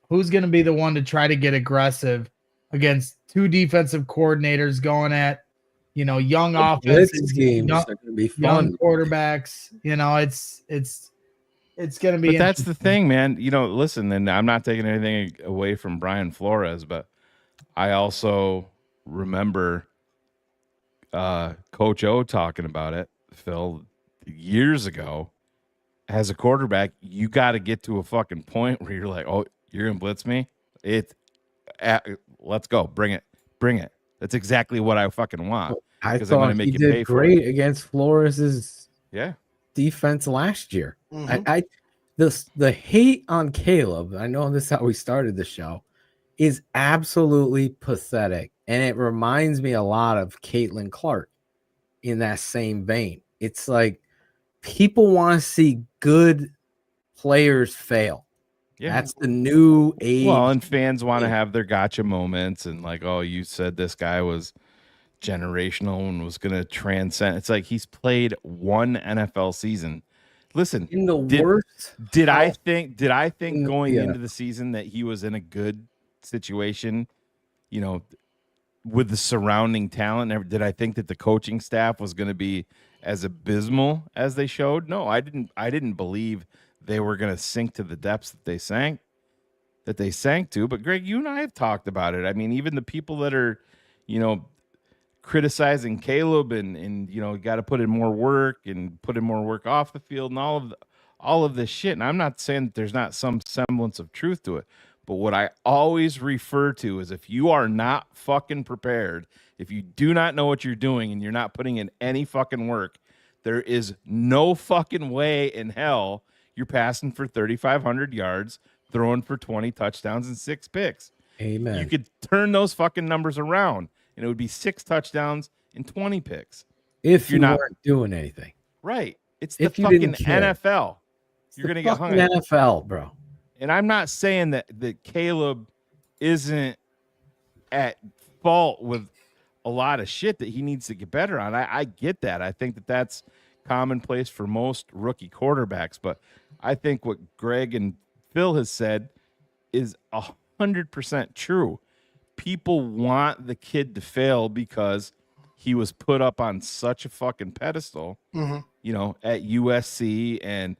who's going to be the one to try to get aggressive against two defensive coordinators going at, you know, young offenses, games are going to be fun. Young quarterbacks. You know, it's going to be. But that's the thing, man. You know, listen, and I'm not taking anything away from Brian Flores, but I also remember Coach O talking about it, Phil, years ago. As a quarterback, you got to get to a fucking point where you're like, oh, you're gonna blitz me? Let's go, bring it. That's exactly what I fucking want. I thought he did great against Flores's defense last year. The hate on Caleb, I know this is how we started the show, is absolutely pathetic. And it reminds me a lot of Caitlin Clark in that same vein. It's like people want to see good players fail. Yeah. That's the new age. Well, and fans want to have their gotcha moments and like, oh, you said this guy was generational and was going to transcend. It's like he's played one NFL season. Listen, in the worst. Did I think going into the season that he was in a good situation, you know, with the surrounding talent? Did I think that the coaching staff was going to be as abysmal as they showed? No, I didn't believe they were going to sink to the depths that they sank to. But Greg, you and I have talked about it. I mean, even the people that are, you know, criticizing Caleb and you know, got to put in more work and put in more work off the field and all of this shit. And I'm not saying that there's not some semblance of truth to it. But what I always refer to is if you are not fucking prepared, if you do not know what you're doing and you're not putting in any fucking work, there is no fucking way in hell you're passing for 3,500 yards, throwing for 20 touchdowns and 6 picks. Amen. You could turn those fucking numbers around, and it would be 6 touchdowns and 20 picks. If you're not doing anything. Right. It's the fucking NFL. You're going to get hung up. NFL, bro. And I'm not saying that Caleb isn't at fault with a lot of shit that he needs to get better on. I get that. I think that that's commonplace for most rookie quarterbacks. But I think what Greg and Phil has said is 100% true. People want the kid to fail because he was put up on such a fucking pedestal, you know, at USC, and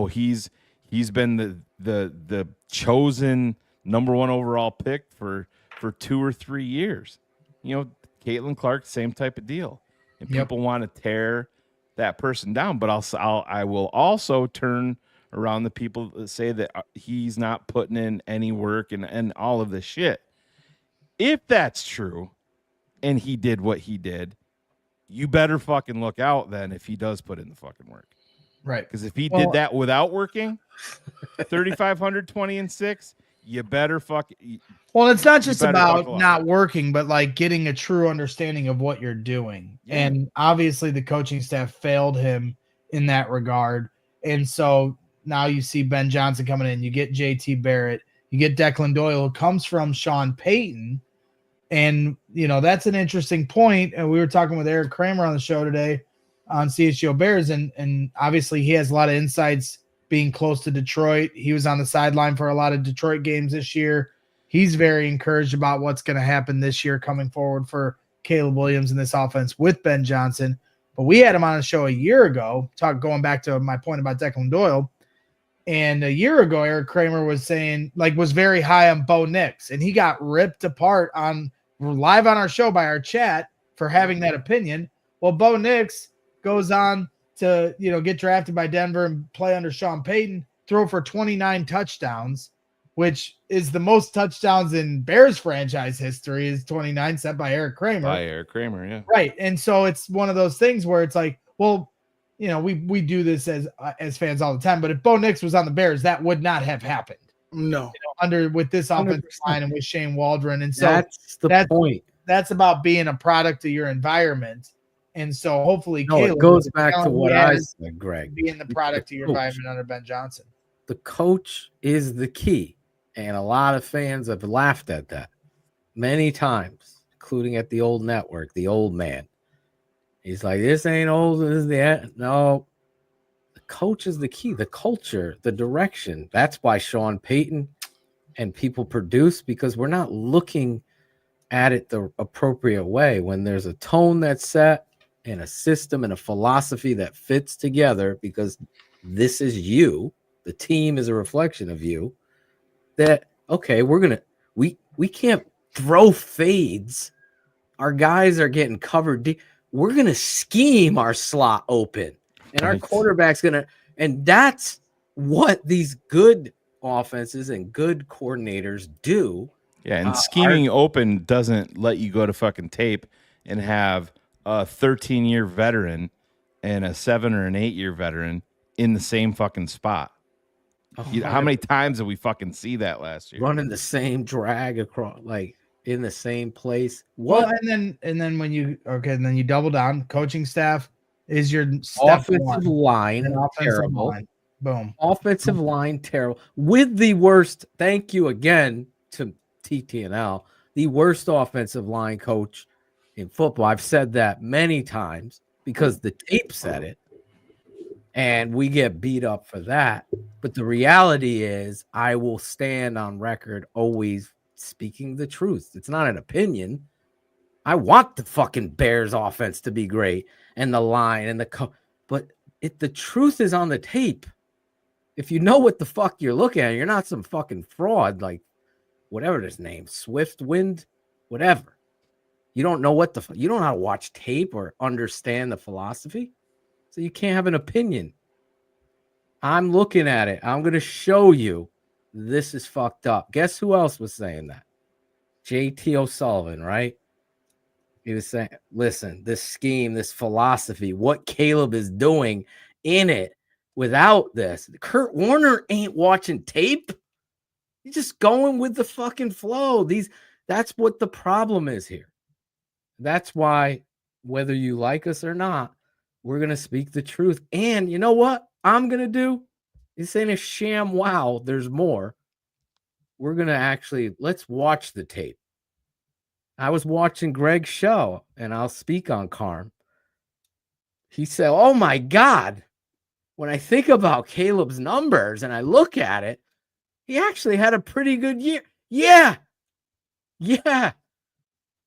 he's been the chosen number 1 overall pick for 2 or 3 years. You know, Caitlin Clark, same type of deal. And people want to tear that person down. But I will also turn around the people that say that he's not putting in any work and all of this shit. If that's true, and he did what he did, you better fucking look out then if he does put in the fucking work. Right. Because if he did that without working, 3,500, 20 and 6, you better Well, it's not just about not working, but like getting a true understanding of what you're doing. Yeah. And obviously the coaching staff failed him in that regard. And so now you see Ben Johnson coming in, you get JT Barrett, you get Declan Doyle, who comes from Sean Payton. And, you know, that's an interesting point. And we were talking with Eric Kramer on the show today on CHGO Bears. And obviously he has a lot of insights being close to Detroit. He was on the sideline for a lot of Detroit games this year. He's very encouraged about what's going to happen this year coming forward for Caleb Williams in this offense with Ben Johnson. But we had him on a show a year ago, going back to my point about Declan Doyle. And a year ago, Eric Kramer was saying, like, was very high on Bo Nix, and he got ripped apart on live on our show by our chat for having that opinion. Well, Bo Nix goes on to, get drafted by Denver and play under Sean Payton, throw for 29 touchdowns, which is the most touchdowns in Bears franchise history, is 29, set by Eric Kramer. By Eric Kramer, yeah. Right. And so it's one of those things where it's like, well, we do this as fans all the time, but if Bo Nix was on the Bears, that would not have happened. No. With this offensive line and with Shane Waldron. And so that's the point. That's about being a product of your environment. And so hopefully it goes back to what I said, Greg. Being the product of your environment under Ben Johnson. The coach is the key. And a lot of fans have laughed at that many times, including at the old network, the old man. He's like, this ain't old. This is the end. No, the coach is the key. The culture, the direction. That's why Sean Payton and people produce, because we're not looking at it the appropriate way. When there's a tone that's set and a system and a philosophy that fits together, because this is you, the team is a reflection of you, that, okay, we can't throw fades. Our guys are getting covered deep. We're going to scheme our slot open, and our quarterback's going to, and that's what these good offenses and good coordinators do. Yeah, and scheming open doesn't let you go to fucking tape and have a 13-year veteran and a 7 or an 8-year veteran in the same fucking spot. How many times did we fucking see that last year? Running the same drag across, like in the same place. What? Well, and then when you then you double down. Coaching staff is your step offensive line terrible. Line. Boom. Offensive line terrible with the worst. Thank you again to TTNL, the worst offensive line coach in football. I've said that many times because the tape said it, and we get beat up for that. But the reality is, I will stand on record always speaking the truth. It's not an opinion. I want the fucking Bears offense to be great and the line and but the truth is on the tape. If you know what the fuck you're looking at, you're not some fucking fraud like whatever his name, Swift Wind, whatever. You don't know you don't know how to watch tape or understand the philosophy. So you can't have an opinion. I'm looking at it. I'm going to show you this is fucked up. Guess who else was saying that? JT O'Sullivan, right? He was saying, listen, this scheme, this philosophy, what Caleb is doing in it without this. Kurt Warner ain't watching tape. He's just going with the fucking flow. That's what the problem is here. That's why, whether you like us or not, we're going to speak the truth. And you know what I'm going to do? This ain't a sham wow. There's more. We're going to let's watch the tape. I was watching Greg's show, and I'll speak on Carm. He said, oh my God, when I think about Caleb's numbers and I look at it, he actually had a pretty good year. Yeah.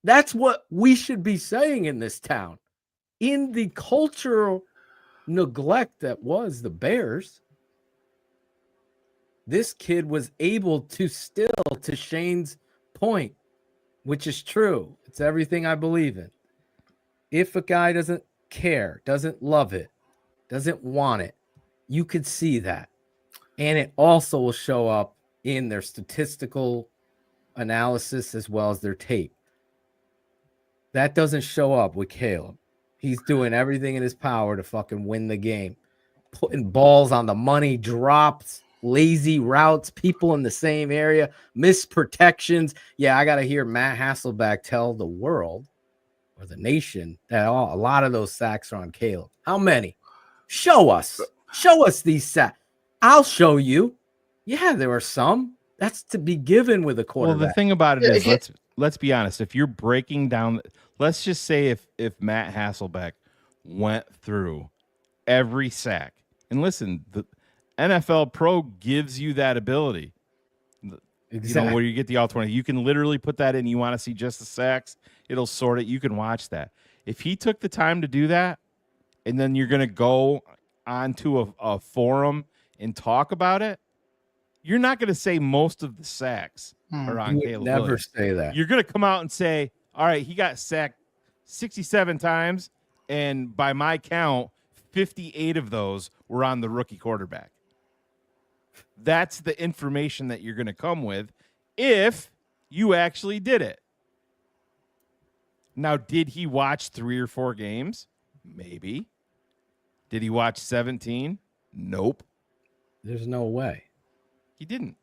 That's what we should be saying in this town. In the cultural neglect that was the Bears, this kid was able to still, to Shane's point, which is true. It's everything I believe in. If a guy doesn't care, doesn't love it, doesn't want it, you could see that. And it also will show up in their statistical analysis as well as their tape. That doesn't show up with Caleb. He's doing everything in his power to fucking win the game. Putting balls on the money, drops, lazy routes, people in the same area, missed protections. Yeah, I got to hear Matt Hasselbeck tell the world or the nation that a lot of those sacks are on Caleb. How many? Show us. Show us these sacks. I'll show you. Yeah, there are some. That's to be given with a quarterback. Well, the thing about it is, let's be honest. If you're breaking down, let's just say if Matt Hasselbeck went through every sack, and listen, the NFL Pro gives you that ability. Exactly. You know, where you get the all-20. You can literally put that in. You want to see just the sacks, it'll sort it. You can watch that. If he took the time to do that, and then you're going to go onto a forum and talk about it, you're not going to say most of the sacks are on You would Caleb never Williams. say that. You're going to come out and say, all right, he got sacked 67 times, and by my count, 58 of those were on the rookie quarterback. That's the information that you're going to come with if you actually did it. Now, did he watch 3 or 4 games? Maybe. Did he watch 17? Nope. There's no way. He didn't.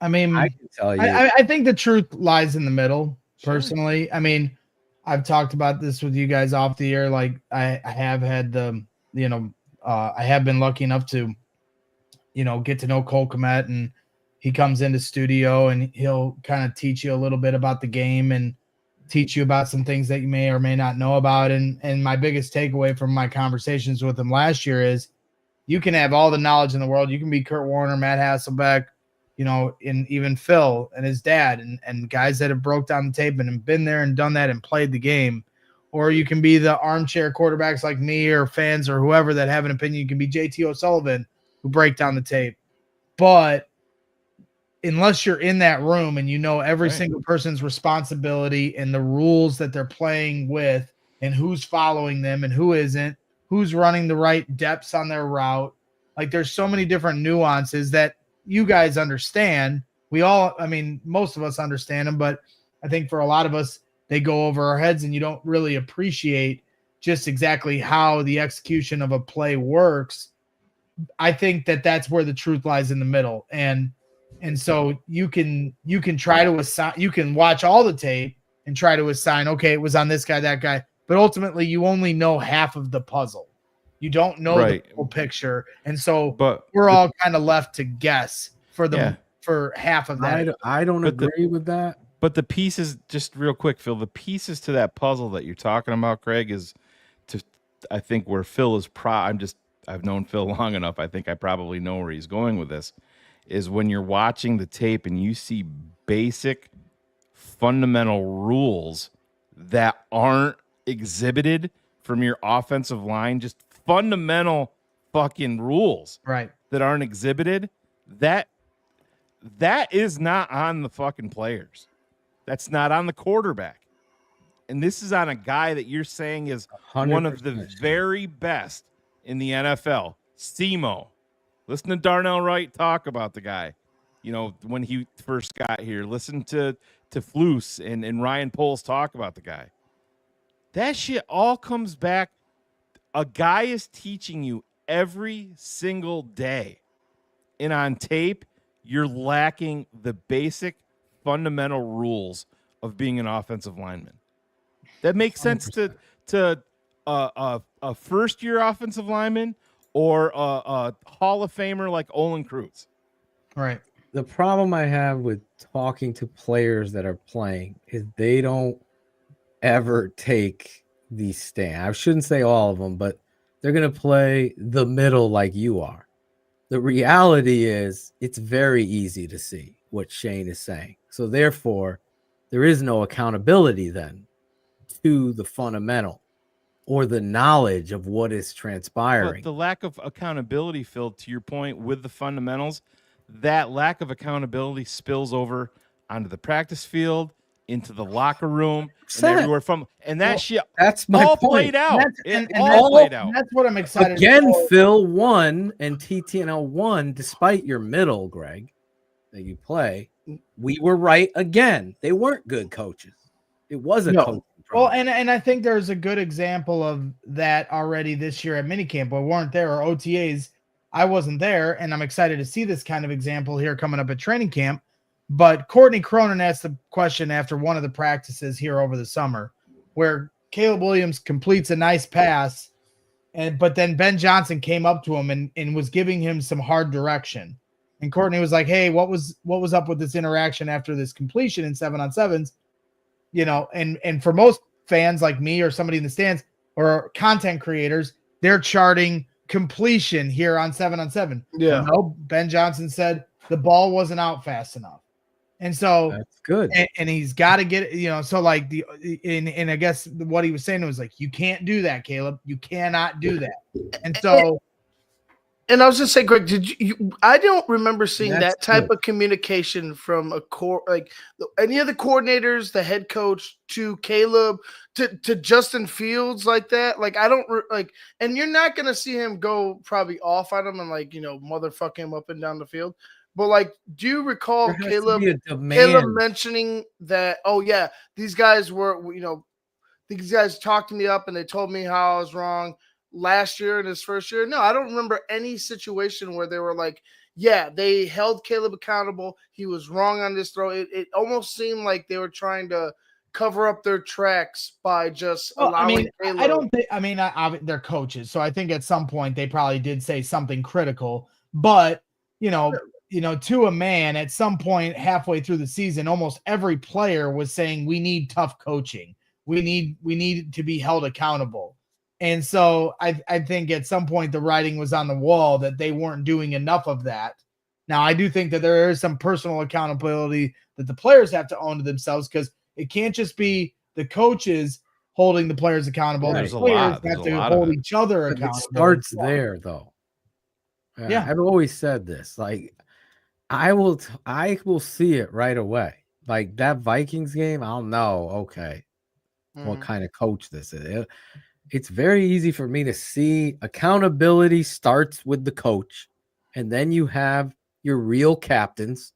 I mean, I can tell you. I think the truth lies in the middle, personally. I mean, I've talked about this with you guys off the air. Like, I have had the, I have been lucky enough to, get to know Cole Kmet, and he comes into studio and he'll kind of teach you a little bit about the game and teach you about some things that you may or may not know about. And my biggest takeaway from my conversations with him last year is you can have all the knowledge in the world. You can be Kurt Warner, Matt Hasselbeck, and even Phil and his dad and guys that have broke down the tape and been there and done that and played the game. Or you can be the armchair quarterbacks like me or fans or whoever that have an opinion. You can be JT O'Sullivan who break down the tape. But unless you're in that room and every single person's responsibility and the rules that they're playing with and who's following them and who isn't, who's running the right depths on their route. Like, there's so many different nuances that you guys understand. Most of us understand them, but I think for a lot of us, they go over our heads and you don't really appreciate just exactly how the execution of a play works. I think that that's where the truth lies in the middle. And so you can try to assign, you can watch all the tape and try to assign, okay, it was on this guy, that guy, but ultimately you only know half of the puzzle. You don't know the full picture. And so we're all kind of left to guess for half of that. I don't agree with that. But the pieces, just real quick, Phil, the pieces to that puzzle that you're talking about, Craig, is I think where Phil is I've known Phil long enough. I think I probably know where he's going with this, is when you're watching the tape and you see basic fundamental rules that aren't exhibited from your offensive line, just fundamental fucking rules that aren't exhibited, that is not on the fucking players. That's not on the quarterback. And this is on a guy that you're saying is one of the very best in the NFL. Simo. Listen to Darnell Wright talk about the guy, when he first got here. Listen to Flus and Ryan Poles talk about the guy. That shit all comes back. A guy is teaching you every single day. And on tape, you're lacking the basic fundamental rules of being an offensive lineman. That makes sense 100%. to a first-year offensive lineman or a Hall of Famer like Olin Kreutz. Right. The problem I have with talking to players that are playing is they don't ever take the stand. I shouldn't say all of them, but they're going to play the middle like you are. The reality is it's very easy to see what Shane is saying. So therefore, there is no accountability then to the fundamental or the knowledge of what is transpiring. But the lack of accountability, Phil, to your point with the fundamentals, that lack of accountability spills over onto the practice field, into the locker room, and everywhere from. And that shit that's my all point. played out. All played out. That's what I'm excited Again, for. Phil won and TTNL won despite your middle, Greg, that you play. We were right again. They weren't good coaches. It wasn't coaching. Well, and I think there's a good example of that already this year at minicamp. We weren't there, or OTAs. I wasn't there, and I'm excited to see this kind of example here coming up at training camp. But Courtney Cronin asked the question after one of the practices here over the summer, where Caleb Williams completes a nice pass, but then Ben Johnson came up to him and was giving him some hard direction. And Courtney was like, "Hey, what was up with this interaction after this completion in 7-on-7s?" And for most fans like me or somebody in the stands or content creators, they're charting completion here on 7-on-7. Yeah. No, Ben Johnson said the ball wasn't out fast enough. And so that's good. And he's got to get it, so like and I guess what he was saying was like, you can't do that, Caleb. You cannot do that. And so And I was just saying, Greg, did you? I don't remember seeing That's that type good. of communication from a core, like any of the coordinators, the head coach, to Caleb, to Justin Fields, like that. Like I don't like, and you're not gonna see him go probably off on him and like motherfuck him up and down the field. But like, do you recall There has to be a Caleb demand. mentioning that? Oh yeah, these guys were these guys talked me up and they told me how I was wrong last year in his first year. No, I don't remember any situation where they were like, yeah, they held Caleb accountable. He was wrong on this throw. It almost seemed like they were trying to cover up their tracks by just Well, I allowing mean, Caleb. I don't think. I mean, they're coaches, so I think at some point they probably did say something critical. But to a man, at some point halfway through the season, almost every player was saying, "We need tough coaching. We need to be held accountable." And so I think at some point the writing was on the wall that they weren't doing enough of that. Now, I do think that there is some personal accountability that the players have to own to themselves, because it can't just be the coaches holding the players accountable. Right. The There's a players lot. There's have a to lot of hold it. each other But it accountable. starts there, though. Yeah. I've always said this. Like, I will see it right away. Like that Vikings game, I'll know. Okay, what kind of coach this is. It's very easy for me to see accountability starts with the coach, and then you have your real captains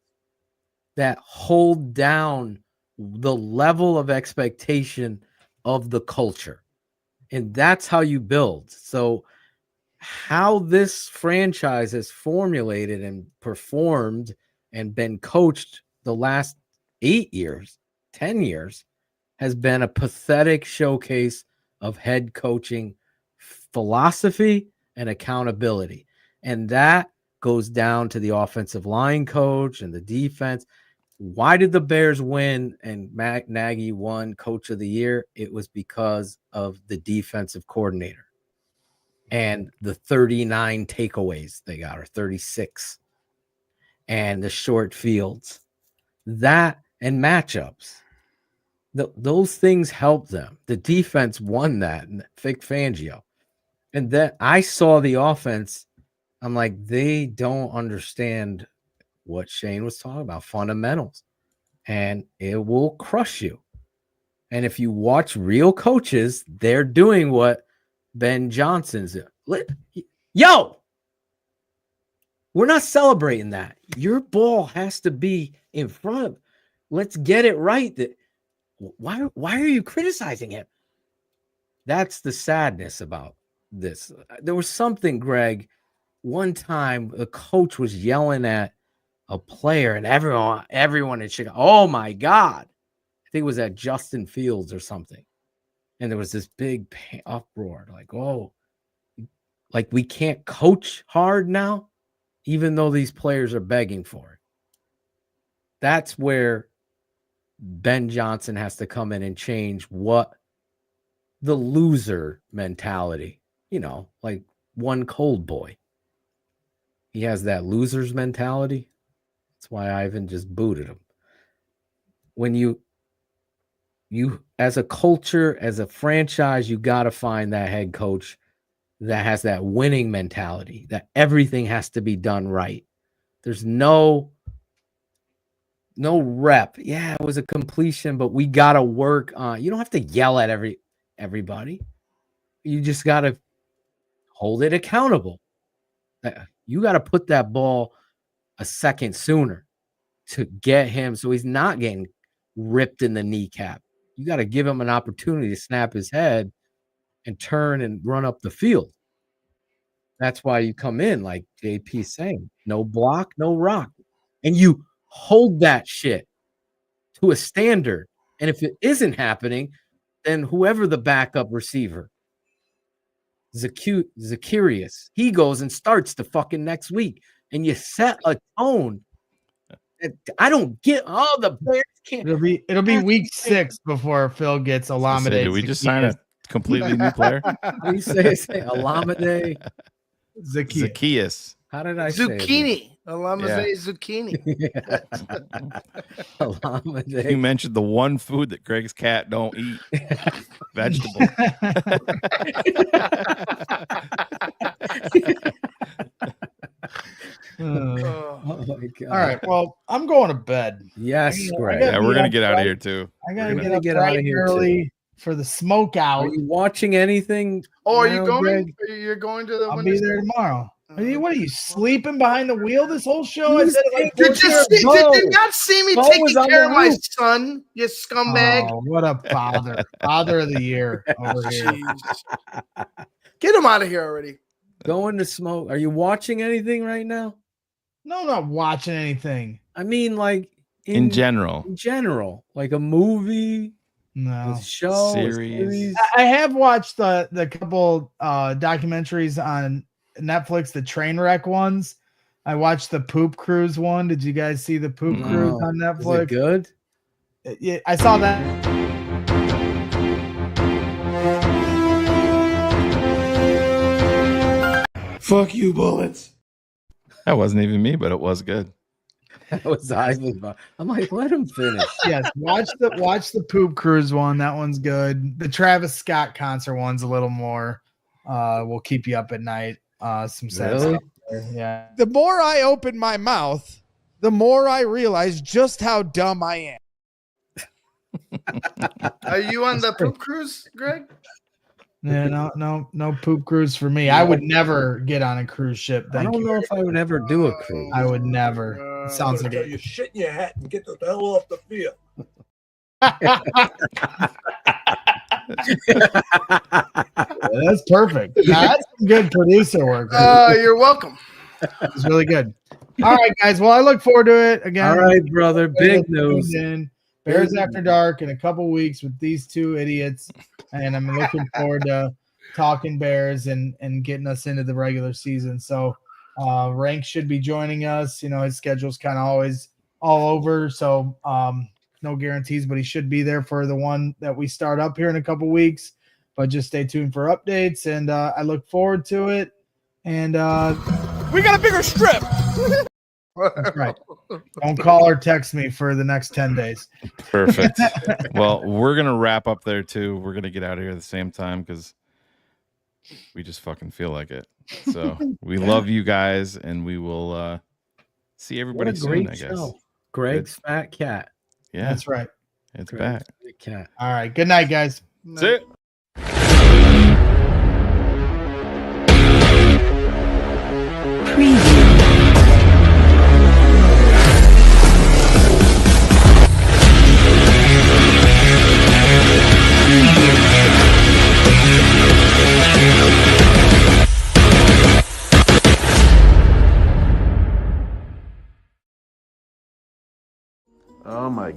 that hold down the level of expectation of the culture. And that's how you build. So how this franchise has formulated and performed and been coached the last 8 years, 10 years, has been a pathetic showcase of head coaching philosophy and accountability. And that goes down to the offensive line coach and the defense. Why did the Bears win and Nagy won Coach of the Year? It was because of the defensive coordinator and the 39 takeaways they got, or 36, and the short fields. That and matchups. Those things helped them. The defense won that, Vic Fangio. And then I saw the offense. I'm like, they don't understand what Shane was talking about, fundamentals. And it will crush you. And if you watch real coaches, they're doing what Ben Johnson's. Yo, we're not celebrating that. Your ball has to be in front of. Let's get it right. Why are you criticizing him? That's the sadness about this. There was something, Greg, one time a coach was yelling at a player and everyone in Chicago. Oh my God. I think it was at Justin Fields or something. And there was this big uproar, like, oh, like we can't coach hard now, even though these players are begging for it. That's where Ben Johnson has to come in and change what the loser mentality, like one cold boy. He has that loser's mentality. That's why Ivan just booted him. When you as a culture, as a franchise, you got to find that head coach that has that winning mentality, that everything has to be done right. There's no rep. Yeah, it was a completion, but we got to work on. You don't have to yell at everybody. You just got to hold it accountable. You got to put that ball a second sooner to get him so he's not getting ripped in the kneecap. You got to give him an opportunity to snap his head and turn and run up the field. That's why you come in, like JP saying, no block, no rock. And you hold that shit to a standard. And if it isn't happening, then whoever the backup receiver, Zacharias, he goes and starts the fucking next week. And you set a tone. I don't get the Bears can't. It'll be week 6 before Phil gets Olamide. Did we just sign a completely new player? How do you say Olamide? Zacchaeus. How did I Zucchini. say Olamide Zucchini. Olamide. You mentioned the one food that Greg's cat don't eat. Vegetable. Oh my God. All right. Well, I'm going to bed. Yes, Greg. Yeah, we're gonna get out of here too. I gotta We're get gonna up get bright outta and here, too. early for the smoke out. Are you watching anything? Oh, are you now, going? Greg? You're going to the I'll Windy be there City? tomorrow. What are you sleeping behind the wheel this whole show? He I was said it like taking 4 Did you, times. see, did you not see me Bo was taking on care the of my roof. son, you scumbag? Oh, what a father. Father of the year over here. Jeez. Get him out of here already. Going to smoke. Are you watching anything right now? No, I'm not watching anything. I mean, like In general. In general, like a movie, No. a show, a Series. I have watched the couple documentaries on Netflix, the train wreck ones. I watched the poop cruise one. Did you guys see the poop cruise on Netflix? Is it good? Yeah, I saw that. Fuck you, bullets. That wasn't even me, but it was good. That was Ivan. I'm like, let him finish. Yes, watch the poop cruise one. That one's good. The Travis Scott concert one's a little more. Will keep you up at night. Some sad Really? stuff there. Yeah. The more I open my mouth, the more I realize just how dumb I am. Are you on the poop cruise, Greg? Yeah, no poop cruise for me. I would never get on a cruise ship. I don't know if I would ever do a cruise. I would never. It sounds like You shit in your hat and get the hell off the field. That's perfect. That's some good producer work. You're welcome. It's really good. All right, guys. Well, I look forward to it again. All right, brother. Big news. Bears After Dark in a couple weeks with these two idiots, and I'm looking forward to talking Bears and getting us into the regular season. So, Rank should be joining us. You know, his schedule's kind of always all over, so no guarantees, but he should be there for the one that we start up here in a couple weeks. But just stay tuned for updates, and I look forward to it. And we got a bigger strip. That's right. Don't call or text me for the next 10 days. Perfect. Well, we're gonna wrap up there too. We're gonna get out of here at the same time because we just fucking feel like it. So we love you guys, and we will see everybody soon. I guess. Show. Greg's Fat Cat. Yeah, That's right. It's Greg's back. Fat Cat. All right. Good night, guys. That's it. Oh my